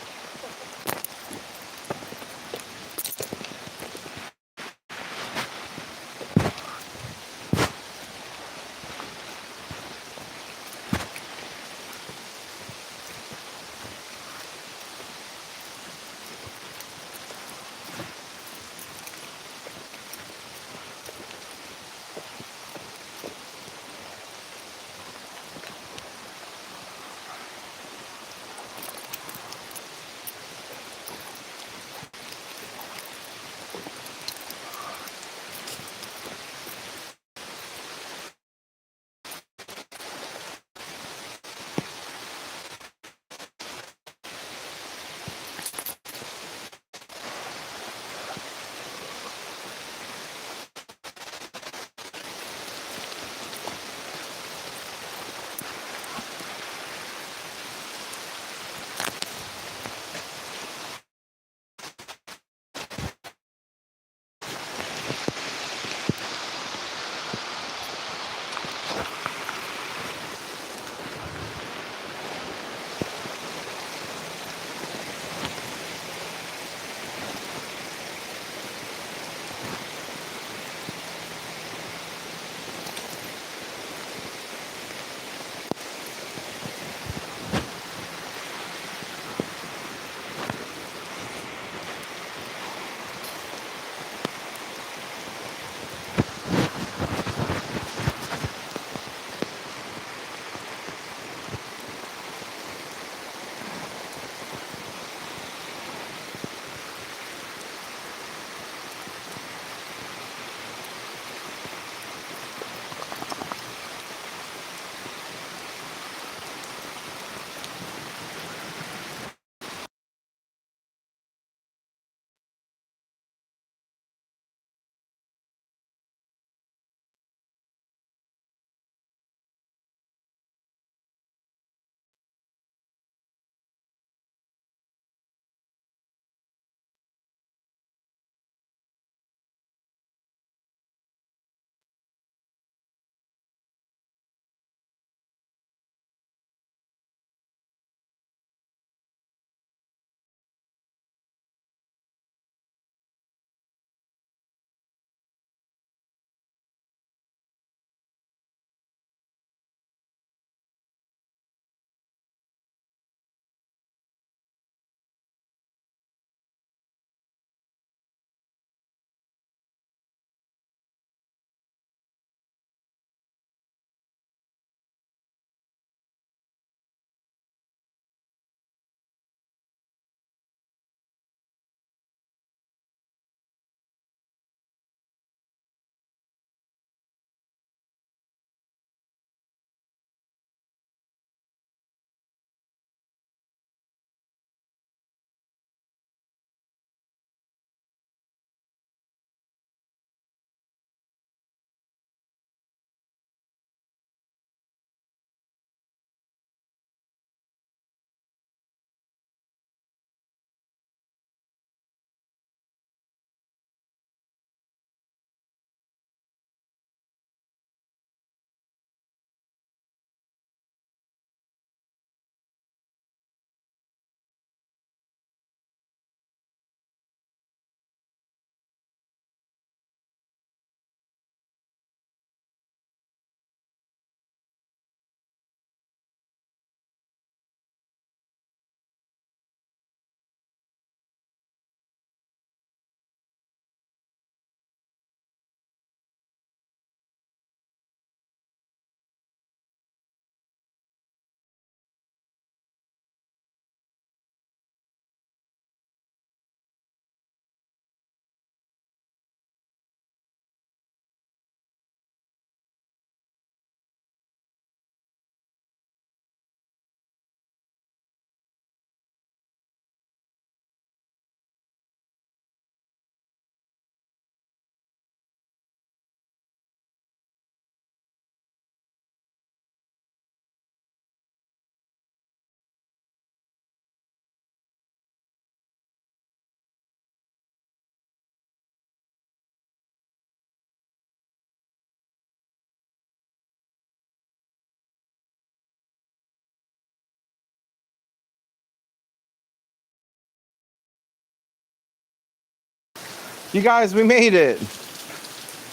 [SPEAKER 1] You guys, we made it.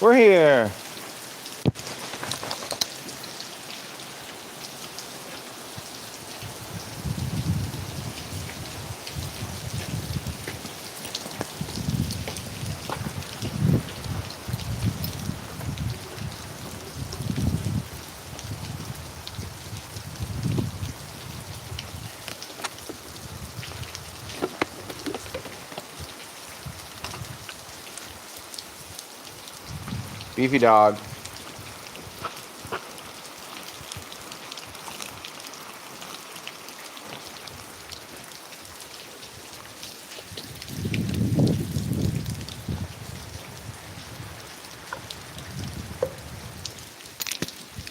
[SPEAKER 1] We're here. Beefy dog.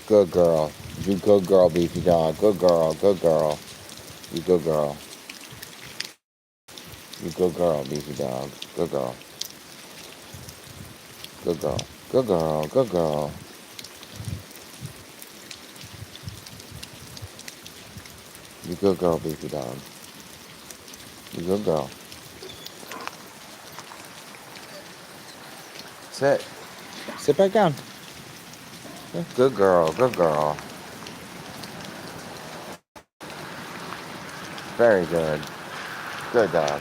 [SPEAKER 1] Good girl. You good girl, Beefy dog. Good girl. Good girl. You good girl. You good girl, Beefy dog. Good girl. Good girl. Good girl. Good girl. You good girl, Beefy dog. You good girl. Sit. Sit back down. Good girl. Good girl. Very good. Good dog.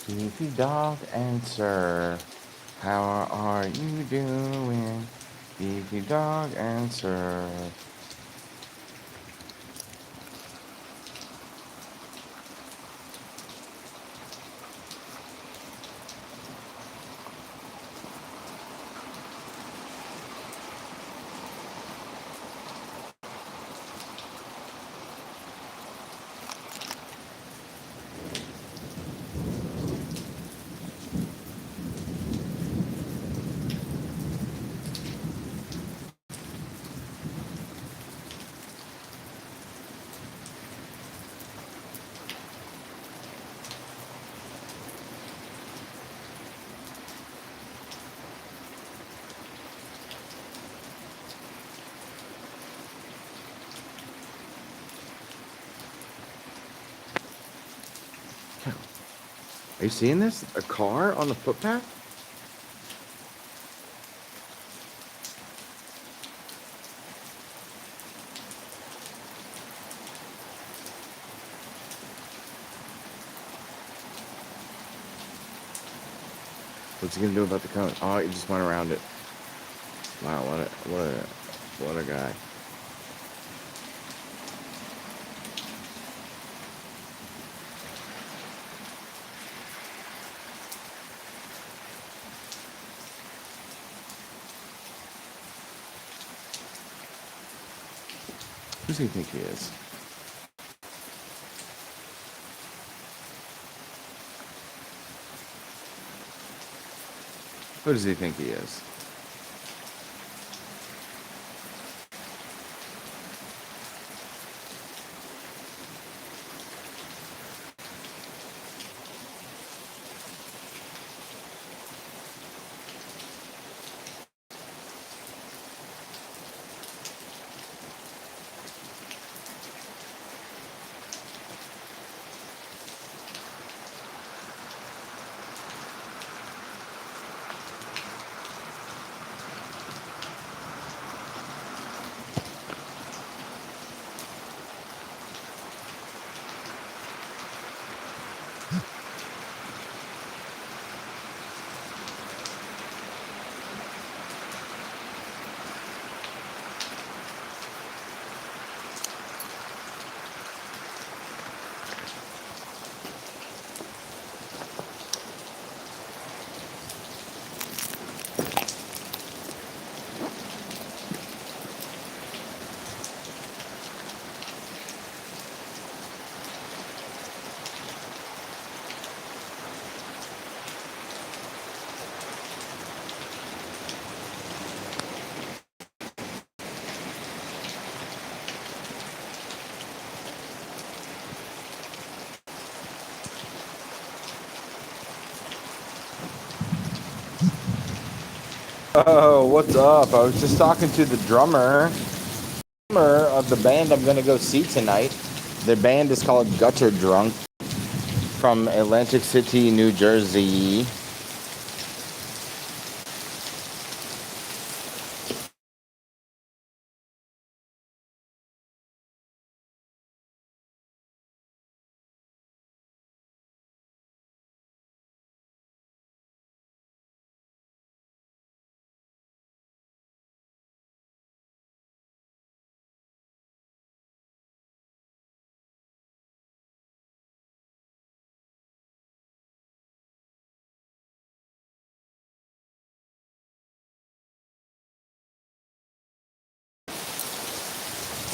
[SPEAKER 1] Beefy dog, answer. How are you doing? Beefy dog, answer. Are you seeing this? A car on the footpath? What's he gonna do about the cone? Oh, he just went around it. Wow, what a guy. Who does he think he is? Who does he think he is? Oh, what's up? I was just talking to the drummer of the band I'm gonna go see tonight. The band is called Gutter Drunk from Atlantic City, New Jersey.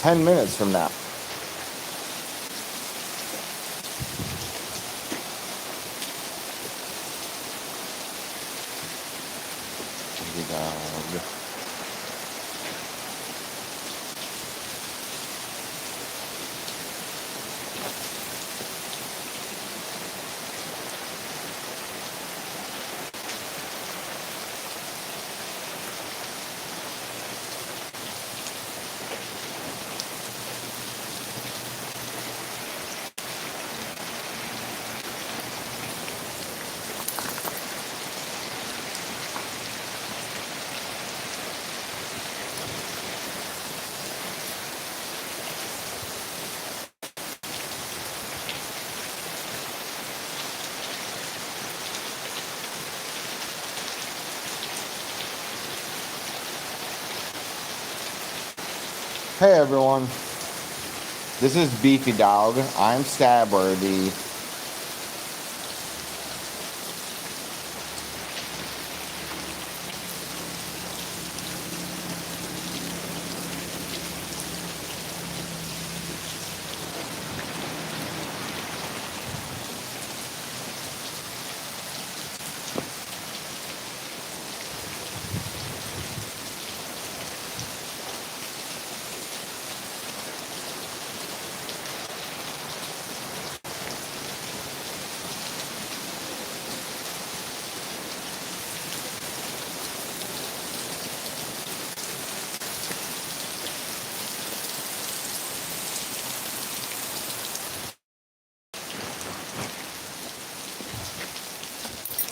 [SPEAKER 1] Ten minutes from now. Hey everyone, this is Beefy Dog. I'm stabworthy.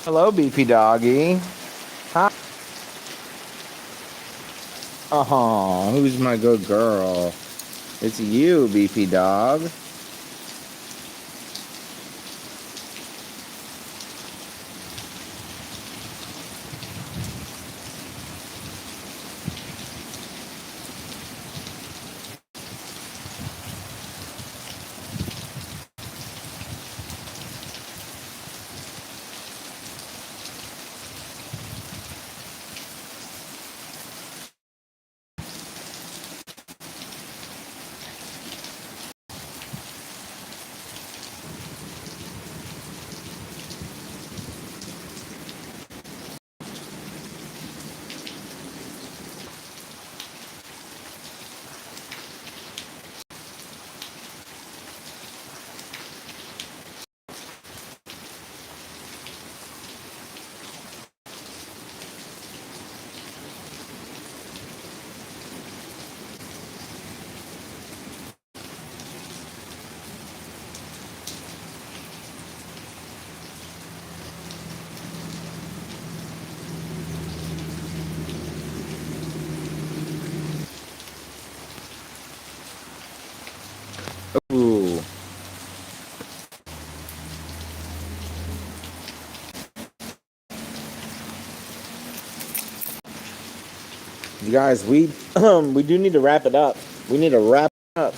[SPEAKER 1] Hello, Beefy Doggy. Hi. Oh, who's my good girl? It's you, Beefy Dog. Ooh. You guys, we we do need to wrap it up. We need to wrap it up.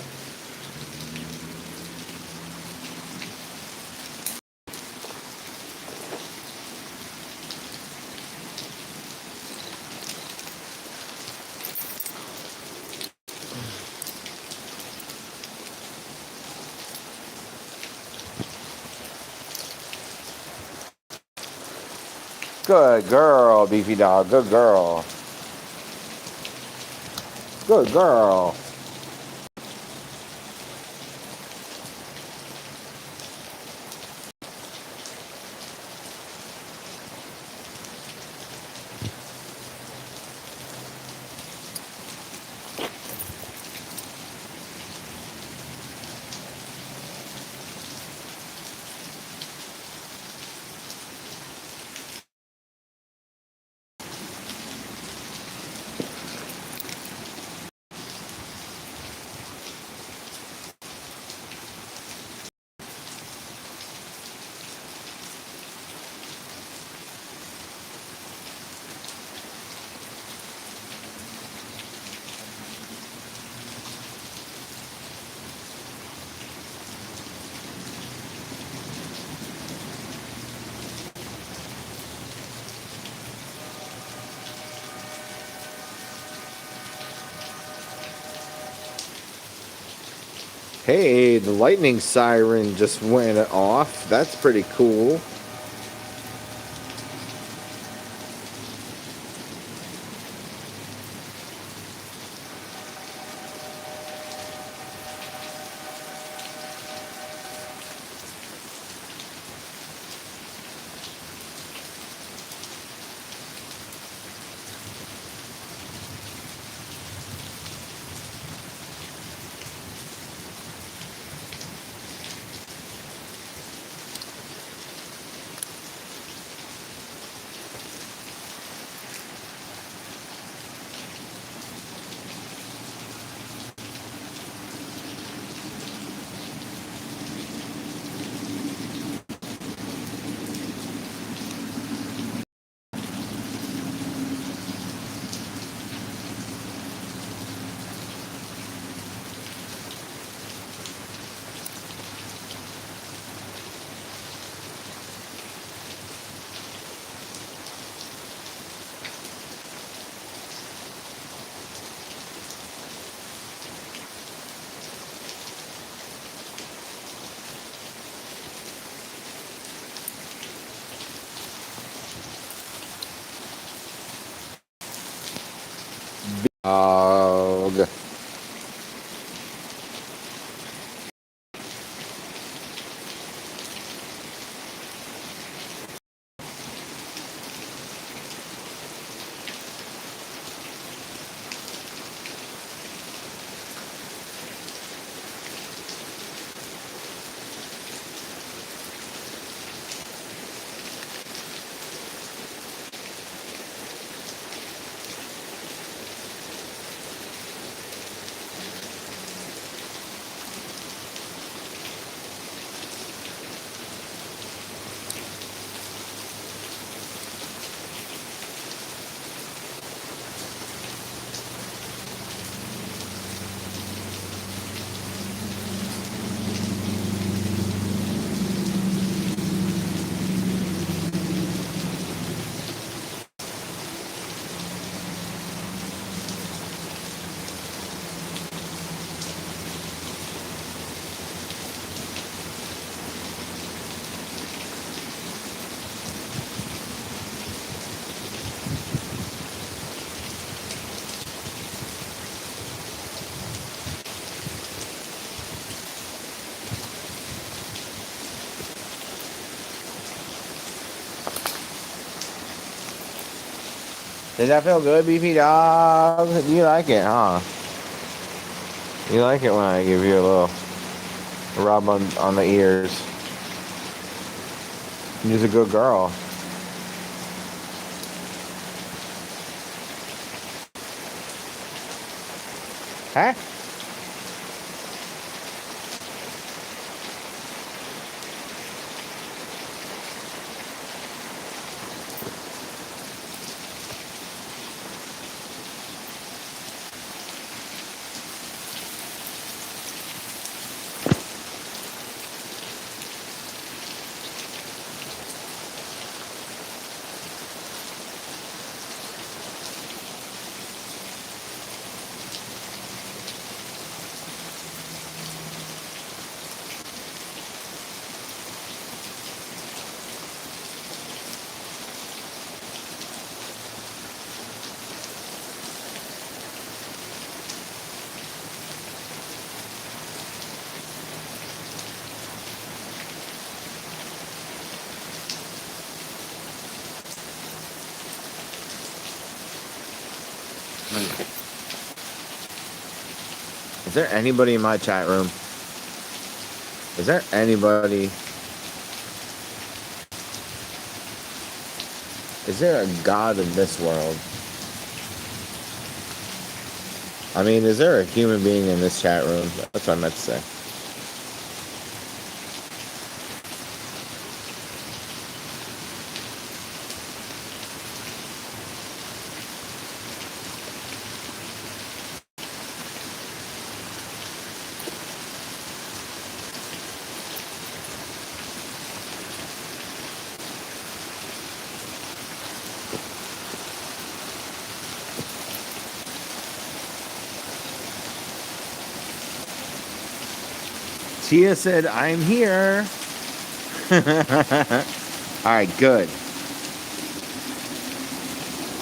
[SPEAKER 1] Good girl, Beefy Dog. Good girl. Good girl. Hey, the lightning siren just went off. That's pretty cool. Dog. Does that feel good, beefy dog? You like it, huh? You like it when I give you a little rub on the ears. You're a good girl. Huh? Is there anybody in my chat room? Is there anybody? Is there a God in this world? I mean, is there a human being in this chat room? That's what I meant to say. Tia said, I'm here. Alright, good.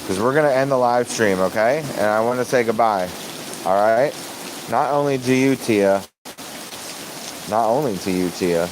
[SPEAKER 1] Because we're going to end the live stream, okay? And I want to say goodbye. Alright? Not only to you, Tia. Not only to you, Tia.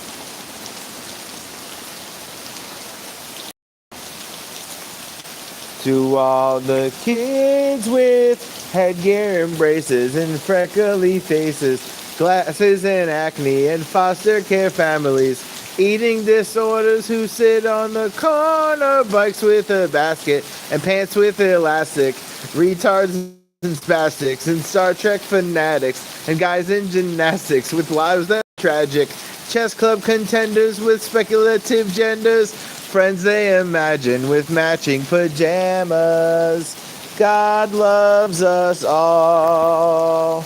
[SPEAKER 1] To all the kids with headgear and braces and freckly faces, glasses and acne and foster care families, eating disorders who sit on the corner, bikes with a basket and pants with elastic, retards and spastics and Star Trek fanatics and guys in gymnastics with lives that are tragic, chess club contenders with speculative genders, friends they imagine with matching pajamas. God loves us all.